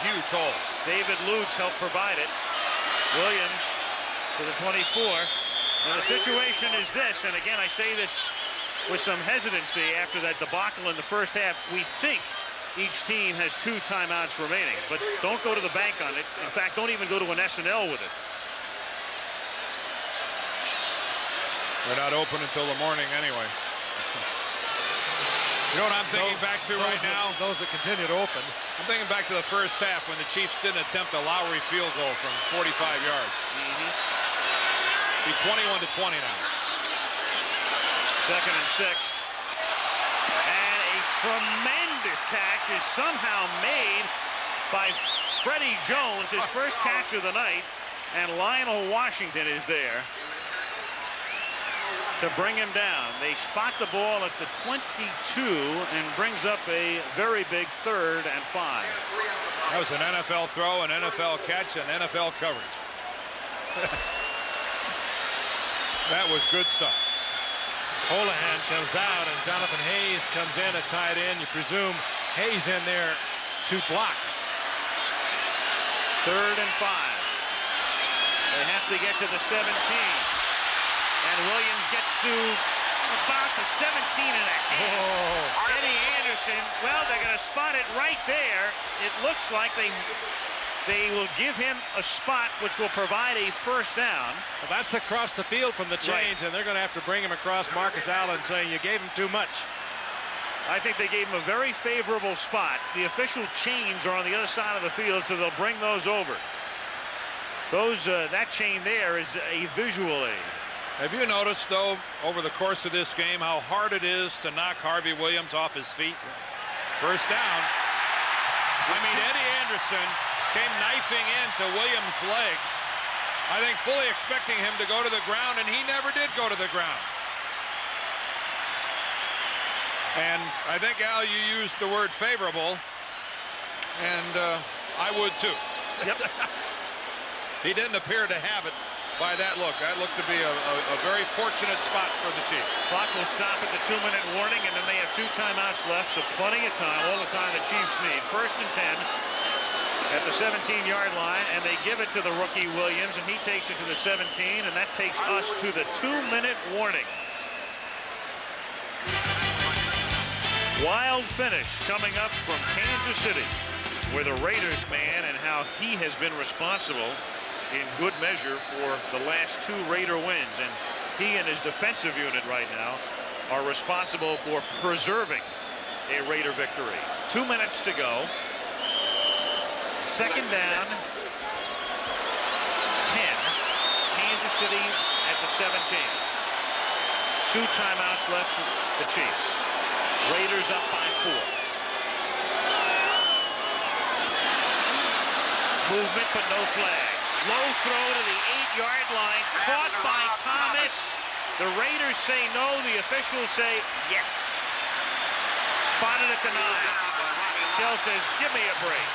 E: huge hole.
I: David Lutz helped provide it. Williams to the 24. And the situation is this, and again, I say this with some hesitancy after that debacle in the first half. We think each team has 2 timeouts remaining, but don't go to the bank on it. In fact, don't even go to an SNL with it.
E: They're not open until the morning anyway. You know what I'm thinking back to right now?
B: Those that continue to open.
E: I'm thinking back to the first half when the Chiefs didn't attempt a Lowry field goal from 45 yards. He's 21-20 now.
I: 2nd and 6. And a tremendous catch is somehow made by Freddie Jones, his first catch of the night, and Lionel Washington is there to bring him down. They spot the ball at the 22 and brings up a very big 3rd and 5.
E: That was an NFL throw, an NFL catch, and NFL coverage. That was good stuff.
B: Houlihan comes out, and Jonathan Hayes comes in at tight end. You presume Hayes in there to block.
I: 3rd and 5. They have to get to the 17. And Williams gets to about the 17 and a half. Eddie Anderson, well, they're going to spot it right there. It looks like they will give him a spot which will provide a first down.
B: Well, that's across the field from the change, and they're going to have to bring him across Marcus Allen, saying you gave him too much.
I: I think they gave him a very favorable spot. The official chains are on the other side of the field, so they'll bring those over. That chain there is a visual aid.
E: Have you noticed, though, over the course of this game, how hard it is to knock Harvey Williams off his feet? First down. I mean, Eddie Anderson came knifing into Williams' legs, I think fully expecting him to go to the ground, and he never did go to the ground. And I think, Al, you used the word favorable, and I would too.
I: Yep.
E: He didn't appear to have it by that look. That looked to be a very fortunate spot for the Chiefs.
I: Clock will stop at the 2-minute warning, and then they have 2 timeouts left, so plenty of time, all the time the Chiefs need. 1st and 10 at the 17-yard line, and they give it to the rookie Williams, and he takes it to the 17, and that takes us to the 2-minute warning. Wild finish coming up from Kansas City, where the Raiders man and how he has been responsible in good measure for the last 2 Raider wins, and he and his defensive unit right now are responsible for preserving a Raider victory. 2 minutes to go. 2nd down, 10. Kansas City at the 17. 2 timeouts left for the Chiefs. Raiders up by 4. Movement, but no flag. Low throw to the 8-yard line, caught by Thomas. The Raiders say no, the officials say yes. Spotted at the 9. Shell says, give me a break.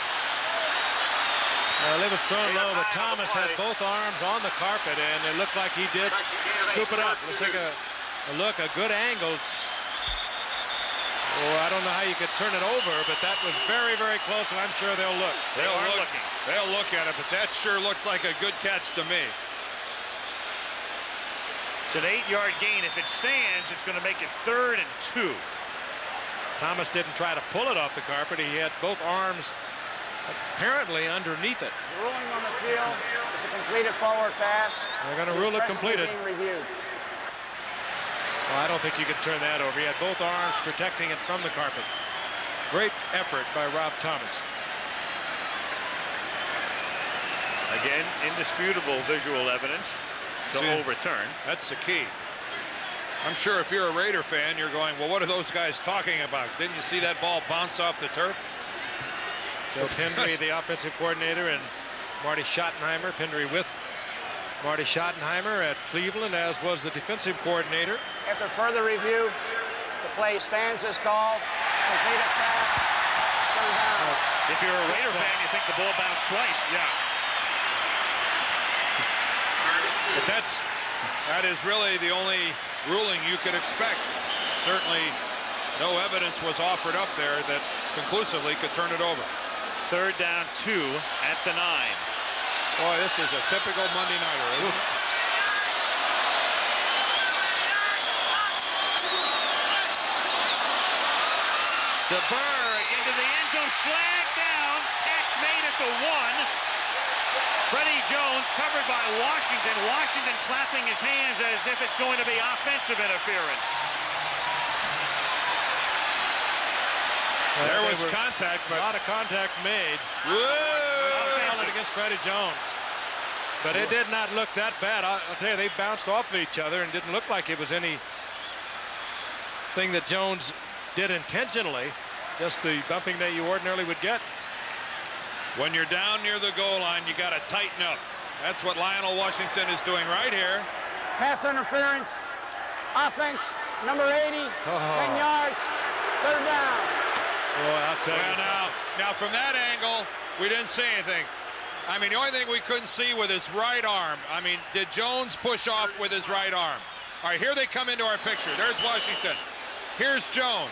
B: Well, it was thrown low, but Thomas had both arms on the carpet, and it looked like he did scoop it up. Let's take a look, a good angle. Oh, I don't know how you could turn it over, but that was very, very close, and I'm sure they'll look.
I: They are looking.
E: They'll look at it, but that sure looked like a good catch to me.
I: It's an 8-yard gain. If it stands, it's going to make it 3rd and 2.
B: Thomas didn't try to pull it off the carpet. He had both arms apparently underneath it.
F: Ruling on the field is a completed forward pass.
B: They're going to rule it completed.
F: Being reviewed.
B: Well, I don't think you could turn that over. He had both arms protecting it from the carpet. Great effort by Rob Thomas.
I: Again, indisputable visual evidence to overturn.
E: That's the key. I'm sure if you're a Raider fan, you're going, well, what are those guys talking about? Didn't you see that ball bounce off the turf?
B: Joe Pendry, the offensive coordinator, and Marty Schottenheimer. Pendry with Marty Schottenheimer at Cleveland, as was the defensive coordinator.
F: After further review, the play stands as called. Completed pass. 3rd down.
I: If you're a Raider fan, you think the ball bounced twice.
E: Yeah. But that is really the only ruling you could expect. Certainly no evidence was offered up there that conclusively could turn it over.
I: 3rd down, 2 at the 9.
E: Boy, this is a typical Monday nighter, isn't it?
I: DeBerg into the end zone, flag down, catch made at the 1. Freddie Jones covered by Washington. Washington clapping his hands as if it's going to be offensive interference.
B: There was contact, but a lot of contact made.
E: Whoa!
B: Against Freddie Jones. But it did not look that bad. I'll tell you, they bounced off of each other and didn't look like it was anything that Jones did intentionally. Just the bumping that you ordinarily would get.
E: When you're down near the goal line, you got to tighten up. That's what Lionel Washington is doing right here.
F: Pass interference. Offense, number 80. 10 yards. 3rd down.
B: Boy, I'll tell you
E: now from that angle, we didn't see anything. I mean, the only thing we couldn't see with his right arm. I mean, did Jones push off with his right arm? All right, here they come into our picture. There's Washington. Here's Jones.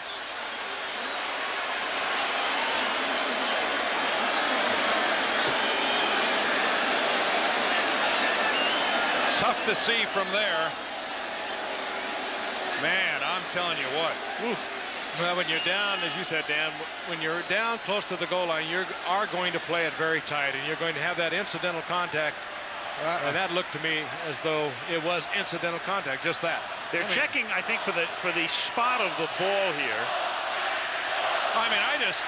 E: Tough to see from there. Man, I'm telling you what.
B: Oof. Well, when you're down, as you said, Dan, when you're down close to the goal line, you are going to play it very tight, and you're going to have that incidental contact. And that looked to me as though it was incidental contact, just that.
I: They're checking, I think, for the spot of the ball here.
E: I mean, I just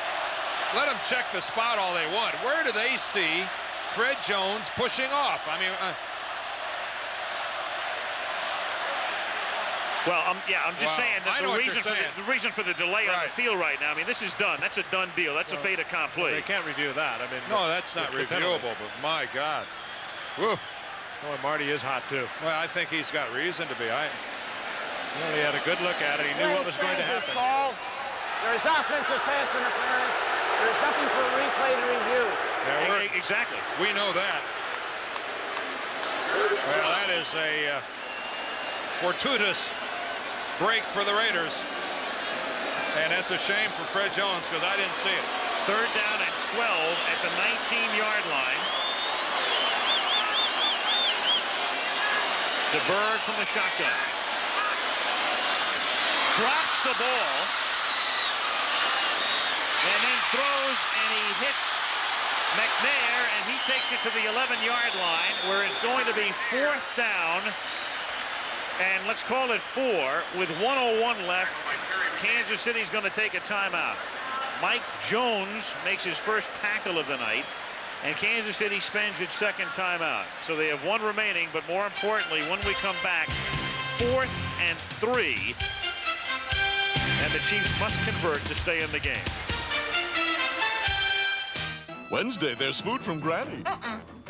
E: let them check the spot all they want. Where do they see Fred Jones pushing off? I mean,
I: well, yeah, I'm just saying that
E: the
I: reason for the delay on the field right now. I mean, this is done. That's a done deal. That's a fait accompli.
H: Well, they can't review that. I mean,
E: no, that's not reviewable. But my God, woo.
H: Boy, Marty is hot too.
E: Well, I think he's got reason to be.
H: Well, he had a good look at it. He knew what was going to happen.
F: Call. There is offensive pass interference. There's nothing for a replay to review.
E: Yeah,
I: exactly.
E: We know that. Well, that is a fortuitous break for the Raiders. And that's a shame for Fred Jones because I didn't see it.
I: 3rd down and 12 at the 19-yard line. DeBerg from the shotgun. Drops the ball. And then throws, and he hits McNair, and he takes it to the 11-yard line, where it's going to be 4th down. And let's call it 4 with 1:01 left. Kansas City's going to take a timeout. Mike Jones makes his first tackle of the night, and Kansas City spends its 2nd timeout. So they have 1 remaining, but more importantly, when we come back, 4th and 3, and the Chiefs must convert to stay in the game.
J: Wednesday, there's food from Granny.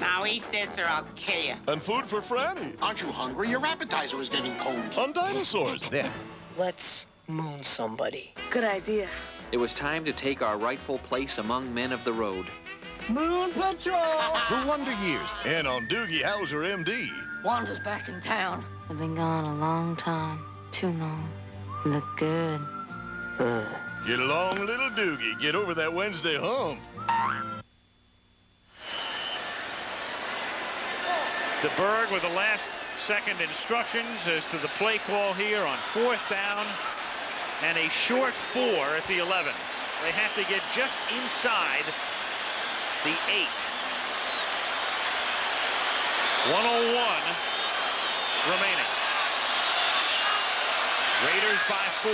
K: Now eat this or I'll kill you.
J: And food for Franny.
K: Aren't you hungry? Your appetizer is getting cold.
J: On dinosaurs.
L: Then, let's moon somebody.
M: Good idea.
N: It was time to take our rightful place among men of the road.
F: Moon Patrol!
J: For wonder years. And on Doogie Howser, MD.
M: Wanda's back in town.
O: I've been gone a long time. Too long. Look good.
J: Get along, little Doogie. Get over that Wednesday hump.
I: DeBerg with the last-second instructions as to the play call here on 4th down and a short 4 at the 11. They have to get just inside the 8. 1:01 remaining. Raiders by 4.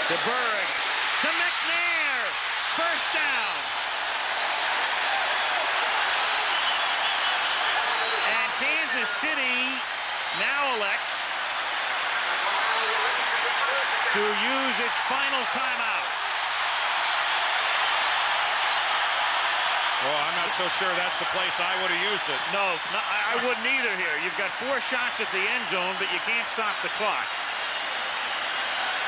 I: DeBerg to McNair. 1st down. Kansas City now elects to use its final timeout.
E: Well, I'm not so sure that's the place I would have used it.
I: No, I wouldn't either here. You've got 4 shots at the end zone, but you can't stop the clock.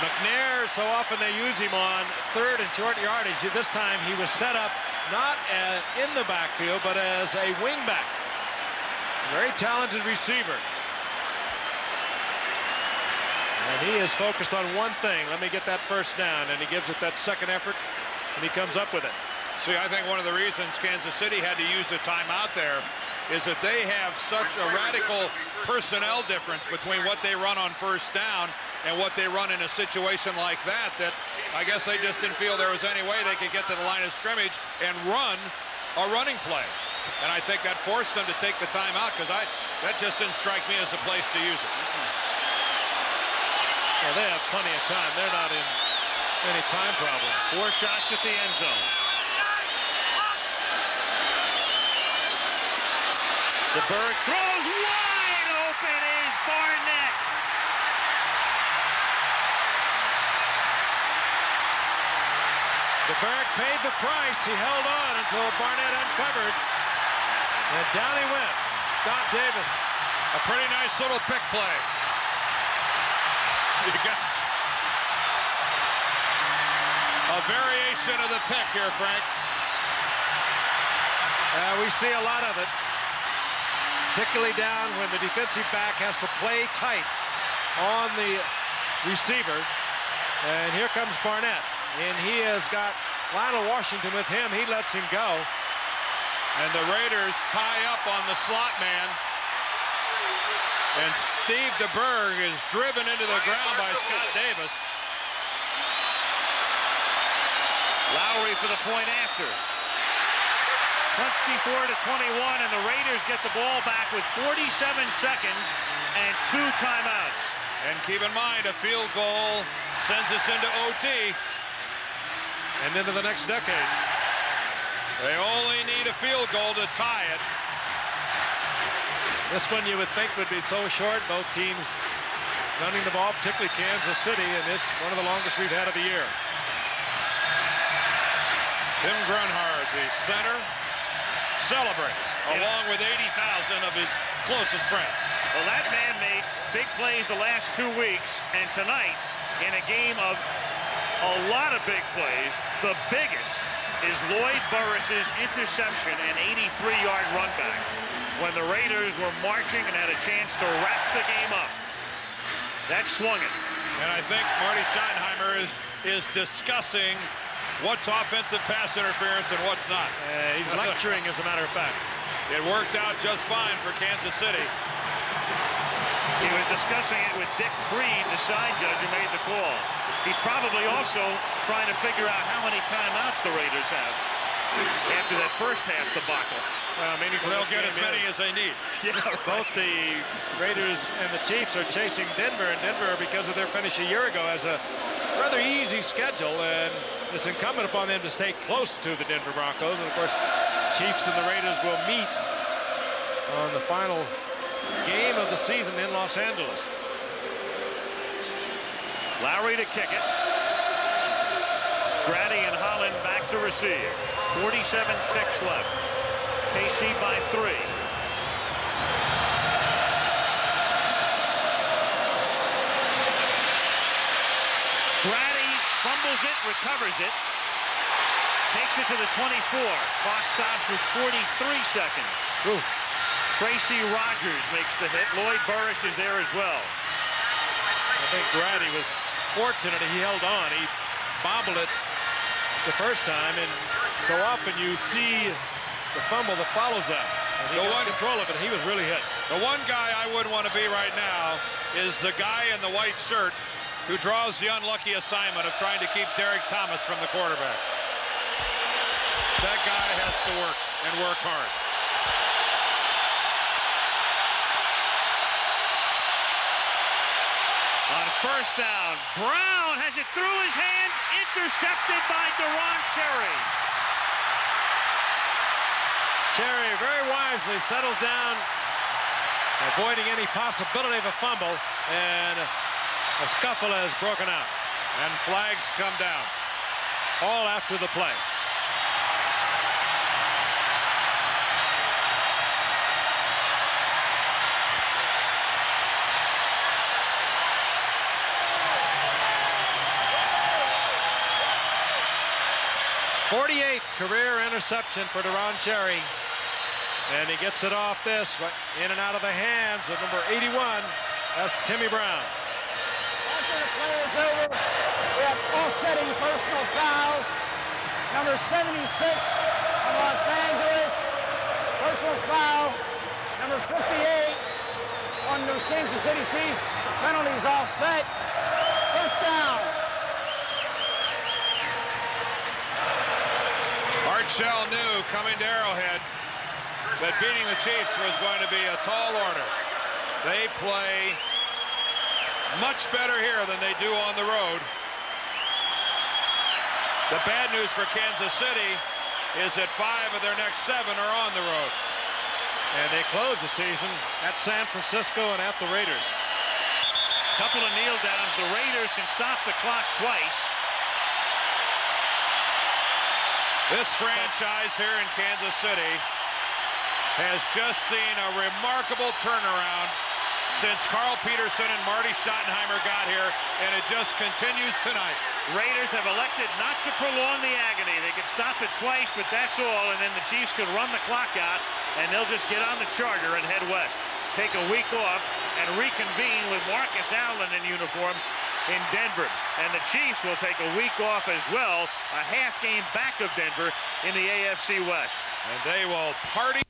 B: McNair, so often they use him on 3rd and short yardage. This time he was set up not in the backfield, but as a wingback. Very talented receiver. And he is focused on one thing. Let me get that 1st down. And he gives it that 2nd effort, and he comes up with it.
E: See, I think one of the reasons Kansas City had to use the timeout there is that they have such a radical personnel difference between what they run on 1st down and what they run in a situation like that, that I guess they just didn't feel there was any way they could get to the line of scrimmage and run a running play. And I think that forced them to take the timeout because that just didn't strike me as a place to use it.
B: Well, they have plenty of time. They're not in any time problem.
I: 4 shots at the end zone. DeBerg throws wide open is Barnett.
B: DeBerg paid the price. He held on until Barnett uncovered. And down he went. Scott Davis.
E: A pretty nice little pick play. You got a variation of the pick here, Frank.
B: We see a lot of it. Particularly down when the defensive back has to play tight on the receiver. And here comes Barnett. And he has got Lionel Washington with him. He lets him go.
E: And the Raiders tie up on the slot man. And Steve DeBerg is driven into the ground by Scott Davis.
I: Lowry for the point after. 24-21, and the Raiders get the ball back with 47 seconds and 2 timeouts.
E: And keep in mind, a field goal sends us into OT.
B: And into the next decade.
E: They only need a field goal to tie it.
B: This one you would think would be so short. Both teams running the ball, particularly Kansas City, and this one of the longest we've had of the year.
E: Tim Grunhard, the center, celebrates along with 80,000 of his closest friends.
I: Well, that man made big plays the last 2 weeks, and tonight, in a game of a lot of big plays, the biggest is Lloyd Burris's interception and 83-yard run back when the Raiders were marching and had a chance to wrap the game up. That swung it.
E: And I think Marty Schottenheimer is discussing what's offensive pass interference and what's not.
B: He's lecturing, as a matter of fact.
E: It worked out just fine for Kansas City.
I: He was discussing it with Dick Creed, the side judge who made the call. He's probably also trying to figure out how many timeouts the Raiders have after that first half debacle.
B: Well,
E: they'll get as many as they need.
I: Yeah, right.
B: Both the Raiders and the Chiefs are chasing Denver, and Denver, because of their finish a year ago, has a rather easy schedule, and it's incumbent upon them to stay close to the Denver Broncos. And of course, Chiefs and the Raiders will meet on the final game of the season in Los Angeles.
I: Lowry to kick it. Grady and Holland back to receive. 47 ticks left. KC by 3. Grady fumbles it, recovers it. Takes it to the 24. Clock stops with 43 seconds.
B: Ooh.
I: Tracy Rogers makes the hit. Lloyd Burris is there as well.
B: I think Grady was fortunate he held on. He bobbled it the first time, and so often you see the fumble that follows that. And he got control of it, and he was really hit.
E: The one guy I wouldn't want to be right now is the guy in the white shirt who draws the unlucky assignment of trying to keep Derek Thomas from the quarterback. That guy has to work, and work hard.
I: On first down, Brown has it through his hands, intercepted by Deron Cherry.
B: Cherry very wisely settles down, avoiding any possibility of a fumble, and a scuffle has broken out.
E: And flags come down.
B: All after the play. '48th career interception for Deron Cherry. And he gets it off this, in and out of the hands of number 81. That's Timmy Brown.
F: After the play is over, we have offsetting personal fouls. Number 76 from Los Angeles, personal foul. Number 58 on the Kansas City Chiefs. The penalty's all set. First down.
E: Art Shell knew coming to Arrowhead that beating the Chiefs was going to be a tall order. They play much better here than they do on the road. The bad news for Kansas City is that 5 of their next 7 are on the road.
B: And they close the season at San Francisco and at the Raiders.
I: Couple of kneel downs. The Raiders can stop the clock twice.
E: This franchise here in Kansas City has just seen a remarkable turnaround since Carl Peterson and Marty Schottenheimer got here, and it just continues tonight.
I: Raiders have elected not to prolong the agony. They could stop it twice, but that's all, and then the Chiefs could run the clock out, and they'll just get on the charter and head west. Take a week off and reconvene with Marcus Allen in uniform in Denver. And the Chiefs will take a week off as well, a half game back of Denver in the AFC West.
E: And they will party